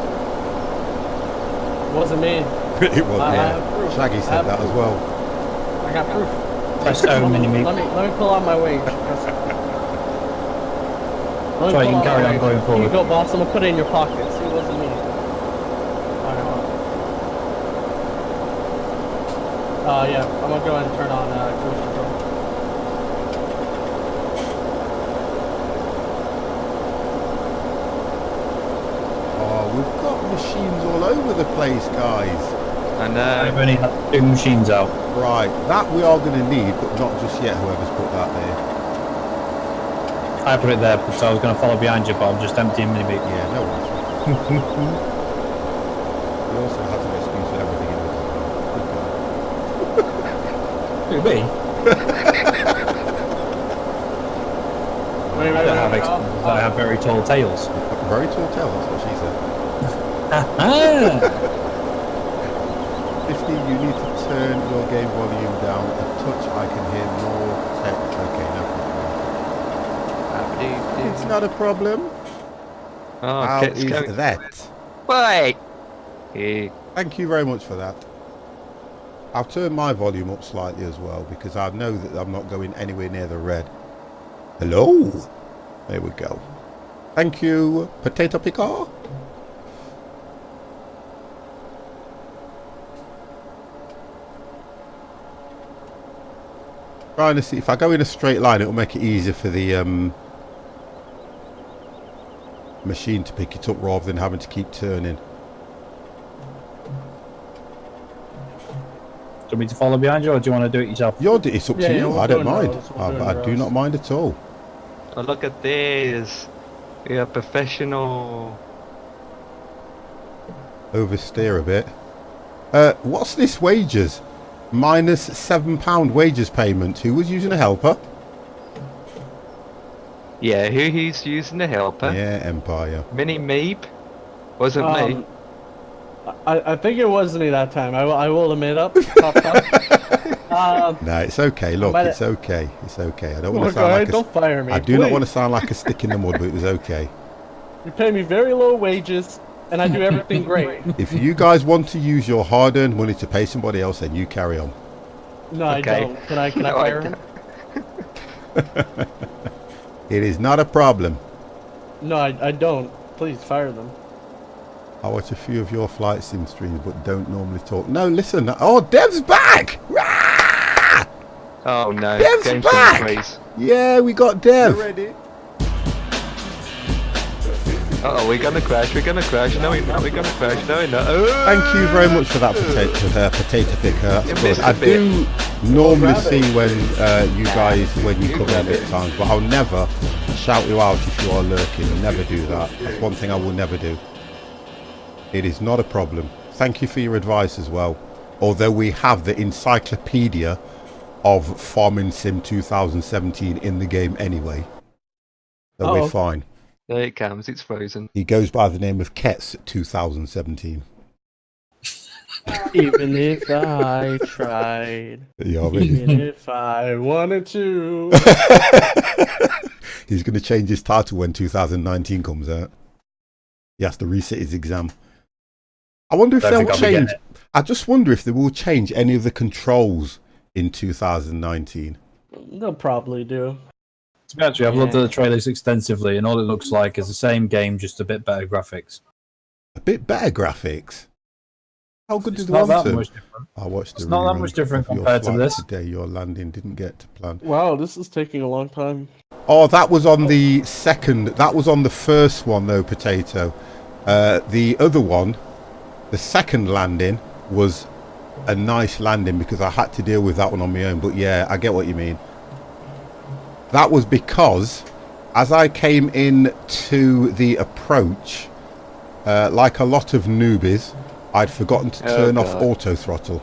E: Wasn't me.
A: It was,
E: I
A: yeah.
E: have proof.
A: Shaggy
E: I
A: said
E: have
A: that as
E: proof.
A: well.
E: I got proof.
F: Press O, mini meat.
E: Let me pull out my wage.
F: Sorry, you can carry on going
E: Here
F: forward.
E: you go, boss. I'm gonna put it in your pocket. See, it wasn't me. Alright, hold on. Yeah, I'm gonna go ahead and turn on cruise control.
A: Oh, we've got machines all over the place, guys.
C: And
F: I've only had 2 machines out.
A: Right, that we are going to need, but not just yet, whoever's put that there.
F: I put it there because I was going to follow behind you, but I'm just emptying mini meat.
A: Yeah, no worries. We also had an excuse for everything in this.
F: Who, me?
E: Wait,
F: I don't have excuses. I have very tall tails.
A: Very tall tale, that's what she said.
F: Ah!
A: 50, you need to turn your game volume down a touch. I can hear more text. Okay, no problem. It's not a problem.
C: Oh,
A: How
C: it's
A: is
C: going.
A: that?
C: Wait. Hey.
A: Thank you very much for that. I'll turn my volume up slightly as well because I know that I'm not going anywhere near the red. Hello. There we go. Thank you, Potato Picker. Trying to see if I go in a straight line, it'll make it easier for the machine to pick it up rather than having to keep turning.
F: Do you want me to follow behind you, or do you want to do it yourself?
A: It's up to you.
E: we'll
A: I
E: do
A: don't
E: it in
A: mind.
E: rows, we'll do it in
A: I do
E: rows.
A: not mind at all.
C: Oh, look at this. We are professional.
A: Oversteer a bit. What's this wages? Minus £7 wages payment. Who was using a helper?
C: Yeah, who he's using the helper?
A: Yeah, Empire.
C: Mini Meep. Wasn't me.
E: I think it was me that time. I will admit up. Top.
A: No, it's okay. Look,
E: might-
A: it's okay. It's okay. I don't want
E: Look,
A: to sound
E: alright,
A: like
E: don't fire me.
A: I do not
E: please.
A: want to sound like a stick in the mud, but it was okay.
E: You pay me very low wages, and I do everything great.
A: If you guys want to use your hard-earned money to pay somebody else, then you carry on.
E: No,
C: Okay.
E: I don't. Can I
C: No, I
E: fire him?
A: It is not a problem.
E: No, I don't. Please fire them.
A: I watch a few of your flight sim streams, but don't normally talk. No, listen. Oh, Dev's back! Rah!
C: Oh no.
A: Dev's
C: Game's
A: back!
C: gonna freeze.
A: Yeah, we got Dev.
C: Uh-oh, we're gonna crash. We're gonna crash. No, we're not. We're gonna crash. No, we're not. Oh!
A: Thank you very much for that potato picker. That's
C: You
A: good.
C: missed a
A: I
C: bit.
A: do normally
E: grab
A: see
E: it.
A: when you guys when you
C: You
A: come in
C: grab
A: a bit
C: it.
A: times, but I'll never shout you out if you are lurking. I'll never do that. That's one thing I will never do. It is not a problem. Thank you for your advice as well. Although we have the encyclopedia of Farming Sim 2017 in the game anyway. So we're fine.
C: There it comes. It's frozen.
A: He goes by the name of Kets 2017.
E: Even if I tried, even if I wanted to.
A: He's going to change his title when 2019 comes out. He has to reset his exam. I wonder if they'll change. I just wonder if they will change any of the controls in 2019.
E: They'll probably do.
F: Actually, I've looked at the trailers extensively, and all it looks like is the same game, just a bit better graphics.
A: A bit better graphics? How good did
F: It's
A: they
F: not
A: want
F: that
A: to?
F: much different.
A: I watched
F: It's not that much different compared to this.
A: Today your landing didn't get to plan.
E: Wow, this is taking a long time.
A: Oh, that was on the second. That was on the first one, though, Potato. The other one, the second landing, was a nice landing because I had to deal with that one on my own. But yeah, I get what you mean. That was because as I came in to the approach, like a lot of newbies, I'd forgotten to turn off auto throttle.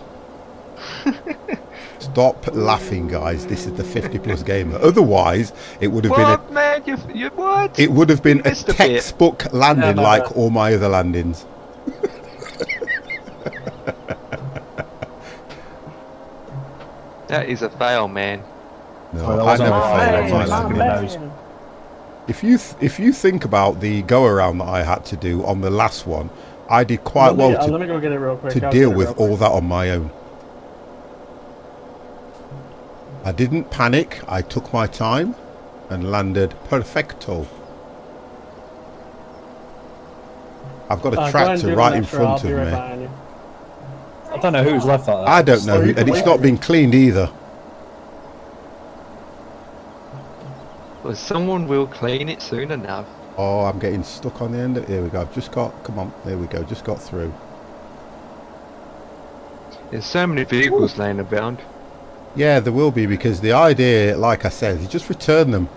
A: Stop laughing, guys. This is the 50+ gamer. Otherwise, it would have been
C: man? You what?
A: It would have been a
C: missed a bit.
A: textbook landing like all my other landings.
C: That is a fail, man.
A: No,
F: Well,
A: I
F: that
A: never
F: wasn't
A: fail on my
F: right.
A: landing. If you think about the go around that I had to do on the last one, I did quite well
E: Let me go get it real quick.
A: to deal with all that on my own. I didn't panic. I took my time and landed perfecto. I've got a tractor right in front of me.
F: I don't know who's left like that.
A: I don't know, and it's not been cleaned either.
C: Well, someone will clean it soon enough.
A: Oh, I'm getting stuck on the end. Here we go. I've just got. Come on. There we go. Just got through.
C: There's so many vehicles laying around.
A: Yeah, there will be, because the idea, like I said, is just return them.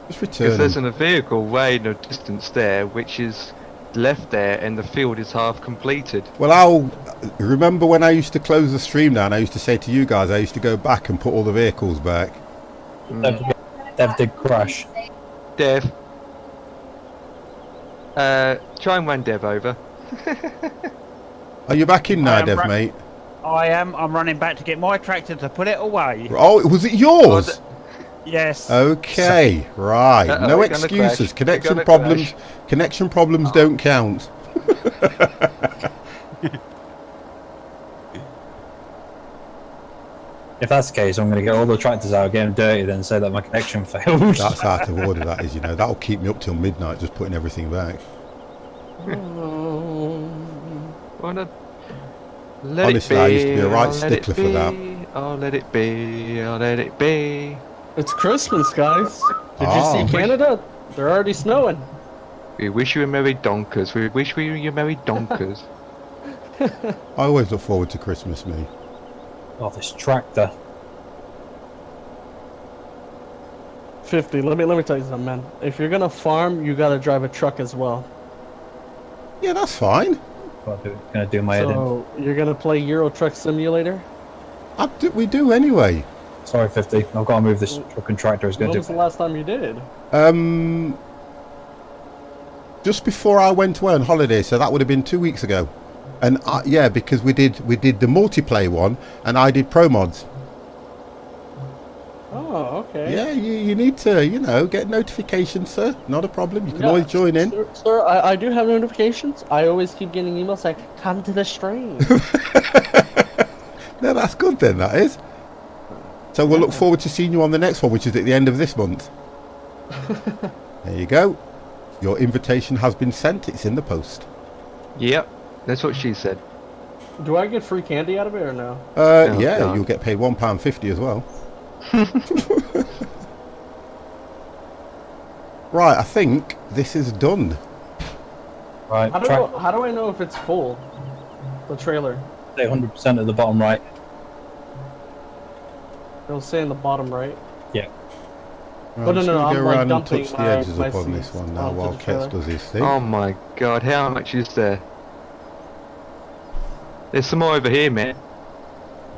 A: Just return
C: Because there's
A: them.
C: a vehicle way in the distance there, which is left there, and the field is half completed.
A: Well, I'll remember when I used to close the stream down. I used to say to you guys, I used to go back and put all the vehicles back.
F: Dev did crash.
C: Dev. Try and run Dev over.
A: Are you back in now,
B: am
A: Dev, mate?
B: I am. I'm running back to get my tractor to put it away.
A: Oh, was it yours?
B: Yes.
A: Okay, right. No
C: we're gonna
A: excuses.
C: crash.
A: Connection
C: We're gonna
A: problems.
C: crash.
A: Connection problems don't count.
F: If that's the case, I'm going to get all the tractors out, get them dirty, then say that my connection failed.
A: That's out of order. That is, you know, that'll keep me up till midnight, just putting everything back.
C: Wanna let
A: Honestly,
C: it be,
A: I used to be a right
C: I'll let
A: stickler
C: it
A: for that.
C: be, I'll let it be, I'll let it be.
E: It's Christmas, guys. Did
A: Ah.
E: you see Canada? They're already snowing.
C: We wish you were merry donkers. We wish we were your merry donkers.
A: I always look forward to Christmas, me.
F: Oh, this tractor.
E: 50. Let me tell you something, man. If you're gonna farm, you gotta drive a truck as well.
A: Yeah, that's fine.
F: I'm going to do my head in.
E: So you're gonna play Euro Truck Simulator?
A: We do anyway.
F: Sorry, 50. I've got to move this truck and tractor. It's going
E: When
F: to
E: was
F: do.
E: the last time you did?
A: Just before I went away on holiday, so that would have been 2 weeks ago. And yeah, because we did the multiplayer one, and I did pro mods.
E: Oh, okay.
A: Yeah, you need to, you know, get notifications, sir. Not a problem. You can always join in.
E: Sir, I do have notifications. I always keep getting emails saying, come to the stream.
A: No, that's good then, that is. So we'll look forward to seeing you on the next one, which is at the end of this month. There you go. Your invitation has been sent. It's in the post.
C: Yep, that's what she said.
E: Do I get free candy out of it or no?
A: Yeah,
C: God.
A: you'll get paid £1.50 as well. Right, I think this is done.
F: Right,
E: How do I know if it's full? The trailer.
F: 100% at the bottom right.
E: It'll say in the bottom right.
F: Yeah.
A: Right,
E: no,
A: just
E: no,
A: gonna
E: I'm
A: go
E: like
A: around and
E: dumping
A: touch the
E: my-
A: edges
E: my
A: up on this
E: seeds
A: one now
E: onto
A: while
E: the
A: Kets
E: trailer.
A: does his thing.
C: Oh my god, how much is there? There's some more over here, man,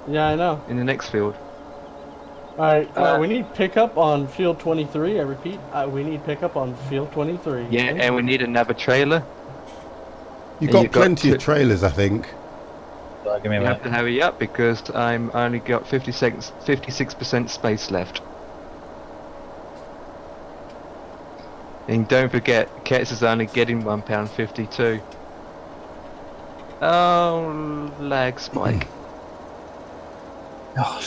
E: Yeah, I know.
C: in the next field.
E: Alright, we need pickup on field 23. I repeat, we need pickup on field 23.
C: Yeah, and we need another trailer.
A: You've
C: And
A: got
C: you've got
A: plenty of
C: to-
A: trailers, I think.
F: Give me a
C: You have
F: minute.
C: to hurry up because I'm only got 56% space left. And don't forget, Kets is only getting £1.52. Oh, lag spike.
F: God.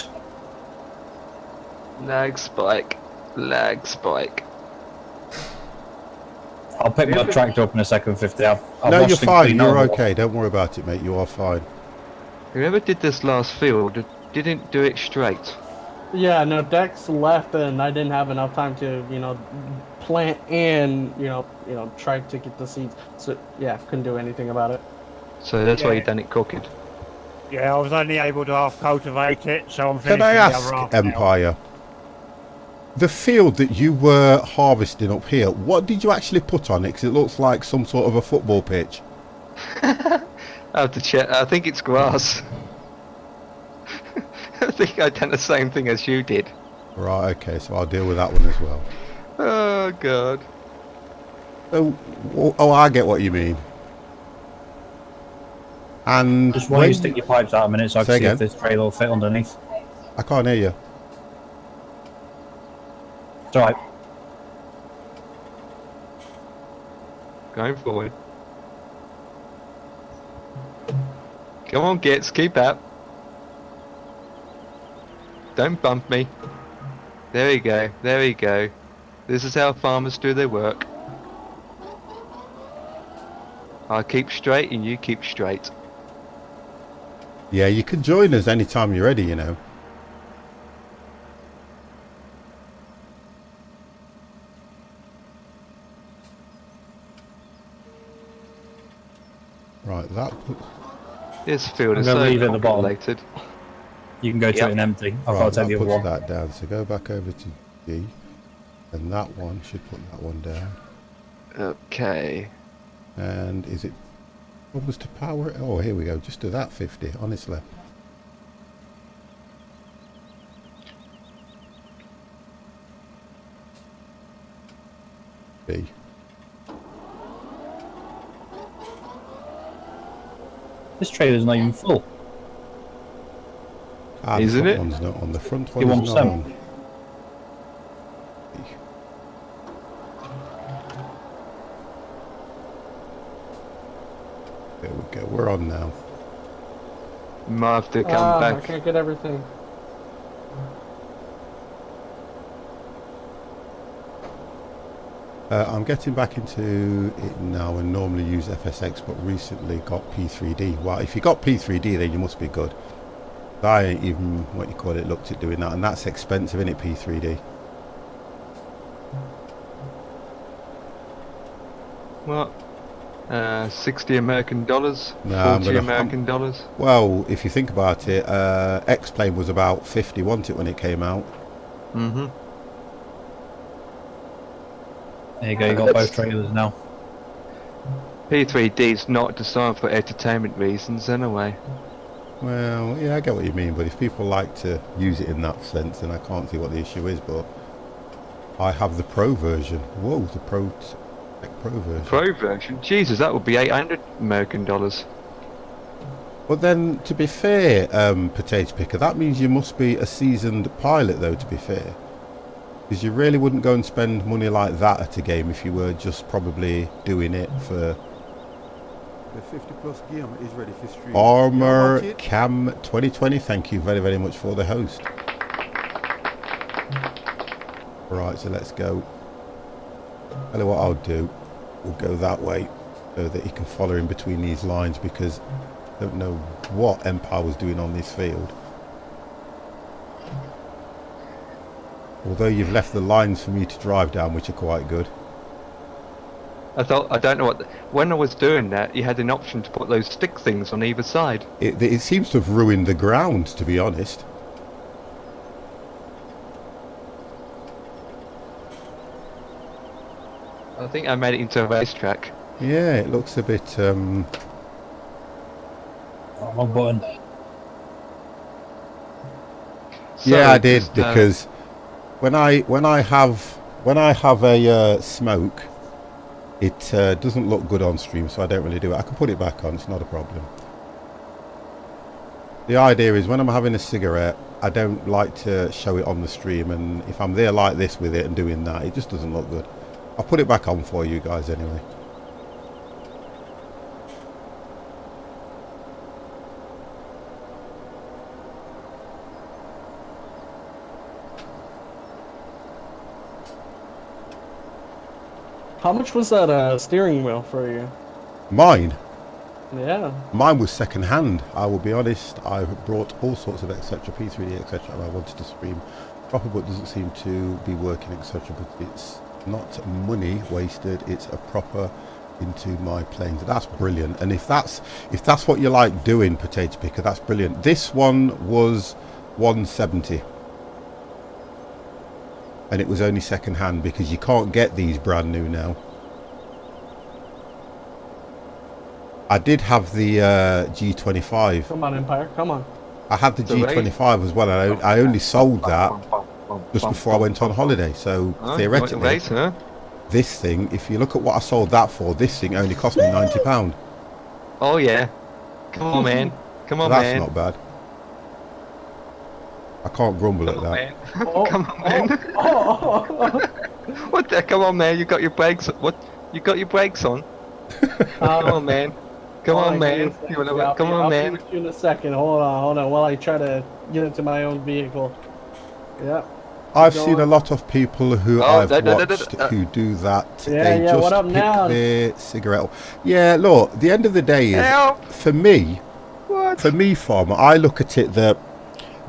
C: Lag spike. Lag spike.
F: I'll pick my tractor up in a second, 50. I've
A: No,
F: washed
A: you're
F: and
A: fine.
F: cleaned
A: You're
F: all-
A: okay. Don't worry about it, mate. You are fine.
C: Whoever did this last field didn't do it straight.
E: Yeah, no, Dex left and I didn't have enough time to, plant and, try to get the seeds. So, yeah, couldn't do anything about it.
C: So that's why
B: Yeah.
C: you done it crooked.
B: Yeah, I was only able to half cultivate it, so I'm
A: Can
B: finishing
A: I
B: the
A: ask,
B: other half now.
A: Empire? The field that you were harvesting up here, what did you actually put on it? Because it looks like some sort of a football pitch.
C: I have to check. I think it's grass. I think I done the same thing as you did.
A: Right, okay, so I'll deal with that one as well.
C: Oh god.
A: Oh, I get what you mean. And
F: Just want you to stick your pipes out a minute so I
A: Say
F: can see
A: again?
F: if this trailer will fit underneath.
A: I can't hear you.
F: It's alright.
C: Going forward. Come on, Gits, keep up. Don't bump me. There we go, there we go. This is how farmers do their work. I keep straight and you keep straight.
A: Yeah, you can join us anytime you're ready, you know. Right, that put,
C: This field
F: I'm
C: is
F: gonna
C: so
F: leave it at the bottom.
C: populated.
F: You can go to
C: Yep.
F: it and empty. I've
A: right,
F: got to take
A: that
F: the other
A: puts
F: one.
A: that down. So go back over to D, and that one should put that one down.
C: Okay.
A: And is it? What was to power it? Oh, here we go. Just do that 50. Honestly. B.
F: This trailer's not even full.
A: Ah, the
C: Isn't
A: front
C: it?
A: one's not on. The front
F: You
A: one is
F: want
A: not
F: some?
A: on. There we go. We're on now.
C: Might have to come
E: I
C: back.
E: can't get everything.
A: I'm getting back into it now and normally use FSX, but recently got P3D. Well, if you got P3D, then you must be good. I ain't even, what you call it, looked at doing that, and that's expensive, isn't it, P3D?
C: What? 60 American dollars?
A: No, I'm
C: 40
A: gonna-
C: American dollars?
A: Well, if you think about it, X-Plane was about 50, wasn't it, when it came out?
C: Mm-hmm.
F: There you go, you got both trailers now.
C: P3D is not designed for entertainment reasons anyway.
A: Well, yeah, I get what you mean, but if people like to use it in that sense, then I can't see what the issue is, but I have the Pro version. Whoa, the Pro version.
C: Pro version? Jesus, that would be 800 American dollars.
A: But then, to be fair, Potato Picker, that means you must be a seasoned pilot, though, to be fair. Because you really wouldn't go and spend money like that at a game if you were just probably doing it for...
G: The 50 plus game is ready for stream.
A: Armor
G: You watch it?
A: Cam 2020, thank you very, very much for the host. Right, so let's go. Tell you what I'll do. We'll go that way so that he can follow in between these lines, because I don't know what Empire was doing on this field. Although you've left the lines for me to drive down, which are quite good.
C: I don't know what... when I was doing that, you had an option to put those stick things on either side.
A: It seems to have ruined the ground, to be honest.
C: I think I made it into a racetrack.
A: Yeah, it looks a bit...
F: Oh, wrong button.
A: Yeah, I did
C: just,
A: because when I have a smoke, it doesn't look good on stream, so I don't really do it. I can put it back on; it's not a problem. The idea is when I'm having a cigarette, I don't like to show it on the stream, and if I'm there like this with it and doing that, it just doesn't look good. I'll put it back on for you guys anyway.
E: How much was that steering wheel for you?
A: Mine.
E: Yeah.
A: Mine was second hand. I will be honest. I brought all sorts of etc. P3D etc. And I wanted to stream proper, but doesn't seem to be working etc. But it's not money wasted. It's a proper into my planes. That's brilliant. And if that's what you like doing, Potato Picker, that's brilliant. This one was 170. And it was only second hand because you can't get these brand new now. I did have the G25.
E: Come on, Empire. Come on.
A: I had the G25 as well, and I only sold that just before I went on holiday. So theoretically, this thing, if you look at what I sold that for, this thing only cost me £90.
C: Oh yeah. Come on, man. Come on,
A: That's
C: man.
A: not bad. I can't grumble at that.
C: Come on, man. What the? Come on, man. You got your brakes. What? You got your brakes on? Come on, man. Come on, man. Come on, man.
E: I'll you in a second. Hold on. While I try to get into my own vehicle. Yeah.
A: I've seen a lot of people who I've watched who do that. They just
E: what up
A: pick
E: now?
A: their cigarette. Yeah, look, the end of the day is, for me, Farmer, I look at it that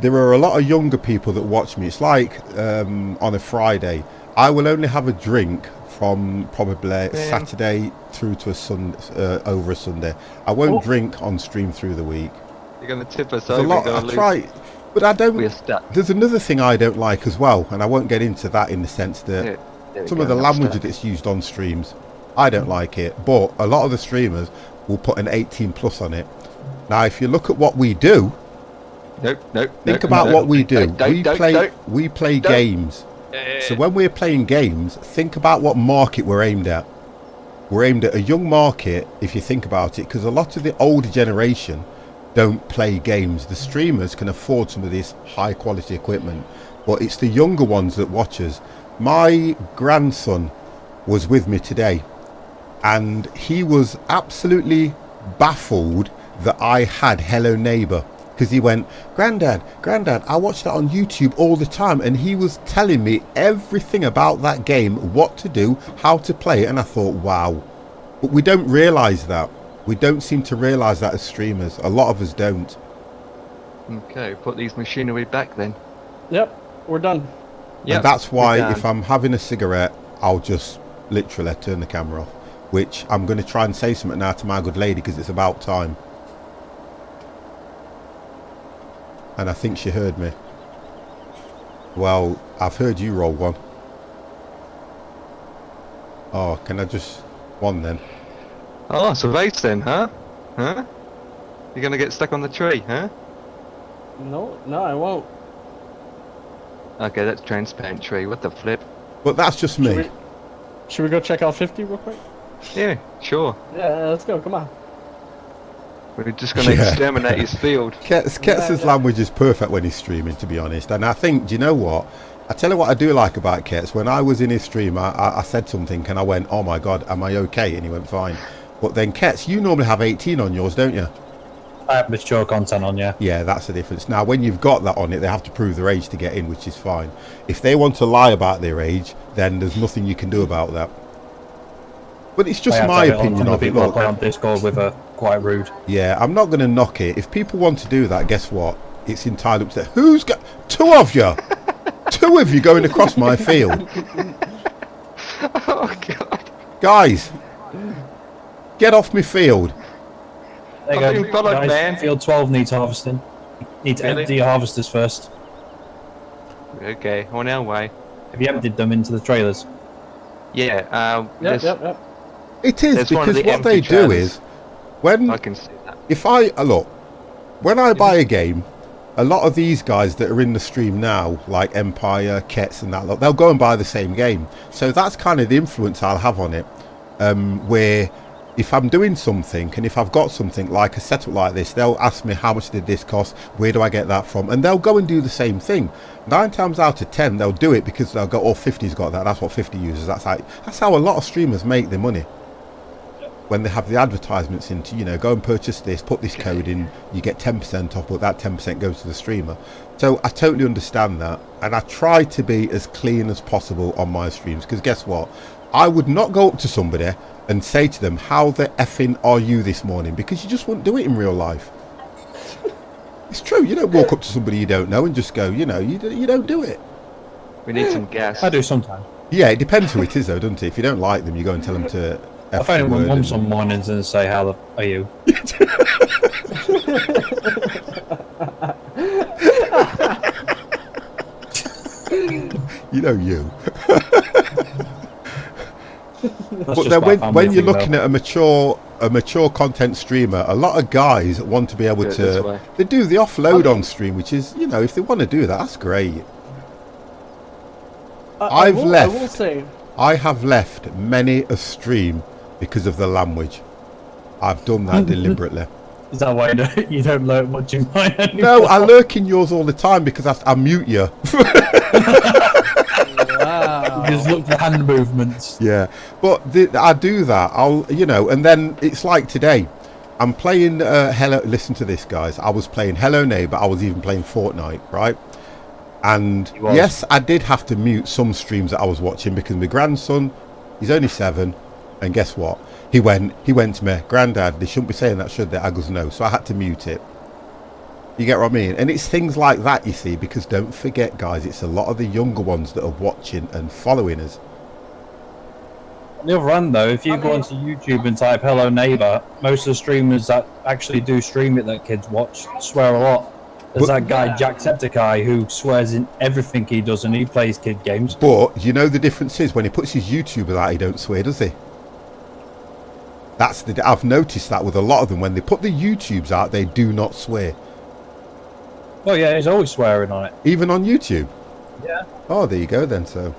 A: there are a lot of younger people that watch me. It's like on a Friday, I will only have a drink from probably Saturday through to a Sunday, over a Sunday. I won't drink on stream through the week.
C: You're going to tip us
A: There's
C: over.
A: a lot, I try, but I don't. There's another thing I don't like as well, and I won't get into that in the sense that some of the language that's used on streams, I don't like it. But a lot of the streamers will put an 18 plus on it. Now, if you look at what we do, think about what we do. We play games. So when we're playing games, think about what market we're aimed at. We're aimed at a young market, if you think about it, because a lot of the older generation don't play games. The streamers can afford some of this high quality equipment, but it's the younger ones that watch us. My grandson was with me today, and he was absolutely baffled that I had Hello Neighbor. Because he went, Grandad, I watch that on YouTube all the time. And he was telling me everything about that game, what to do, how to play it. And I thought, wow. But we don't realise that. We don't seem to realise that as streamers. A lot of us don't.
C: Okay, put these machinery back then.
E: Yep, we're done.
A: Yeah, and that's why if I'm having a cigarette, I'll just literally turn the camera off. Which I'm going to try and say something now to my good lady because it's about time. And I think she heard me. Well, I've heard you roll one. Oh, can I just... one then?
C: Oh, it's a race then, huh? Huh? You're gonna get stuck on the tree, huh?
E: No, I won't.
C: Okay, that's transparent tree. What the flip?
A: But that's just me.
E: Should we go check out 50 real quick?
C: Yeah, sure.
E: Yeah, let's go. Come on.
C: We're just going to exterminate his field.
A: Kets' language is perfect when he's streaming, to be honest. And I think, do you know what? I tell you what I do like about Kets. When I was in his stream, I said something and I went, oh my God, am I okay? And he went, fine. But then Kets, you normally have 18 on yours, don't you?
F: I have mature content on, yeah.
A: Yeah, that's the difference. Now, when you've got that on it, they have to prove their age to get in, which is fine. If they want to lie about their age, then there's nothing you can do about that. But it's just my opinion of it.
F: People play on Discord with her quite rude.
A: Yeah, I'm not going to knock it. If people want to do that, guess what? It's entirely up to them. Who's got... two of you! Two of you going across my field.
C: Oh, God.
A: Guys, get off my field.
F: There you go.
C: Followed,
F: guys,
C: man.
F: Field 12 needs harvesting. Need to empty your harvesters first.
C: Okay, on our way.
F: Have you emptied them into the trailers?
C: Yeah,
E: Yep.
A: It is, because what they do is, when...
C: I can see that.
A: If I... look, when I buy a game, a lot of these guys that are in the stream now, like Empire, Kets and that lot, they'll go and buy the same game. So that's kind of the influence I'll have on it, where if I'm doing something and if I've got something like a setup like this, they'll ask me how much did this cost, where do I get that from, and they'll go and do the same thing. 9 times out of 10 they'll do it because they'll go, oh, 50's got that, that's what 50 uses. That's how a lot of streamers make their money, when they have the advertisements into, you know, go and purchase this, put this code in, you get 10% off, but that 10% goes to the streamer. So I totally understand that, and I try to be as clean as possible on my streams, because guess what, I would not go up to somebody and say to them, how the effing are you this morning, because you just wouldn't do it in real life. It's true, you don't walk up to somebody you don't know and just go, you know, you don't do it.
C: We need some gas.
F: I do sometimes.
A: Yeah, it depends who it is though, doesn't it? If you don't like them, you go and tell them to
F: I phone my mum some mornings and say, how the are you?
A: You know you.
F: That's
A: But
F: just
A: then
F: my
A: when you're
F: family
A: looking at a mature content streamer, a lot of guys want to be able
C: Do it this way.
A: to, they do the offload on stream, which is, you know, if they want to do that, that's great.
E: I will say,
A: I have left many a stream because of the language. I've done that deliberately.
F: Is that why you don't learn much in mine anymore?
A: No, I lurk in yours all the time because I mute you.
E: wow.
F: You just look for hand movements.
A: Yeah, but I do that. I'll, you know, and then it's like today. I'm playing Hello. Listen to this, guys. I was playing Hello Neighbor. I was even playing Fortnite, right? And yes, I did have to mute some streams that I was watching because my grandson, he's only 7, and guess what? He went to me, Granddad, they shouldn't be saying that, should they? I goes, no. So I had to mute it. You get what I mean? And it's things like that, you see, because don't forget, guys, it's a lot of the younger ones that are watching and following us.
F: On the other hand, though, if you go onto YouTube and type "Hello Neighbor," most of the streamers that actually do stream it that kids watch swear a lot. There's that guy Jacksepticeye who swears in everything he does, and he plays kid games.
A: But you know the difference is when he puts his YouTubers out, he don't swear, does he? I've noticed that with a lot of them. When they put the YouTubes out, they do not swear.
F: Oh yeah, he's always swearing on it.
A: Even on YouTube?
F: Yeah.
A: Oh, there you go then. So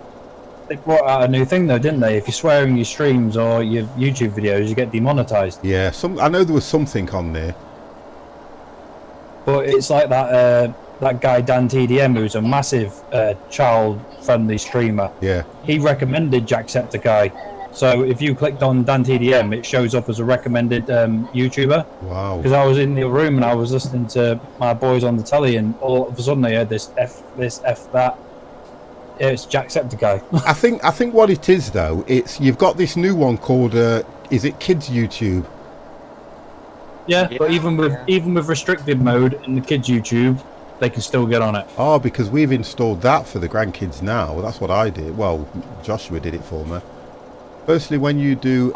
F: They brought out a new thing though, didn't they? If you swear in your streams or your YouTube videos, you get demonetized.
A: yeah, I know there was something on there.
F: But it's like that that guy Dan TDM, who's a massive child-friendly streamer.
A: Yeah.
F: He recommended Jacksepticeye. So if you clicked on Dan TDM, it shows up as a recommended YouTuber.
A: Wow.
F: Because I was in the room and I was listening to my boys on the telly, and all of a sudden I heard this F that. Yeah, it's Jacksepticeye.
A: I think what it is though, it's you've got this new one called is it Kids YouTube?
F: Yeah, but even with restricted mode in the kids YouTube, they can still get on it.
A: Oh, because we've installed that for the grandkids now. Well, that's what I did. Well, Joshua did it for me. Firstly, when you do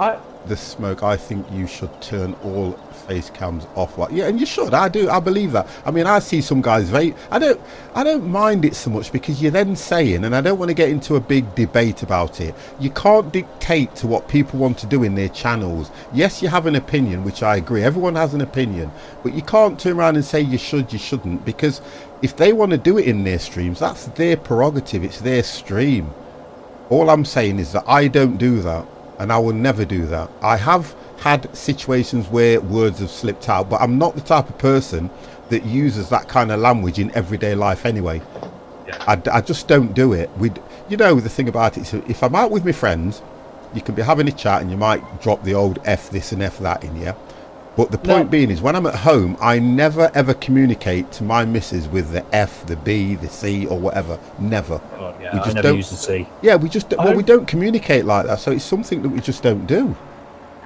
A: the smoke, I think you should turn all face cams off. Yeah, and you should. I do. I believe that. I mean, I see some guys vape. I don't mind it so much because you're then saying, and I don't want to get into a big debate about it. You can't dictate to what people want to do in their channels. Yes, you have an opinion, which I agree. Everyone has an opinion, but you can't turn around and say you should, you shouldn't, because if they want to do it in their streams, that's their prerogative. It's their stream. All I'm saying is that I don't do that, and I will never do that. I have had situations where words have slipped out, but I'm not the type of person that uses that kind of language in everyday life anyway. Yeah. I just don't do it. You know, the thing about it is, if I'm out with my friends, you can be having a chat and you might drop the old F this and F that in, yeah? But the point being is, when I'm at home, I never ever communicate to my missus with the F, the B, the C, or whatever. Never.
F: Oh, yeah, I never use the C.
A: Yeah, we don't communicate like that, so it's something that we just don't do.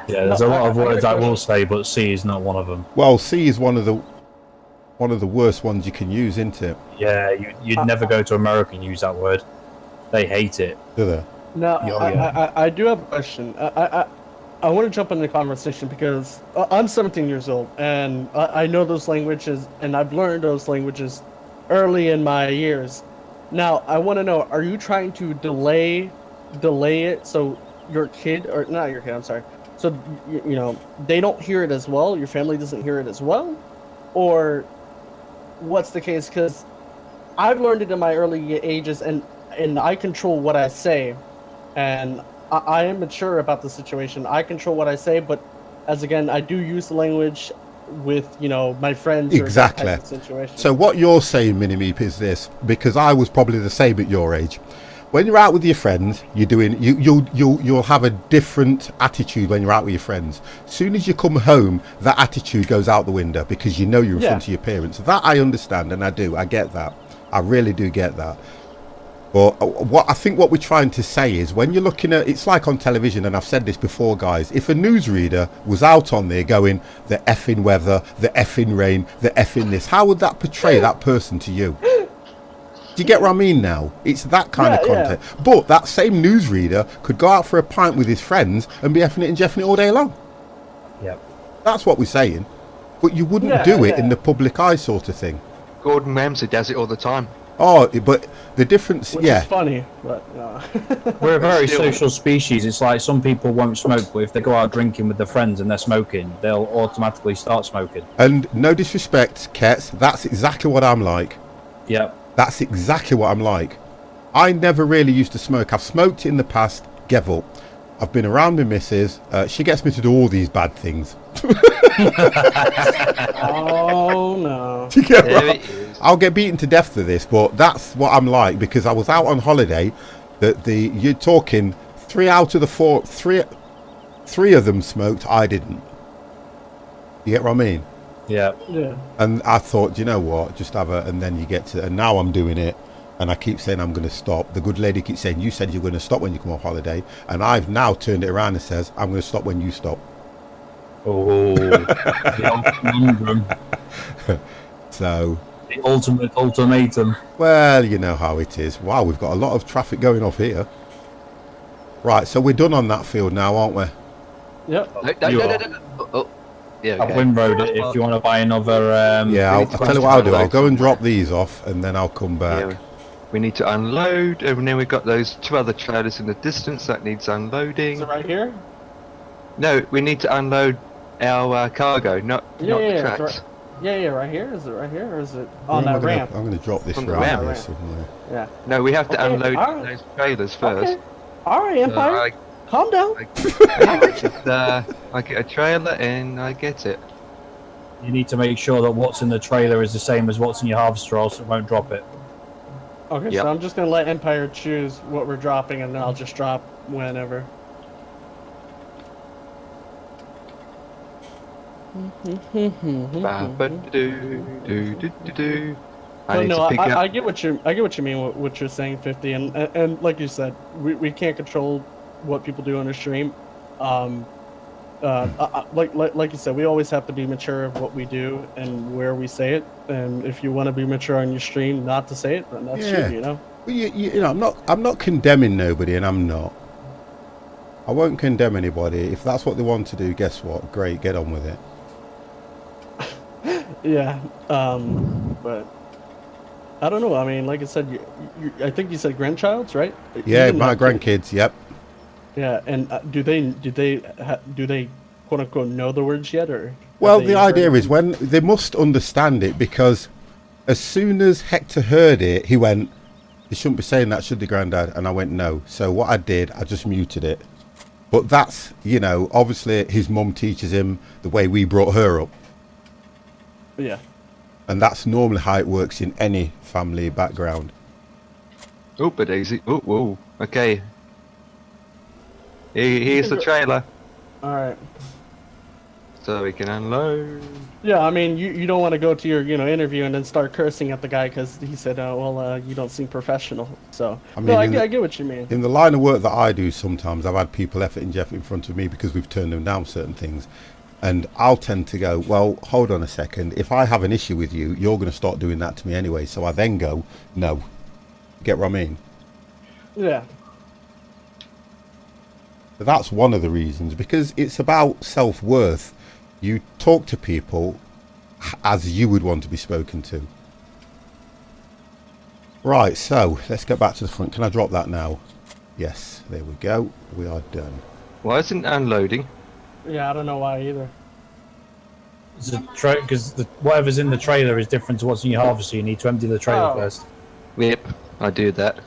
F: Yeah, there's a lot of words I will say, but C is not one of them.
A: Well, C is one of the worst ones you can use, isn't it?
F: Yeah, you'd never go to America and use that word. They hate it.
A: Do they?
E: Now, I do have a question. I want to jump in the conversation because I'm 17 years old, and I know those languages, and I've learned those languages early in my years. Now, I want to know, are you trying to delay it so your kid, or not your kid, I'm sorry, so, you know, they don't hear it as well, your family doesn't hear it as well? Or what's the case, because I've learned it in my early ages, and I control what I say, and I am mature about the situation. I control what I say, but as again, I do use the language with my friends
A: Exactly.
E: or that type of situation.
A: So what you're saying, Mini-Meep, is this, because I was probably the same at your age. When you're out with your friends, you'll have a different attitude when you're out with your friends. As soon as you come home, that attitude goes out the window because you're in front of your parents. That I understand, and I get that. I really do get that. But what I think what we're trying to say is, when you're looking at, it's like on television, and I've said this before, guys, if a newsreader was out on there going, the effing weather, the effing rain, the effing this, how would that portray that person to you? Do you get what I mean now? It's that kind of content. Yeah. But that same newsreader could go out for a pint with his friends and be effing it and jeffing it all day long.
F: Yep.
A: That's what we're saying. But you wouldn't do it in the public eye sort of thing.
C: Gordon Ramsay does it all the time.
A: Oh, but the difference,
E: Which is funny, but
F: we're a very social species. It's like some people won't smoke, but if they go out drinking with their friends and they're smoking, they'll automatically start smoking.
A: And no disrespect, Kets, that's exactly what I'm like.
F: Yep.
A: That's exactly what I'm like. I never really used to smoke. I've smoked in the past, gave up. I've been around my missus. She gets me to do all these bad things.
E: Oh no!
A: I'll get beaten to death for this, but that's what I'm like, because I was out on holiday. You're talking 3 out of the 4, three of them smoked. I didn't. You get what I mean?
F: Yeah.
A: And I thought, do you know what? Just have a, and then you get to, and now I'm doing it. And I keep saying I'm going to stop. The good lady keeps saying, you said you're going to stop when you come off holiday. And I've now turned it around and says, I'm going to stop when you stop.
F: Oh, the old conundrum.
A: So.
F: The ultimate ultimatum.
A: Well, you know how it is. Wow, we've got a lot of traffic going off here. Right, so we're done on that field now, aren't we?
E: Yep.
C: Oh. Yeah, okay.
F: I've windrowed it if you want to buy another...
A: I'll tell you what I'll do. I'll go and drop these off and then I'll come back.
C: Yeah, we need to unload, and then we've got those 2 other trailers in the distance that needs unloading.
E: Is it right here?
C: No, we need to unload our cargo, not the tracks.
E: Right here. Is it right here, or is it on that ramp?
A: I'm going to drop this around here somewhere.
E: Yeah.
C: No, we have to unload those trailers first.
E: Okay. All right, Empire. Calm down.
C: I get a trailer and I get it.
F: You need to make sure that what's in the trailer is the same as what's in your harvester, else it won't drop it.
E: Okay, so I'm just going to let Empire choose what we're dropping, and then I'll just drop whenever. I get what you mean. What you're saying, 50, and like you said, we can't control what people do on a stream. Like you said, we always have to be mature of what we do and where we say it. And if you want to be mature on your stream, not to say it, then that's you know.
A: You know, I'm not condemning nobody, and I'm not. I won't condemn anybody. If that's what they want to do, guess what? Great, get on with it.
E: Yeah, but I don't know. I mean, like I said, I think you said grandchild's, right?
A: Yeah, my grandkids. Yep.
E: Yeah, and do they quote unquote know the words yet, or?
A: Well, the idea is when they must understand it, because as soon as Hector heard it, he went, "You shouldn't be saying that, should they, Grandad?" And I went, "No." So what I did, I just muted it. But that's, you know, obviously his mum teaches him the way we brought her up.
E: Yeah.
A: And that's normally how it works in any family background.
C: Oh, but easy. Oh, whoa. Okay. Here's the trailer.
E: All right.
C: So we can unload.
E: Yeah, I mean, you don't want to go to your interview and then start cursing at the guy because he said, you don't seem professional. So I mean, I get what you mean.
A: In the line of work that I do, sometimes I've had people effort and Jeff in front of me because we've turned them down certain things. And I'll tend to go, well, hold on a second. If I have an issue with you, you're going to start doing that to me anyway. So I then go, no. Get what I mean?
E: Yeah.
A: But that's one of the reasons, because it's about self-worth. You talk to people as you would want to be spoken to. Right, so let's get back to the front. Can I drop that now? Yes, there we go. We are done.
C: Why isn't it unloading?
E: Yeah, I don't know why either.
F: Because whatever's in the trailer is different to what's in your harvester. You need to empty the trailer first.
C: Yep, I do that.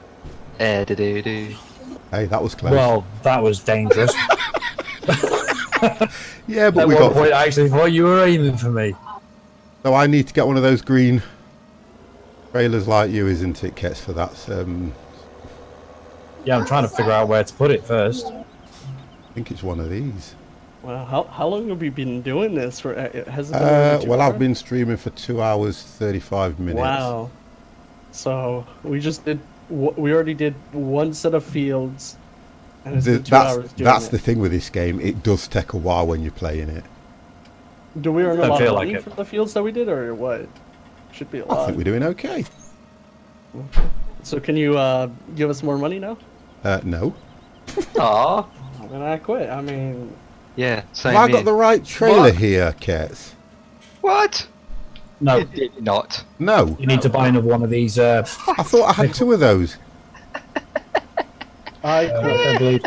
C: Do.
A: Hey, that was close.
F: Well, that was dangerous.
A: Yeah, but
F: At
A: we
F: one
A: got...
F: point, I actually thought you were aiming for me.
A: So I need to get one of those green trailers like you, isn't it, Kets, for that?
F: Yeah, I'm trying to figure out where to put it first.
A: I think it's one of these.
E: Well, how long have you been doing this for? Has it been over 2
A: Well, I've
E: hours?
A: been streaming for 2 hours 35 minutes.
E: Wow. So we already did one set of fields, and it's been 2 hours doing
A: That's
E: it.
A: the thing with this game. It does take a while when you're playing it.
E: Do we earn a
F: Don't
E: lot
F: feel
E: of
F: like
E: money
F: it.
E: from the fields that we did, or what? Should be a
A: I
E: lot.
A: think we're doing okay.
E: So can you give us more money now?
A: No.
C: Aw.
E: Then I quit. I mean,
C: Yeah, same
A: Have I
C: here.
A: got the right trailer
C: What?
A: here, Kets?
C: What?
F: No,
C: You did not.
A: No.
F: you need to buy another one of these.
A: I thought I had 2 of those.
E: I quit.
F: I believe.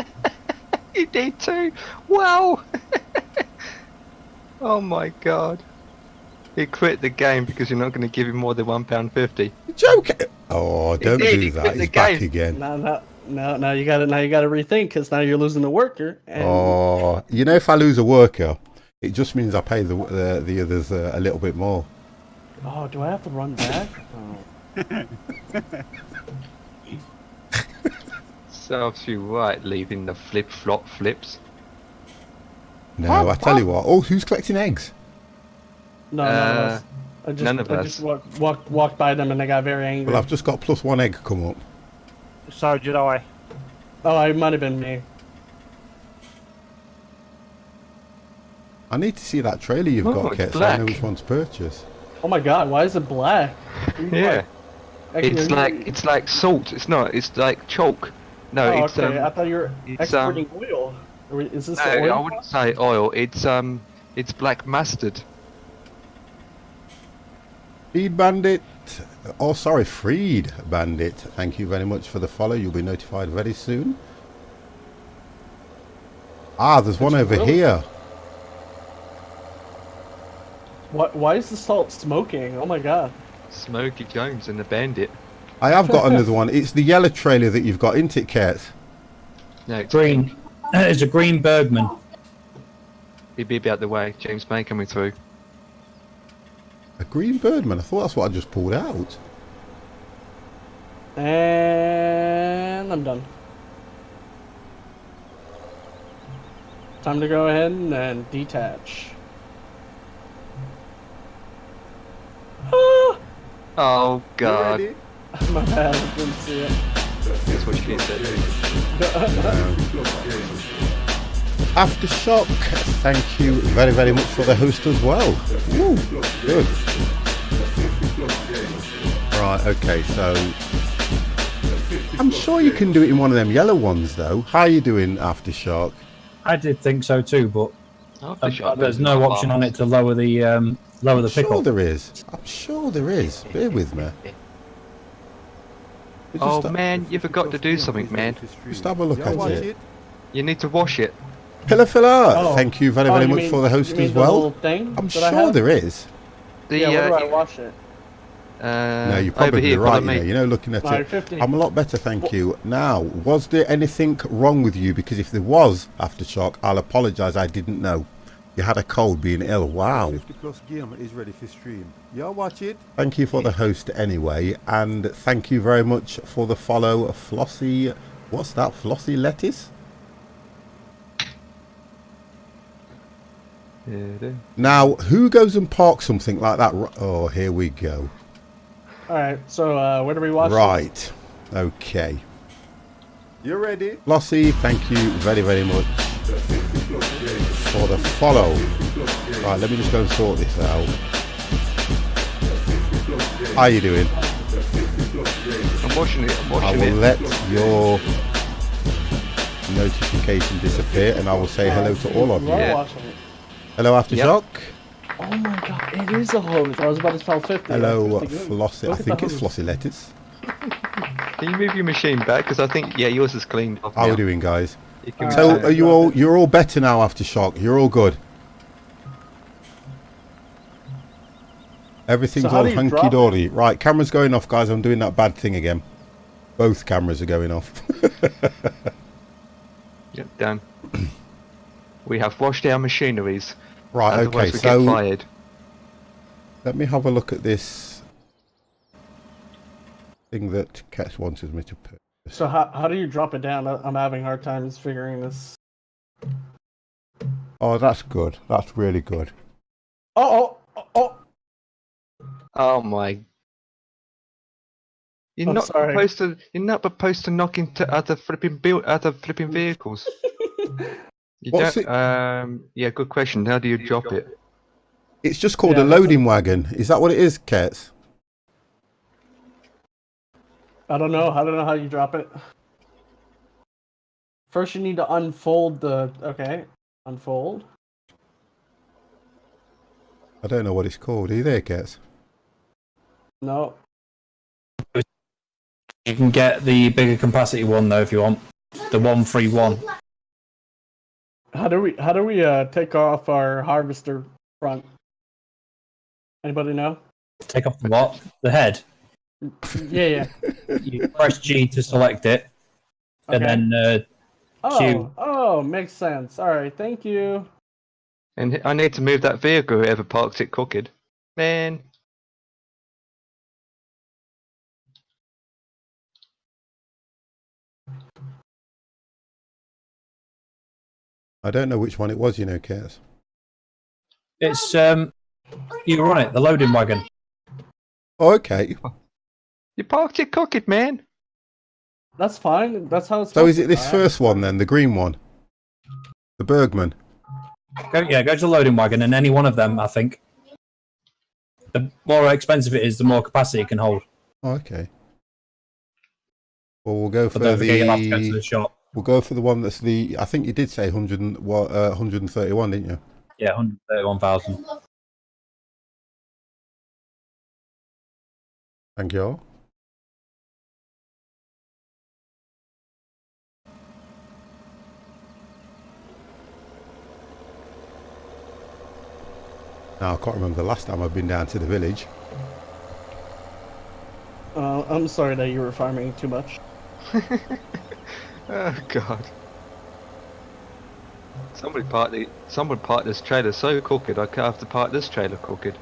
C: You did too. Wow. Oh my god. He quit the game because you're not going to give him more than £1.50.
A: You're joking. Oh, don't
C: did,
A: do
C: he
A: that.
C: quit the
A: He's back
C: game.
A: again.
E: Now you got to rethink, because now you're losing a worker. And
A: Oh, you know, if I lose a worker, it just means I pay the others a little bit more.
E: oh, do I have to run back?
C: Serves you right, leaving the flip-flop flips.
A: No, I tell you what. Oh, who's collecting eggs?
E: No,
C: none of
E: I
C: us.
E: just walked by them and I got very angry.
A: Well, I've just got +1 egg come up.
B: So did I.
E: Oh, it might have been me.
A: I need to see that trailer you've
C: Oh,
A: got,
C: it's
A: Kets, so I know
C: black.
A: which one to purchase.
E: Oh my god, why is it black?
C: Yeah.
E: Actually,
C: It's like salt. It's not. It's like chalk. No,
E: Oh,
C: it's
E: okay. I thought you were
C: it's,
E: exporting oil. Is this
C: no,
E: the oil?
C: I wouldn't say oil. It's black mustard.
A: Feed Bandit. Oh, sorry, Freed Bandit. Thank you very much for the follow. You'll be notified very soon. Ah, there's one over
E: really-
A: here.
E: Why is the salt smoking? Oh my god.
C: Smokey Jones and the Bandit.
A: I have got another one. It's the yellow trailer that you've got, isn't it, Kets?
C: No, it's
F: Green. It's a green Bergman.
C: He'd be about the way. James May coming through.
A: A green Birdman. I thought that's what I just pulled out.
E: And I'm done. Time to go ahead and detach. Ah!
C: Oh God.
G: Ready?
E: My bad, I didn't see it.
C: That's what she said.
A: Aftershock, thank you very, very much for the host as well. Woo, good. Right, okay, so I'm sure you can do it in one of them yellow ones, though. How are you doing, Aftershock?
F: I did think so too, but
C: Aftershock
F: there's no option on it to lower the
A: I'm sure
F: pickup.
A: there is. I'm sure there is. Bear with me.
C: Oh
A: Just,
C: man, you forgot to do something, man.
A: just have a look
G: Yeah,
A: at
G: watch
A: it.
G: it.
C: You need to wash it.
A: Pillar Filler,
E: Oh.
A: thank you very,
E: Oh,
A: very
E: you
A: much
E: mean-
A: for the host
E: you mean
A: as
E: the
A: well.
E: little thing
A: I'm
E: that I
A: sure
E: have?
A: there is.
C: The,
E: Yeah, where do I wash it?
A: No, you're
C: over
A: probably
C: here,
A: right.
C: follow me.
A: You know, looking at
E: Alright,
A: it,
E: 50.
A: I'm a lot better, thank you. Now, was there anything wrong with you? Because if there was, Aftershock, I'll apologise. I didn't know. You had a cold, being ill. Wow.
G: 50+ game is ready for stream. Yeah, watch it.
A: Thank you for the host anyway, and thank you very much for the follow, Flossie. What's that? Flossie Lettuce? Now, who goes and parks something like that? Oh, here we go.
E: Alright, so where do we wash this?
A: Right. Okay.
G: You ready?
A: Flossie, thank you very, very much for the follow. Right, let me just go and sort this out. How you doing?
C: I'm washing it. I'm
A: I
C: washing
A: will
C: it.
A: let your notification disappear and I will say hello to all of
E: You
A: you.
E: are
C: Yeah.
E: washing it.
A: Hello, Aftershock.
E: Oh my god, it is a hose. I was about to spell 50.
A: Hello,
E: 50 good.
A: Flossie. I
E: Look at
A: think
E: the
A: it's
E: hose.
A: Flossie Lettuce.
C: Can you move your machine back? Because I think yours is cleaned off.
A: How are
C: now.
A: we doing, guys?
C: You can
A: So,
C: move
A: are you all? You're all better now, Aftershock. You're all good. Everything's
D: So how
A: all
D: do you
A: hunky
D: drop it?
A: dory. Right, camera's going off, guys. I'm doing that bad thing again. Both cameras are going off.
C: Yep, done. We have washed our machineries.
A: Right,
C: Otherwise
A: okay,
C: we get
A: so
C: fired.
A: let me have a look at this thing that Kets wanted me to put.
D: So how do you drop it down? I'm having hard times figuring this.
A: Oh, that's good. That's really good.
D: Oh!
C: Oh my! You're
D: I'm
C: not
D: sorry.
C: supposed to. You're not supposed to knock into other flipping vehicles. You
A: What's
C: don't. Yeah, good question. How do you drop it?
A: It's just called
D: Yeah,
A: a
D: that's
A: loading wagon. Is that what it is, Kets?
D: I don't know. I don't know how you drop it. First, you need to unfold the. Okay, unfold.
A: I don't know what it's called. Are you there, Kets?
D: No.
F: You can get the bigger capacity one though if you want. The 131.
D: How do we take off our harvester front? Anybody know?
F: Take off the what? The head.
D: Yeah.
F: You press G to select it, and
D: Okay.
F: then Q.
D: Oh, makes sense. All right, thank you.
C: And I need to move that vehicle. Whoever parked it crooked. Man.
A: I don't know which one it was, you know, Kets.
F: It's you run it, the loading wagon.
A: Oh, okay.
C: You parked it crooked, man.
D: That's fine. That's how it's.
A: So
D: supposed
A: is it
D: to
A: this
D: be.
A: first one then, the green one? The Bergman?
F: Go to the loading wagon, and any one of them, I think. The more expensive it is, the more capacity it can hold.
A: Oh, okay. Well, we'll go for
F: But don't forget, you'll have to go to
A: the...
F: the shop.
A: We'll go for the one that's the... I think you did say 131, didn't you?
F: Yeah, 131,000.
A: Thank you all. Now, I can't remember the last time I've been down to the village.
D: I'm sorry that you were farming too much.
C: Oh god. Someone parked this trailer so crooked. I can't have to park this trailer crooked.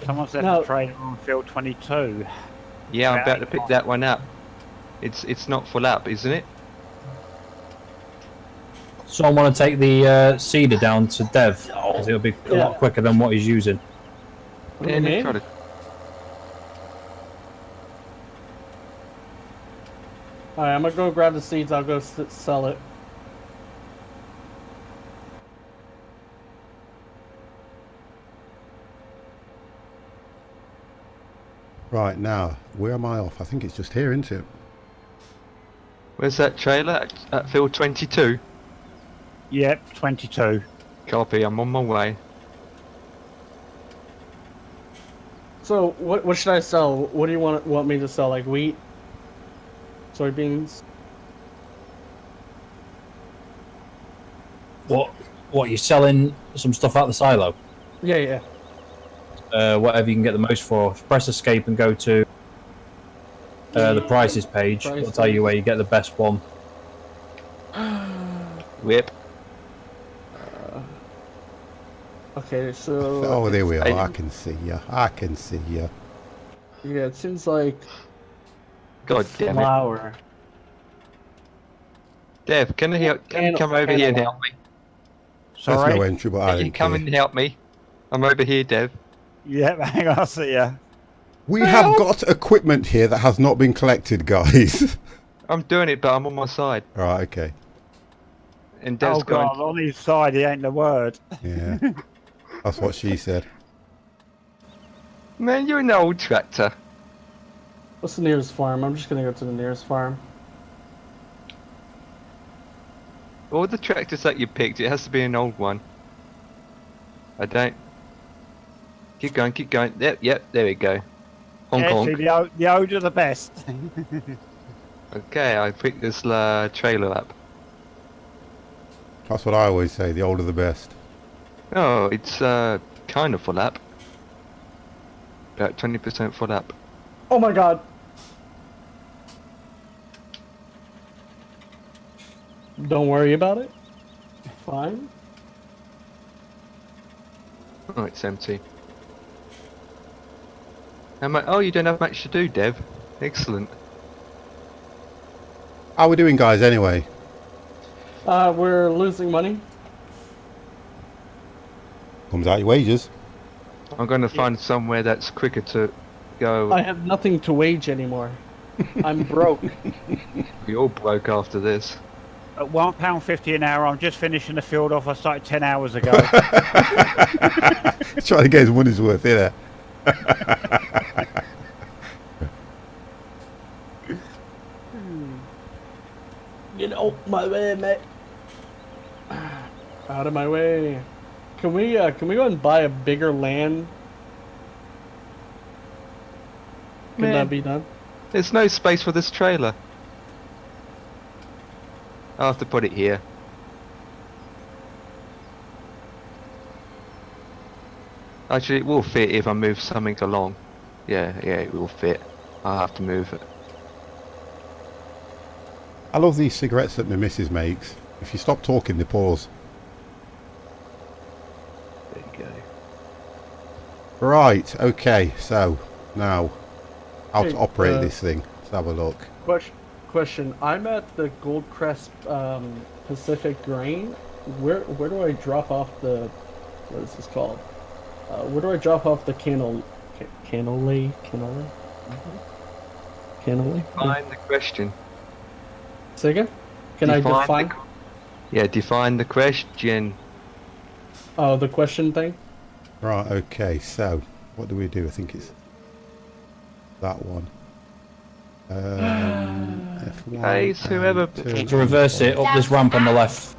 B: Someone's left
D: No.
B: the trailer on field 22.
C: Yeah, I'm about to pick that one up. It's not full up, isn't it?
F: So I want to take the cedar down to Dev, because it'll be a lot quicker than what he's using.
D: What do you mean?
C: Try to...
D: All right, I'm gonna go grab the seeds. I'll go sell it.
A: Right, now, where am I off? I think it's just here, isn't it?
C: Where's that trailer? At field 22?
B: Yep, 22.
C: Copy, I'm on my way.
D: So what should I sell? What do you want me to sell? Like wheat, soybeans?
F: What you're selling some stuff out the silo?
D: Yeah.
F: Whatever you can get the most for. Press escape and go to the prices page. It'll tell you where you get the best one.
C: Whip.
D: Okay, so
A: Oh, there we are. I can see you. I can see you.
D: yeah, it seems like
C: God damn it.
D: flour.
C: Dev, can you come over here and help me?
A: There's
B: Sorry.
A: no entry, but I
C: Can you
A: don't
C: come
A: care.
C: and help me? I'm over here, Dev.
B: Yep, hang on, I'll see ya.
A: We have got equipment here that has not been collected, guys.
C: I'm doing it, but I'm on my side.
A: Right, okay.
C: And Dev's
B: Oh god,
C: going...
B: on his side he ain't the word.
A: Yeah. That's what she said.
C: Man, you're an old tractor.
D: What's the nearest farm? I'm just gonna go to the nearest farm.
C: All the tractors that you picked, it has to be an old one. I don't... Keep going, keep going. Yep, there we go. Honk
B: Yeah,
C: honk.
B: see, the older the best.
C: Okay, I picked this trailer up.
A: That's what I always say. The older the best.
C: Oh, it's kind of full up. About 20% full up.
E: Oh my god. Don't worry about it. Fine.
C: Oh, it's empty. Oh, you don't have much to do, Dev. Excellent.
A: How we doing, guys, anyway?
E: We're losing money.
A: Comes out your wages.
C: I'm going to find somewhere that's quicker to go.
E: I have nothing to wage anymore. I'm broke.
C: We all broke after this.
B: At £1.50 an hour, I'm just finishing the field off I started 10 hours ago.
A: Trying to get his money's worth, innit?
E: Get out my way, mate. Out of my way. Can we go and buy a bigger land? Can
C: Man.
E: that be done?
C: There's no space for this trailer. I'll have to put it here. Actually, it will fit if I move something along. Yeah, it will fit. I'll have to move it.
A: I love these cigarettes that my missus makes. If you stop talking, they pause.
C: There you go.
A: Right, okay, so now how to
E: Hey,
A: operate this thing. Let's have a look.
E: Question. I'm at the Goldcrest Pacific Grain. Where do I drop off the what is this called? Where do I drop off the cannoli?
C: Define the question.
E: Say again? Can I define?
C: Yeah, define the question.
E: Oh, the question thing.
A: Right, okay, so what do we do? I think it's that one. F1
C: Hey, so whoever-
A: and
F: To reverse it, up this ramp on the left.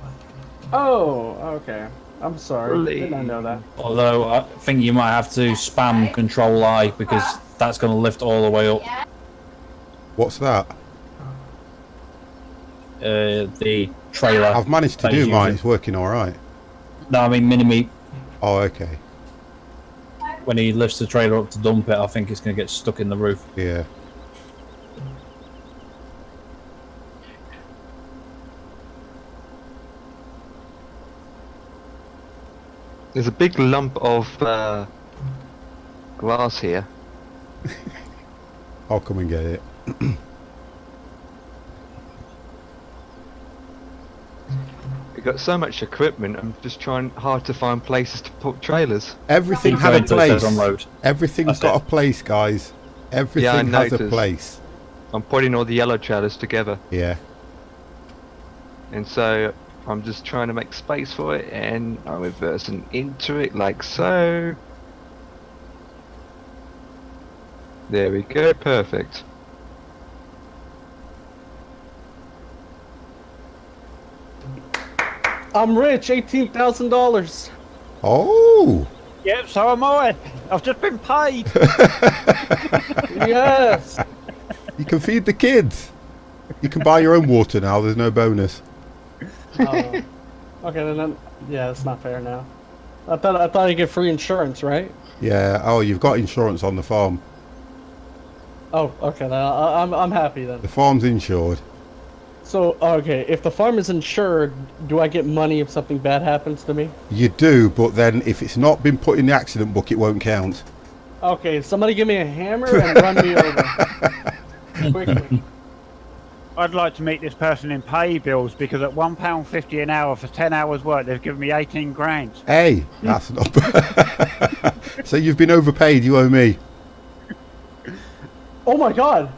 E: Oh, okay. I'm sorry. Did not know that.
F: Although I think you might have to spam Control I because that's going to lift all the way up.
A: What's that?
F: The trailer.
A: I've managed to
F: that
A: do
F: he's
A: mine.
F: using.
A: It's working all right.
F: No, I mean Mini-Me.
A: Oh, okay.
F: When he lifts the trailer up to dump it, I think it's going to get stuck in the roof.
A: Yeah.
C: There's a big lump of glass here.
A: I'll come and get it.
C: We've got so much equipment, I'm just trying hard to find places to put trailers.
A: Everything
F: Keep
A: had a
F: going till it says
A: place.
F: on road.
A: Everything's
F: That's
A: got
F: it.
A: a place, guys. Everything has a
C: noticed.
A: place.
C: I'm putting all the yellow trailers together.
A: Yeah.
C: And so I'm just trying to make space for it, and I'm reversing into it like so. There we go, perfect.
E: I'm rich. $18,000.
A: Oh.
B: Yep, so am I. I've just been paid.
E: Yes.
A: You can feed the kids. You can buy your own water now. There's no bonus.
E: Okay, then yeah, it's not fair now. I thought you get free insurance, right?
A: Yeah. Oh, you've got insurance on the farm.
E: Oh, okay. Then I'm happy then.
A: The farm's insured.
E: So okay, if the farm is insured, do I get money if something bad happens to me?
A: You do, but then if it's not been put in the accident book, it won't count.
E: Okay, somebody give me a hammer and run me over. Quickly.
B: I'd like to meet this person in pay bills because at £1.50 an hour for 10 hours work, they've given me 18 grand.
A: Hey, that's not bad. So you've been overpaid. You owe me.
E: Oh my god.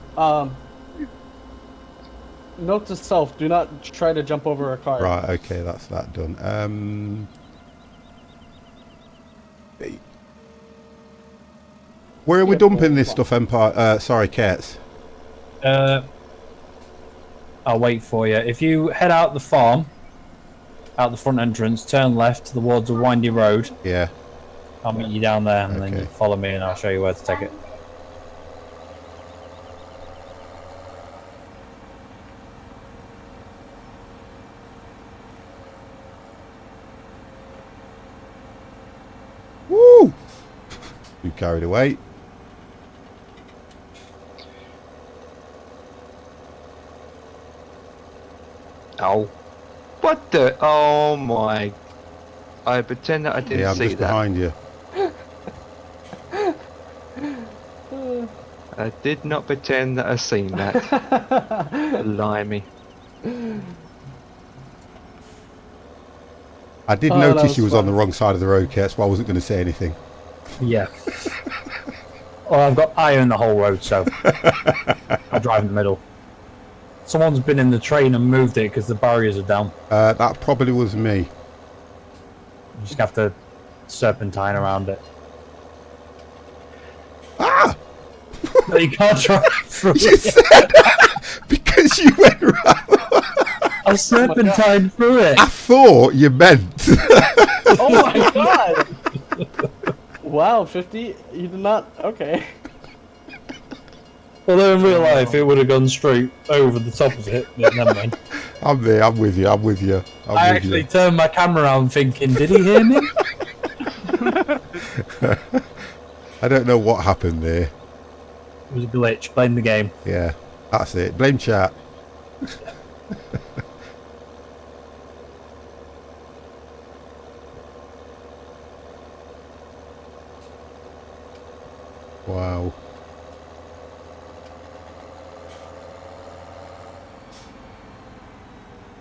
E: Note to self: do not try to jump over a car.
A: Right. Okay, that's that done. Where are we
E: Yeah,
A: dumping this
E: well,
A: stuff, Empire? Sorry, Kets.
F: I'll wait for you. If you head out the farm, out the front entrance, turn left towards a windy road.
A: Yeah.
F: I'll meet you down there, and then
A: Okay.
F: you follow me, and I'll show you where to take it.
A: Woo! Too carried away.
C: Oh. What the? Oh my. I pretend that I didn't
A: Yeah, I'm
C: see
A: just
C: that.
A: behind you.
C: I did not pretend that I seen that. Blimey.
A: I did
E: Oh, that
A: notice
E: was
A: you was on the
E: fun.
A: wrong side of the road, Kurt, so I wasn't going to say anything.
F: Yeah. Well, I've got eye on the whole road, so I drive in the middle. Someone's been in the train and moved it because the barriers are down.
A: That probably was me.
F: You just have to serpentine around it.
A: Ah!
F: No, you can't drive through
A: You
F: it.
A: said because you went round.
F: I serpentined through it.
A: I thought you meant.
E: Oh my god! Wow, 50? You did not. Okay.
F: Although in real life it would have gone straight over the top of it. Yeah, never mind.
A: I'm there. I'm with you. I'm with you.
F: I actually turned my camera around thinking, did he hear me?
A: I don't know what happened there.
F: It was a glitch. Blame the game.
A: Yeah, that's it. Blame chat. Wow.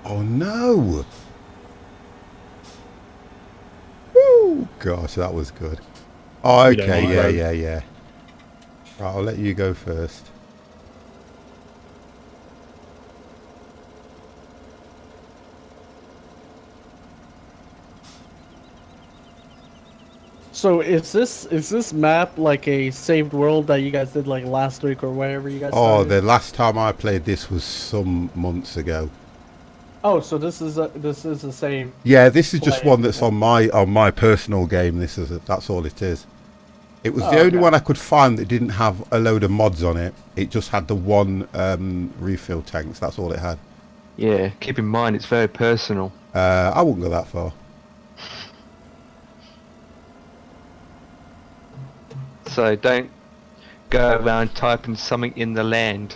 A: Oh no! Woo! Gosh, that was good. Oh,
F: You don't
A: okay,
F: want
A: yeah,
F: to go.
A: yeah, yeah. Right, I'll let you go first.
E: So is this map like a saved world that you guys did like last week or wherever you guys
A: Oh,
E: started?
A: the last time I played this was some months ago.
E: Oh, so this is the same.
A: Yeah, this is just
E: Play.
A: one that's on my personal game. That's all it is. It was
E: Oh,
A: the only
E: okay.
A: one I could find that didn't have a load of mods on it. It just had the one refill tanks. That's all it had.
C: Yeah, keep in mind it's very personal.
A: I wouldn't go that far.
C: So don't go around typing something in the land.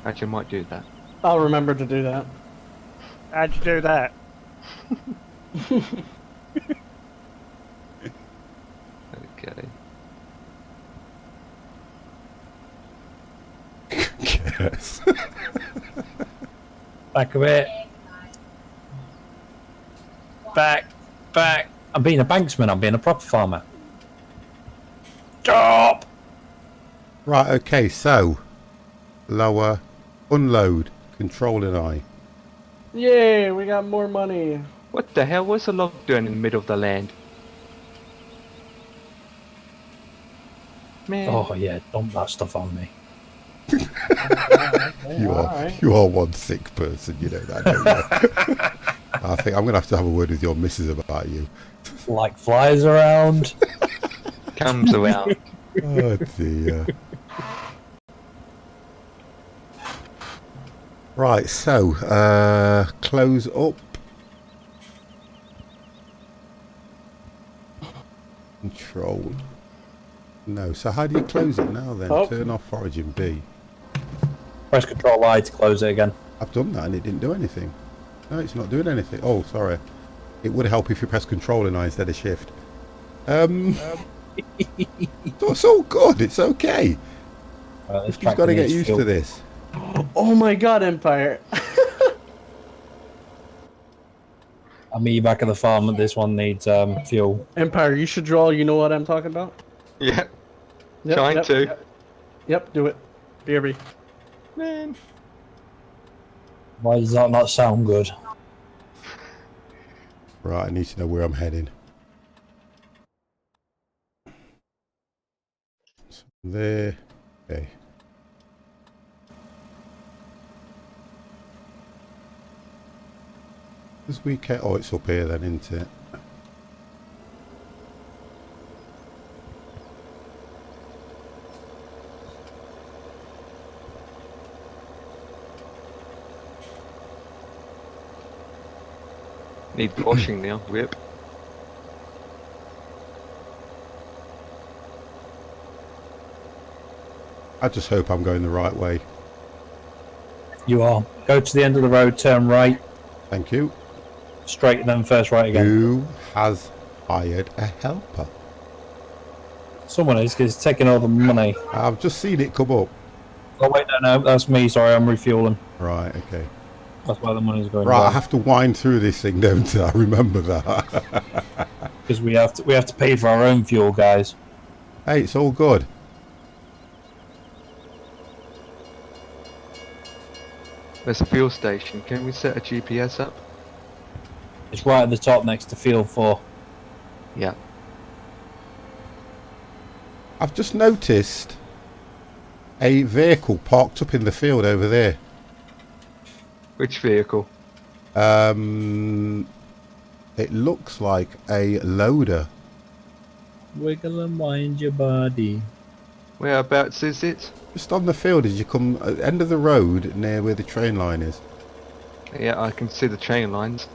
C: Actually, I might do that.
E: I'll remember to do that.
B: How'd you do that?
C: Okay.
A: Yes.
F: Back a bit. Back. I'm being a banksman. I'm being a proper farmer. Stop!
A: Right, okay, so lower, unload, control and I.
E: Yay, we got more money.
C: What the hell was the log doing in the middle of the land? Man.
F: Oh yeah, dump that stuff on me.
A: You are one sick person, you know that, don't you? I think I'm going to have a word with your missus about you.
F: Like flies around.
C: Comes around.
A: Oh dear. Right, so close up. Control. No, so how do you close it now then?
E: Oh.
A: Turn off origin B.
F: Press Control I to close it again.
A: I've done that and it didn't do anything. No, it's not doing anything. Oh, sorry. It would help if you press Control and I instead of Shift. It's all good. It's okay.
F: This
A: You've got to get used to
F: fuel.
A: this.
E: Oh my god, Empire.
F: I'll meet you back at the farm. This one needs fuel.
E: Empire, you should draw. You know what I'm talking about?
C: Yeah.
E: Yep,
C: Trying
E: yep,
C: to.
E: Yep, do it. BRB.
C: Man.
F: Why does that not sound good?
A: Right, I need to know where I'm heading. So there. Okay. This weekend. Oh, it's up here then, isn't it?
C: Need washing now. Whip.
A: I just hope I'm going the right way.
F: You are. Go to the end of the road, turn right,
A: Thank you.
F: straight, and then first right again.
A: Who has hired a helper?
F: Someone is, 'cause it's taking all the money.
A: I've just seen it come up.
F: Oh wait, no, that's me. Sorry, I'm refueling.
A: Right, okay.
F: That's why the money's going
A: Right, I
F: down.
A: have to wind through this thing, don't I? Remember that.
F: Because we have to pay for our own fuel, guys.
A: Hey, it's all good.
C: There's a fuel station. Can we set a GPS up?
F: It's right at the top next to Field 4.
C: Yeah.
A: I've just noticed a vehicle parked up in the field over there.
C: Which vehicle?
A: It looks like a loader.
F: Wiggle and wind your body.
C: Whereabouts is it?
A: Just on the field as you come at the end of the road near where the train line is.
C: Yeah, I can see the train lines.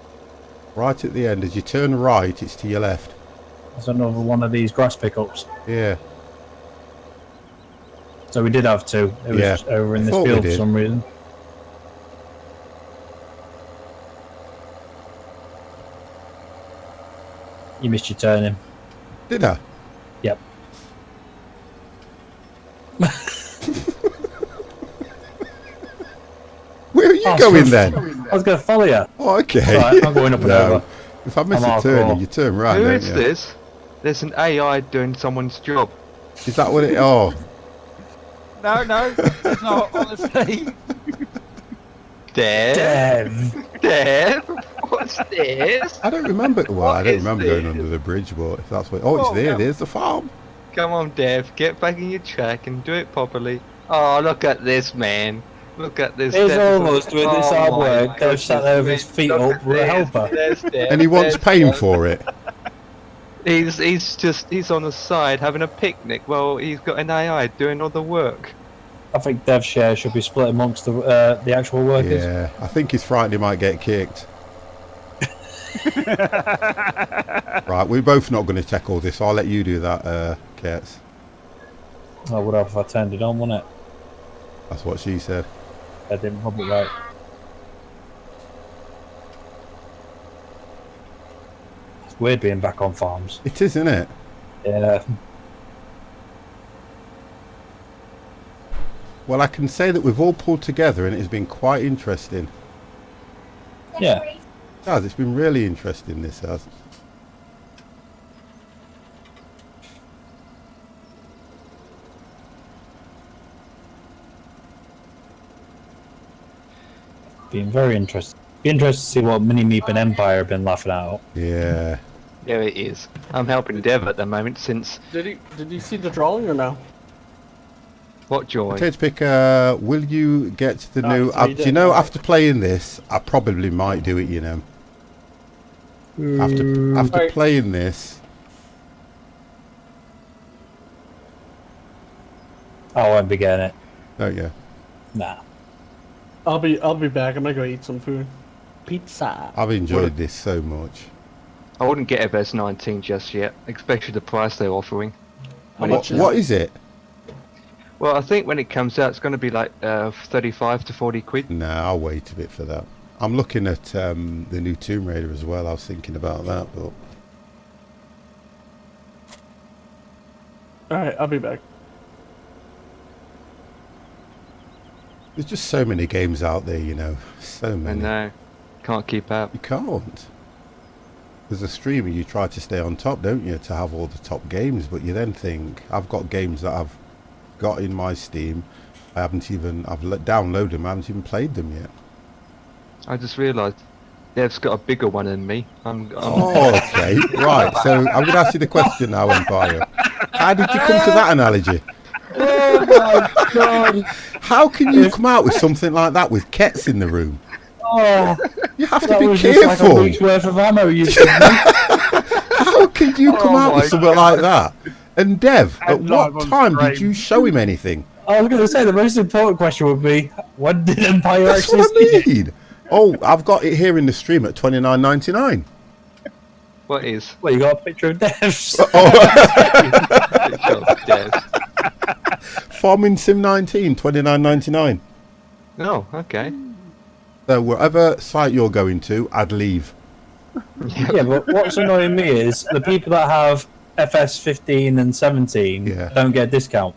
A: Right at the end, as you turn right, it's to your left.
F: There's another one of these grass pickups.
A: Yeah.
F: So we did have two. It was
A: Yeah,
F: over in
A: I
F: this
A: thought we
F: field for
A: did.
F: some reason. You missed your turning.
A: Did I?
F: Yep.
A: Where are you
F: Oh,
A: going
F: so-
A: then?
F: I was going to follow you.
A: Oh, okay.
F: Right, I'm going up and
A: No.
F: over.
A: If I miss
F: I'm
A: a turn,
F: hardcore.
A: you turn right,
C: Who
A: don't
C: is
A: you?
C: this? There's an AI doing someone's job.
A: Is that what it? Oh,
B: No, it's not, honestly.
C: Dev? Dev? What's this?
A: I don't remember. Well, I
C: What
A: don't
C: is
A: remember going
C: this?
A: under the bridge, but if that's what. Oh, it's
C: Oh,
A: there.
C: no.
A: There's the farm.
C: Come on, Dev. Get back in your track and do it properly. Oh, look at this, man. Look at this.
F: Here's
C: Dev.
F: all of us doing this
C: Oh
F: hard
C: my
F: work. Dev sat there with his
C: goodness,
F: feet
C: look
F: up
C: at
F: with a
C: this,
F: helper.
C: there's Dev,
A: And he wants
C: there's
A: paying
C: Dev.
A: for it.
C: He's on the side having a picnic. Well, he's got an AI doing all the work.
F: I think Dev's share should be split amongst the actual workers.
A: Yeah, I think he's frightened he might get kicked. Right, we're both not going to check all this. I'll let you do that, Kurtz.
F: I would have if I turned it on, wouldn't it?
A: That's what she said.
F: I didn't put it right. It's weird being back on farms.
A: It is, isn't it?
F: Yeah.
A: Well, I can say that we've all pulled together and it's been quite interesting.
F: Yeah.
A: It has, it's been really interesting, this has.
F: Been very interesting. Be interested to see what Mini Meep and Empire have been laughing at.
A: Yeah.
C: There it is. I'm helping Dev at the moment since
D: Did you see the drawing or no?
C: what joy?
A: Okay, to pick, will you get the
D: Oh,
A: new...
D: so you
A: do you
D: did,
A: know,
D: alright.
A: after playing this, I probably might do it, you know. After
D: Alright.
A: playing this...
F: I won't be getting it.
A: Don't you?
F: Nah.
D: I'll be back. I'm gonna go eat some food. Pizza.
A: I've enjoyed this so much.
C: I wouldn't get a Best 19 just yet, especially the price they're offering.
D: How
C: When
D: much
C: it-
D: is
A: What is it?
C: Well, I think when it comes out, it's going to be like 35 to 40 quid.
A: No, I'll wait a bit for that. I'm looking at the new Tomb Raider as well. I was thinking about that, but...
D: Alright, I'll be back.
A: There's just so many games out there, you know. So many.
C: And can't keep up.
A: You can't. As a streamer, you try to stay on top, don't you, to have all the top games, but you then think, I've got games that I've got in my Steam, I've downloaded them, I haven't even played them yet.
C: I just realised Dev's got a bigger one than me.
A: Oh, okay, right, so I'm going to ask you the question now, Empire. How did you come to that analogy?
F: Oh my god!
A: How can you come out with something like that with Kets in the room?
F: Oh,
A: You have to
F: that
A: be
F: was just like a
A: careful.
F: week's worth of ammo you took.
A: How can you come out with something like that? And Dev, at
B: And
A: what
B: live on
A: time did
B: stream.
A: you show him anything?
F: I was going to say the most important question would be, when did Empire
A: That's
F: actually
A: what
F: see
A: I
F: it?
A: mean. Oh, I've got it here in the stream at $29.99.
C: What is?
F: Well, you got a picture of Dev's.
A: Oh,
C: Picture of Dev.
A: Farming Sim 19, $29.99.
C: Oh, okay.
A: So wherever site you're going to, I'd leave.
F: Yeah, but what's annoying me is the people that have FS 15 and 17
A: Yeah.
F: don't get a discount.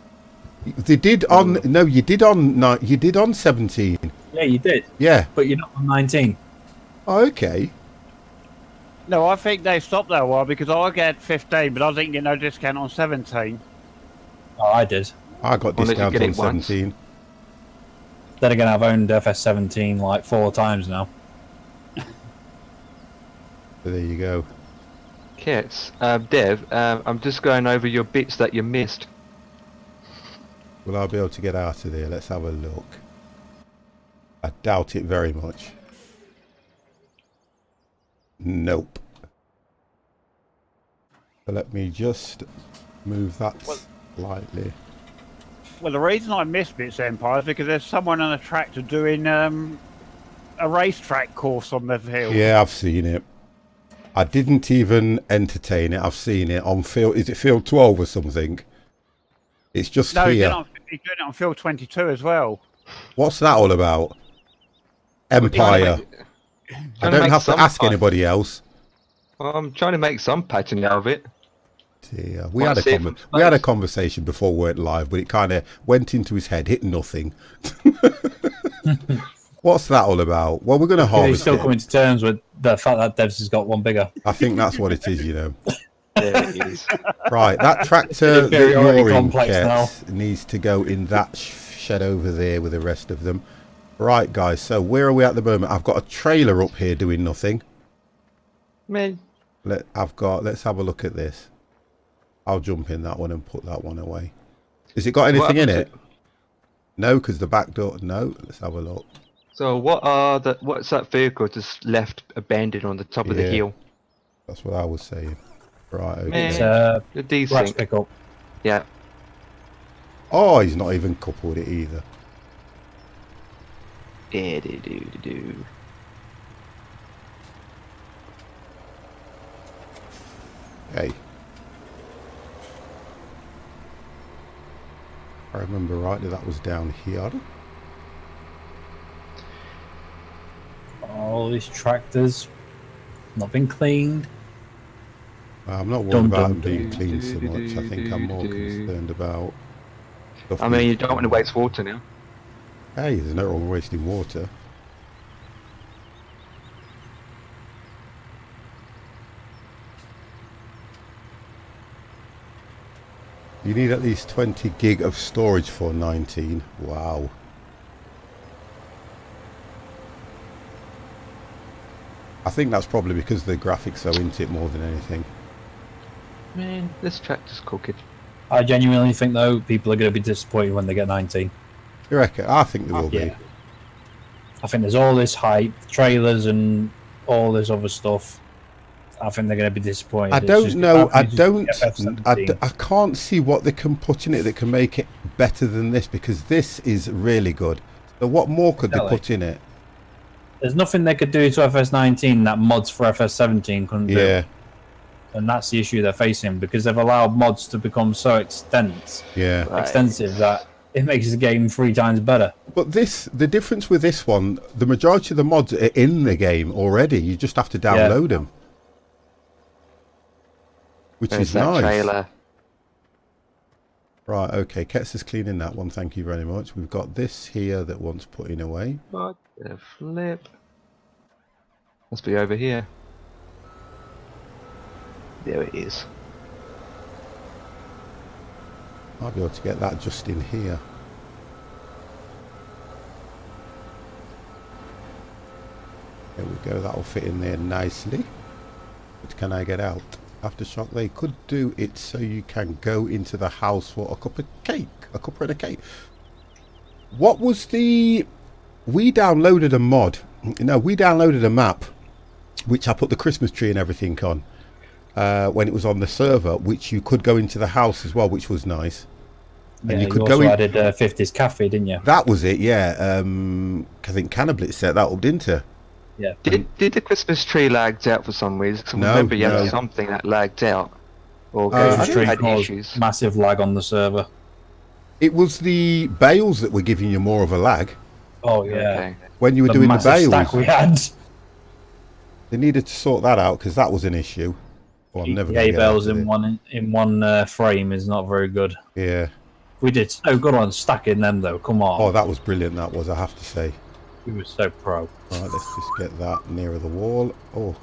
A: They did on no, you did on 17.
F: Yeah, you did,
A: Yeah.
F: but you're not on 19.
A: Oh, okay.
B: No, I think they stopped that a while because I get 15, but I didn't get no discount on 17.
F: Oh, I did.
A: I got
C: Well, did you
A: discount
C: get
A: on
C: it once?
A: 17.
F: Then again, I've owned FS 17 like 4 times now.
A: So there you go.
C: Kits, Dev, I'm just going over your bits that you missed.
A: Will I be able to get out of there? Let's have a look. I doubt it very much. Nope. So let me just move that slightly.
B: Well, the reason I missed Bits Empire is because there's someone on a tractor doing a racetrack course on the hill.
A: Yeah, I've seen it. I didn't even entertain it. I've seen it on field. Is it field 12 or something? It's just
B: No, he's
A: here.
B: doing it on field 22 as well.
A: What's that all about? Empire. I don't have to ask anybody else.
C: Well, I'm trying to make some pattern out of it.
A: Dear.
C: Might
A: We
C: see it
A: had
C: from
A: a
C: space.
A: conversation before we went live, but it kind of went into his head, hit nothing. What's that all about? Well, we're going to
F: He's
A: harvest
F: still
A: it.
F: coming to terms with the fact that Devs has got one bigger.
A: I think that's what it is, you know.
C: There it is.
A: Right, that tractor that
F: inferiority
A: you're in,
F: complex now.
A: Kets, needs to go in that shed over there with the rest of them. Right, guys, so where are we at the moment? I've got a trailer up here doing nothing.
C: Man,
A: Let's have a look at this. I'll jump in that one and put that one away. Has it got anything in it? No, because the back door. No, let's have a look.
C: so what's that vehicle just left abandoned on the top of the
A: Yeah.
C: hill?
A: That's what I was saying. Right, okay.
C: Man.
F: It's
C: The
F: grass
C: decent.
F: pickup.
C: Yeah.
A: Oh, he's not even coupled it either.
C: Do.
A: Hey. I remember rightly, that was down here.
F: All these tractors not been cleaned.
A: I'm not worried
F: Dum,
A: about
F: dum,
A: them being
C: dum.
A: clean so much. I think I'm more concerned about... stuff
C: I mean, you
A: being-
C: don't want to waste water now.
A: Hey, there's no wrong with wasting water. You need at least 20 gig of storage for 19. Wow. I think that's probably because the graphics are into it more than anything.
C: Man, this tractor's cooking.
F: I genuinely think though people are going to be disappointed when they get 19.
A: You reckon? I think there will be.
F: Yeah. I think there's all this hype, trailers, and all this other stuff. I think they're going to be disappointed.
A: I
F: It's
A: don't
F: just-
A: know.
F: how
A: I
F: can you
A: don't.
F: just get FF17?
A: I can't see what they can put in it that can make it better than this, because this is really good. So what more could they
F: Exactly.
A: put in it?
F: There's nothing they could do to FS19 that mods for FS17 couldn't do.
A: Yeah,
F: And that's the issue they're facing, because they've allowed mods to become so
A: yeah.
C: Right.
F: extensive that it makes the game 3 times better.
A: But the difference with this one, the majority of the mods are in the game already. You just have to download them, which
C: There's
A: is
C: that
A: nice.
C: trailer.
A: Right, okay. Ket's is cleaning that one. Thank you very much. We've got this here that wants putting away.
C: What the flip? Must be over here. There it is.
A: I'll be able to get that just in here. There we go. That'll fit in there nicely. But can I get out? Aftershock, they could do it so you can go into the house for a cup of cake. A cup and a cake. What was the... We downloaded a mod. No, we downloaded a map, which I put the Christmas tree and everything on. When it was on the server, which you could go into the house as well, which was nice. And
F: Yeah,
A: you could
F: also
A: go in...
F: added 50s Cafe, didn't you?
A: That was it, yeah. I think Cannablitz set that up, didn't it?
F: Yeah.
C: Did the Christmas tree lagged out for some reason? 'Cause I
A: No,
C: remember you
A: no.
C: had something that lagged out. Or
A: I
C: gave
A: don't
F: Stream
C: had
F: caused
C: issues.
F: massive lag on the server.
A: It was the bales that were giving you more of a lag
F: Oh yeah.
C: Okay.
A: when you were doing the
F: massive
A: bales.
F: stack we had.
A: They needed to sort that out because that was an issue. Oh, I'm never going to
F: ETA
A: get out
F: bales
A: of
F: in
A: it.
F: one frame is not very good.
A: Yeah.
F: We did so good on stacking them though. Come on.
A: Oh, that was brilliant. That was, I have to say.
F: We were so pro.
A: Right, let's just get that nearer the wall. Oh,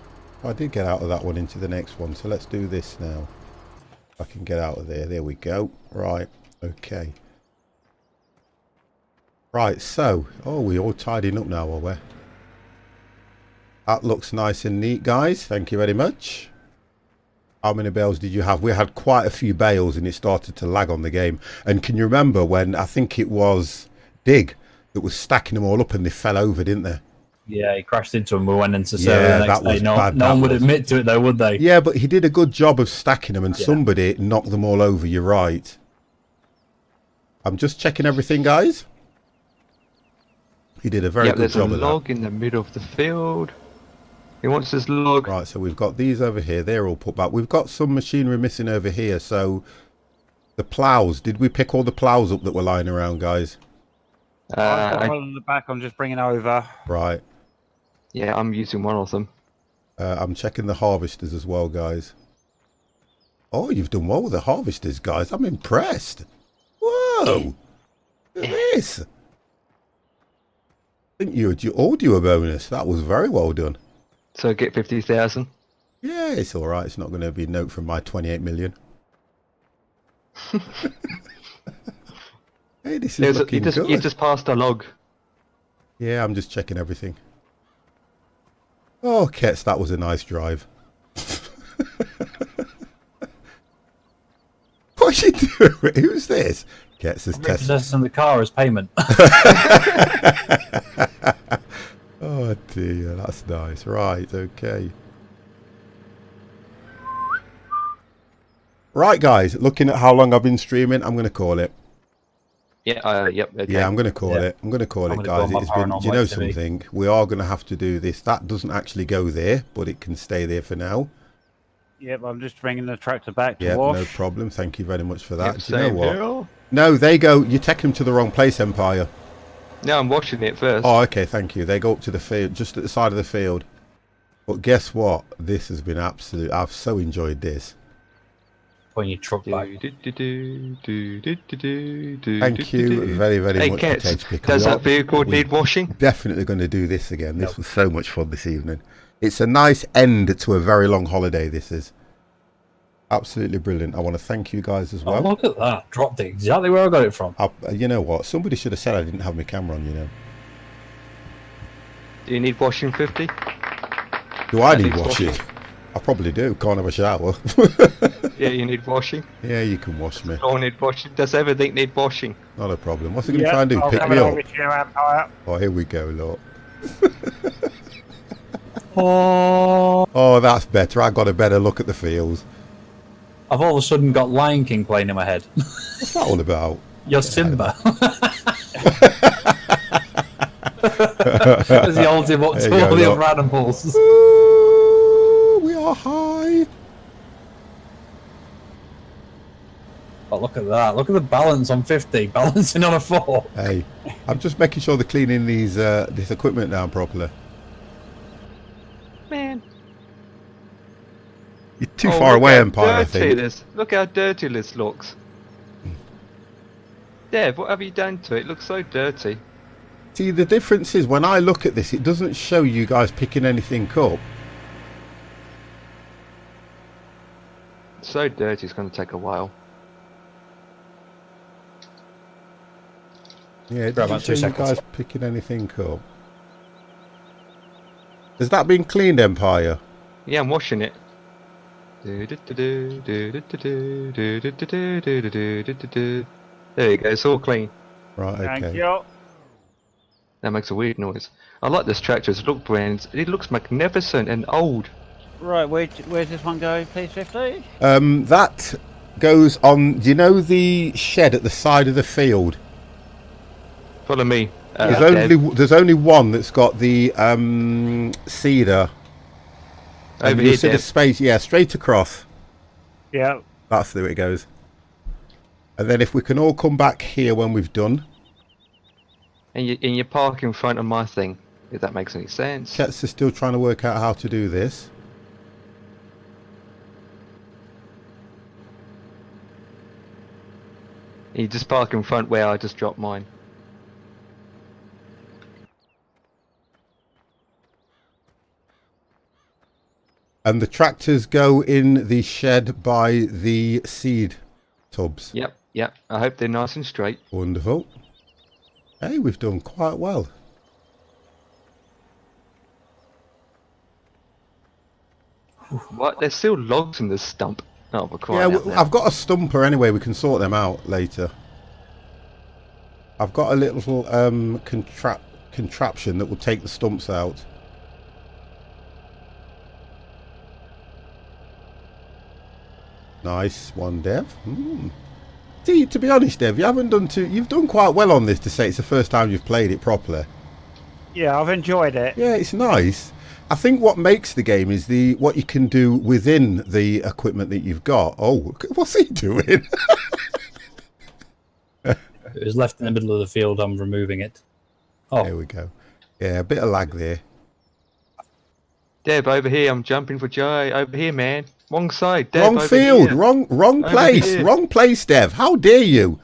A: I did get out of that one into the next one. So let's do this now. I can get out of there. There we go. Right. Okay. Right. So, oh, we're all tidying up now, are we? That looks nice and neat, guys. Thank you very much. How many bales did you have? We had quite a few bales and it started to lag on the game. And can you remember when, I think it was Dig that was stacking them all up and they fell over, didn't they?
F: Yeah, he crashed into him. We went into server
A: Yeah,
F: the next
A: that
F: day.
A: was
F: No,
A: bad,
F: no
A: that
F: one would
A: was.
F: admit to it though, would they?
A: Yeah, but he did a good job of stacking them and
F: Yeah.
A: somebody knocked them all over. You're right. I'm just checking everything, guys. He did a very
C: Yep,
A: good
C: there's a
A: job of that.
C: log in the middle of the field. He wants his log.
A: Right, so we've got these over here. They're all put back. We've got some machinery missing over here. So the plows. Did we pick all the plows up that were lying around, guys?
B: I've got one in the back. I'm just bringing over.
A: Right.
C: Yeah, I'm using one of them.
A: I'm checking the harvesters as well, guys. Oh, you've done well with the harvesters, guys. I'm impressed. Whoa. Look at this. I think you owed you a bonus. That was very well done.
C: So get 50,000.
A: Yeah, it's all right. It's not going to be a note from my 28 million. Hey, this is looking good.
C: You just passed a log.
A: Yeah, I'm just checking everything. Oh, Kets, that was a nice drive. What's you doing? Who's this? Kets is testing.
F: Repossessing the car as payment.
A: Oh dear, that's nice. Right, okay. Right, guys, looking at how long I've been streaming, I'm going to call it.
C: Yeah, yep, okay.
A: Yeah, I'm going to call
F: Yeah.
A: it. I'm going to call
F: I'm
A: it,
F: gonna go
A: guys.
F: on my
A: It's been,
F: paranormal
A: you know
F: activity.
A: something? We are going to have to do this. That doesn't actually go there, but it can stay there for now.
B: Yep, I'm just bringing the tractor back to
A: Yeah,
B: wash.
A: no problem. Thank you very much for that.
C: Yep,
A: Do you know
C: same
A: what?
C: here.
A: No, they go. You take them to the wrong place, Empire.
C: No, I'm washing it first.
A: Oh, okay, thank you. They go up to the field, just at the side of the field. But guess what? This has been absolute. I've so enjoyed this.
F: Putting your truck back.
A: Thank you very, very
C: Hey,
A: much,
C: Kets,
A: Potato Picker.
C: does
A: We are-
C: that vehicle
A: we
C: need washing?
A: Definitely going to do this again. This was so much fun this evening. It's a nice end to a very long holiday. This is absolutely brilliant. I want to thank you guys as
F: Oh,
A: well.
F: look at that. Dropped it exactly where I got it from.
A: You know what? Somebody should have said I didn't have my camera on. You know.
C: Do you need washing 50?
A: Do I
C: That
A: need
C: needs
A: washing?
C: washing.
A: I probably do. Can't have a shower.
C: Yeah, you need washing.
A: Yeah, you can wash me.
C: All need washing. Does everything need washing?
A: Not a problem. What's he going to
B: Yep,
A: try and do?
B: I'll
A: Pick
B: come
A: me up?
B: over to you, Empire.
A: Oh, here we go, look.
F: Oh,
A: Oh, that's better. I got a better look at the fields.
F: I've all of a sudden got Lion King playing in my head.
A: What's that all about?
F: You're Simba. As he holds him up
A: There
F: to
A: you
F: all
A: go,
F: the
A: look.
F: other animals.
A: Ooh, we are high.
F: Oh, look at that. Look at the balance on 50. Balancing on a 4.
A: Hey, I'm just making sure they're cleaning these this equipment down properly.
C: Man.
A: You're too
C: Oh,
A: far
C: look
A: away,
C: how
A: Empire, I
C: dirty
A: think.
C: this. Look how dirty this looks. Dev, what have you done to it? It looks so dirty.
A: See, the difference is when I look at this, it doesn't show you guys picking anything up.
C: It's so dirty, it's going to take a while.
A: Yeah, it
F: For about
A: doesn't show
F: 2
A: you
F: seconds.
A: guys picking anything up. Has that been cleaned, Empire?
C: Yeah, I'm washing it. There you go, it's all clean.
A: Right,
B: Thank
A: okay.
B: you.
C: That makes a weird noise. I like this tractor, it looks magnificent and old.
B: Right, where's this one going, please, 50?
A: That goes on. Do you know the shed at the side of the field?
C: Follow me.
A: There's only one that's got the cedar. And
C: Over
A: you'll
C: here,
A: see the
C: Dev.
A: space. Yeah, straight across.
B: Yeah.
A: That's the way it goes. And then if we can all come back here when we've done.
C: And you park in front of my thing, if that makes any sense.
A: Kets are still trying to work out how to do this.
C: You just park in front where I just dropped mine.
A: And the tractors go in the shed by the seed tubs.
C: Yep, yep. I hope they're nice and straight.
A: Wonderful. Hey, we've done quite well.
C: What? There's still logs in this stump. Oh, for
A: Yeah,
C: crying out loud.
A: I've got a stumper anyway. We can sort them out later. I've got a little contraption that will take the stumps out. Nice one, Dev. See, to be honest, Dev, you've done quite well on this to say it's the first time you've played it properly.
B: Yeah, I've enjoyed it.
A: Yeah, it's nice. I think what makes the game is what you can do within the equipment that you've got. Oh, what's he doing?
F: It was left in the middle of the field. I'm removing it. Oh,
A: There we go. Yeah, a bit of lag there.
C: Deb, over here. I'm jumping for joy. Over here, man. Wrong side. Deb,
A: Wrong
C: over
A: field,
C: here.
A: wrong
C: Over
A: place,
C: here.
A: wrong place, Dev. How dare you?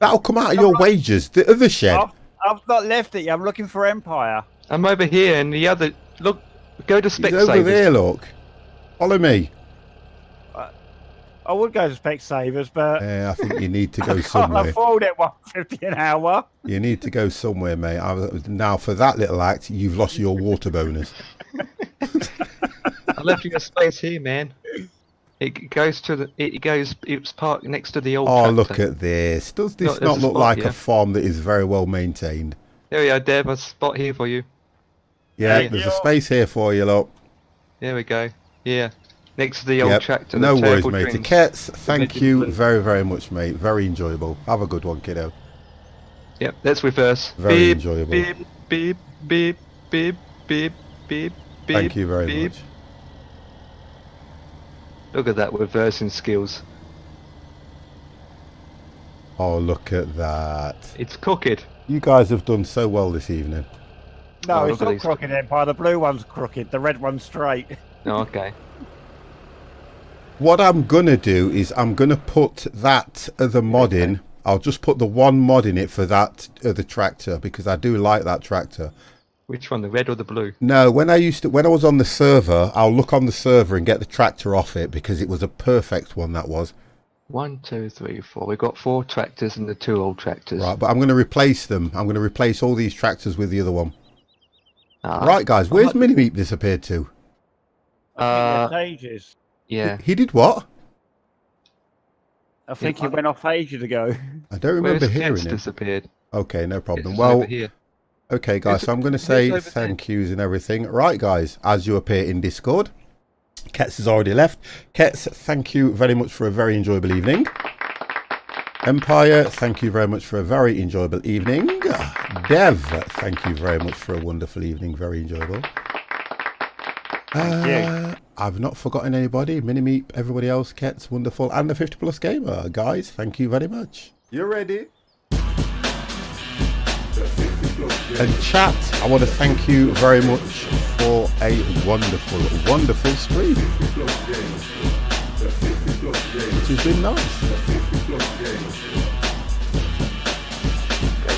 A: That'll come out of your wages. The other shed.
B: I've not left it yet. I'm looking for Empire.
C: I'm over here, and the other. Look, go to
A: He's over
C: Specsavers.
A: there, look. Follow me.
B: I would go to Specsavers, but
A: I think you need to
B: I
A: go
B: can't
A: somewhere.
B: afford it. 150 an hour.
A: You need to go somewhere, mate. Now, for that little act, you've lost your water bonus.
C: I left you a space here, man. It goes to the. It's parked next to the old.
A: Oh,
C: tractor.
A: look at this. Does this
C: There's
A: not
C: a
A: look
C: spot
A: like
C: here.
A: a farm that is very well maintained?
C: There we are, Deb. A spot here for you.
A: Yeah,
B: Hey,
A: there's a
B: yo.
A: space here for you, look.
C: There we go. Yeah, next to the old
A: Yep.
C: tractor.
A: No
C: the
A: worries,
C: terrible
A: mate.
C: dreams.
A: Kets, thank
C: Making
A: you
C: blue.
A: very, very much, mate. Very enjoyable. Have a good one, kiddo.
C: Yep, let's reverse.
A: Very
C: beep,
A: enjoyable.
C: Beep, beep, beep, beep, beep, beep, beep.
A: Thank you very
C: beep.
A: much.
C: Look at that reversing skills.
A: Oh, look at that.
C: It's crooked.
A: You guys have done so well this evening.
B: No,
C: Oh,
B: it's
C: look at
B: not
C: these.
B: crooked Empire. The blue one's crooked. The red one's straight.
C: Oh, okay.
A: What I'm going to do is I'm going to put that other mod in. I'll just put the one mod in it for that other tractor because I do like that tractor.
C: Which one, the red or the blue?
A: No, when I was on the server, I'll look on the server and get the tractor off it because it was a perfect one, that was.
C: 1, 2, 3, 4. We've got 4 tractors and the 2 old tractors.
A: Right, but I'm going to replace them. I'm going to replace all these tractors with the other one.
C: Ah,
A: Right, guys, where's Mini-Meep disappeared to?
B: I think it's ages.
C: Yeah.
A: He did what?
B: I think he went off ages ago.
A: I don't remember
C: Where's
A: hearing
C: Kets
A: him.
C: disappeared?
A: Okay, no problem.
C: It's
A: Well,
C: over here.
A: okay, guys,
C: Who's-
A: so I'm going to
C: who's
A: say
C: over
A: thank yous and everything. Right, guys, as you appear in Discord, Kets has already left. Kets, thank you very much for a very enjoyable evening. Empire, thank you very much for a very enjoyable evening. Dev, thank you very much for a wonderful evening, very enjoyable.
B: you.
A: I've not forgotten anybody. Mini-Meep, everybody else, Kets, wonderful, and the 50 Plus Gamer. Guys, thank you very much.
G: You ready?
A: And chat, I want to thank you very much for a wonderful, wonderful stream. Which has been nice.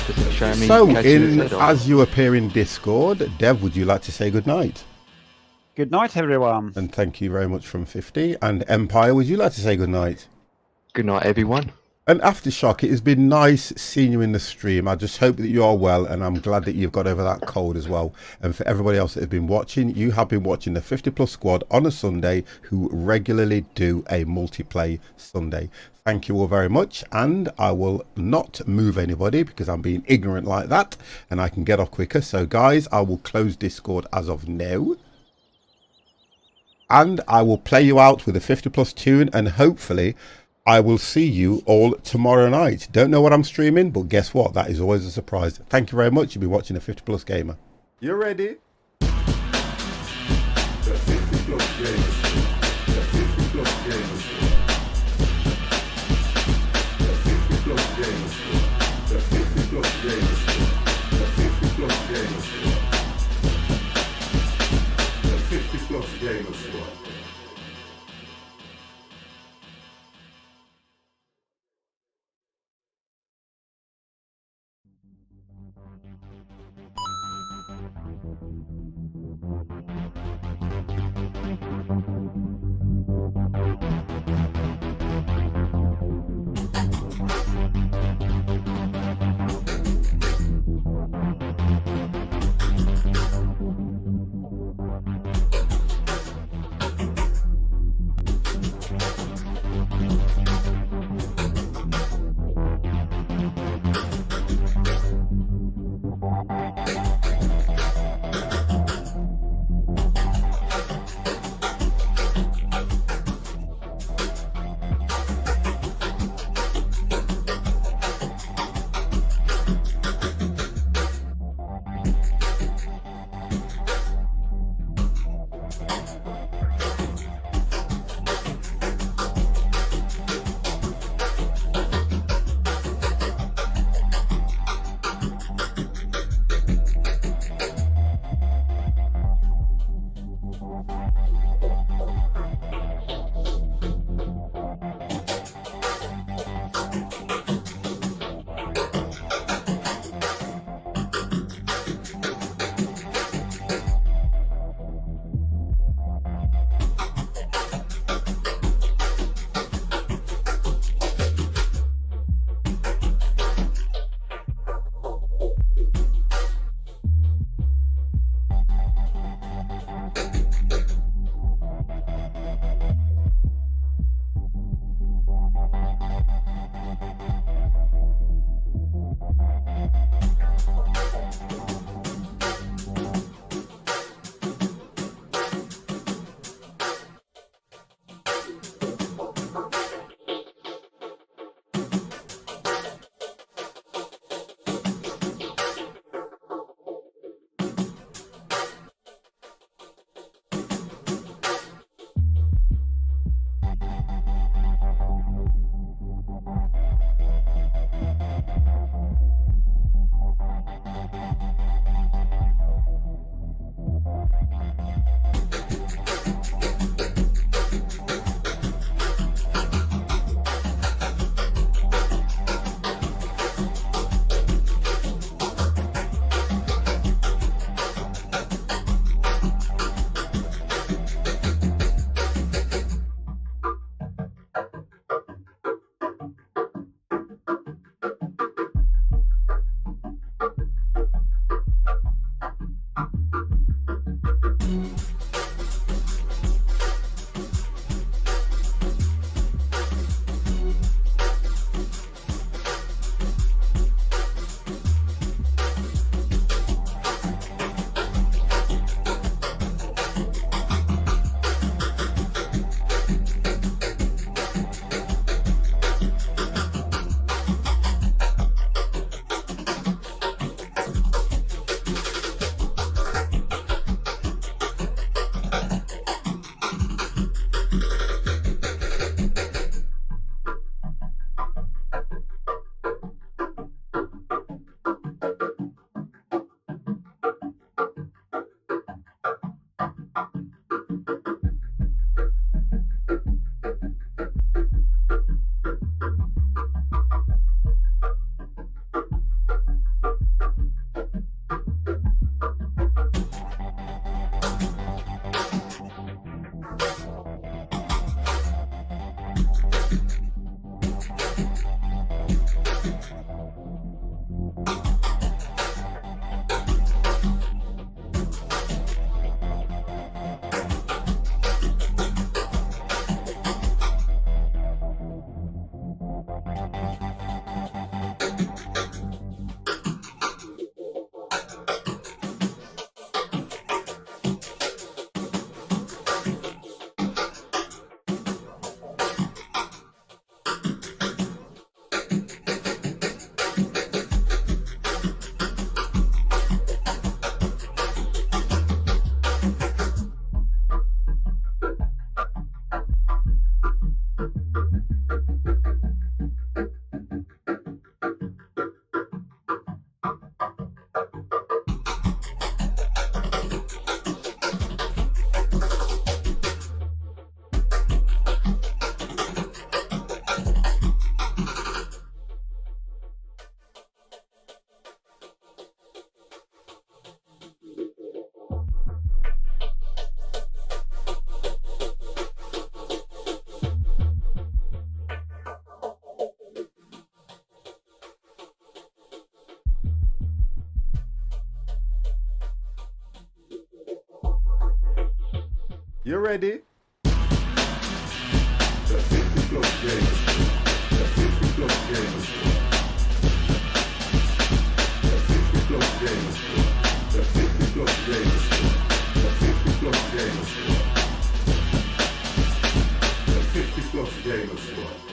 C: Doesn't show me
A: So,
C: catching his head off.
A: as you appear in Discord, Dev, would you like to say good night?
B: Good night, everyone.
A: And thank you very much from 50. And Empire, would you like to say good night?
C: Good night, everyone.
A: And Aftershock, it has been nice seeing you in the stream. I just hope that you are well, and I'm glad that you've got over that cold as well. And for everybody else that has been watching, you have been watching the 50 Plus Squad on a Sunday, who regularly do a multiplayer Sunday. Thank you all very much, and I will not move anybody because I'm being ignorant like that, and I can get off quicker. So guys, I will close Discord as of now. And I will play you out with a 50 Plus tune, and hopefully I will see you all tomorrow night. Don't know what I'm streaming, but guess what? That is always a surprise. Thank you very much. You'll be watching a 50 Plus Gamer.
G: You ready?
A: You ready?
H: The 50 plus gamers. The 50 plus gamers. The 50 plus gamers. The 50 plus gamers. The 50 plus gamers. The 50 plus gamers.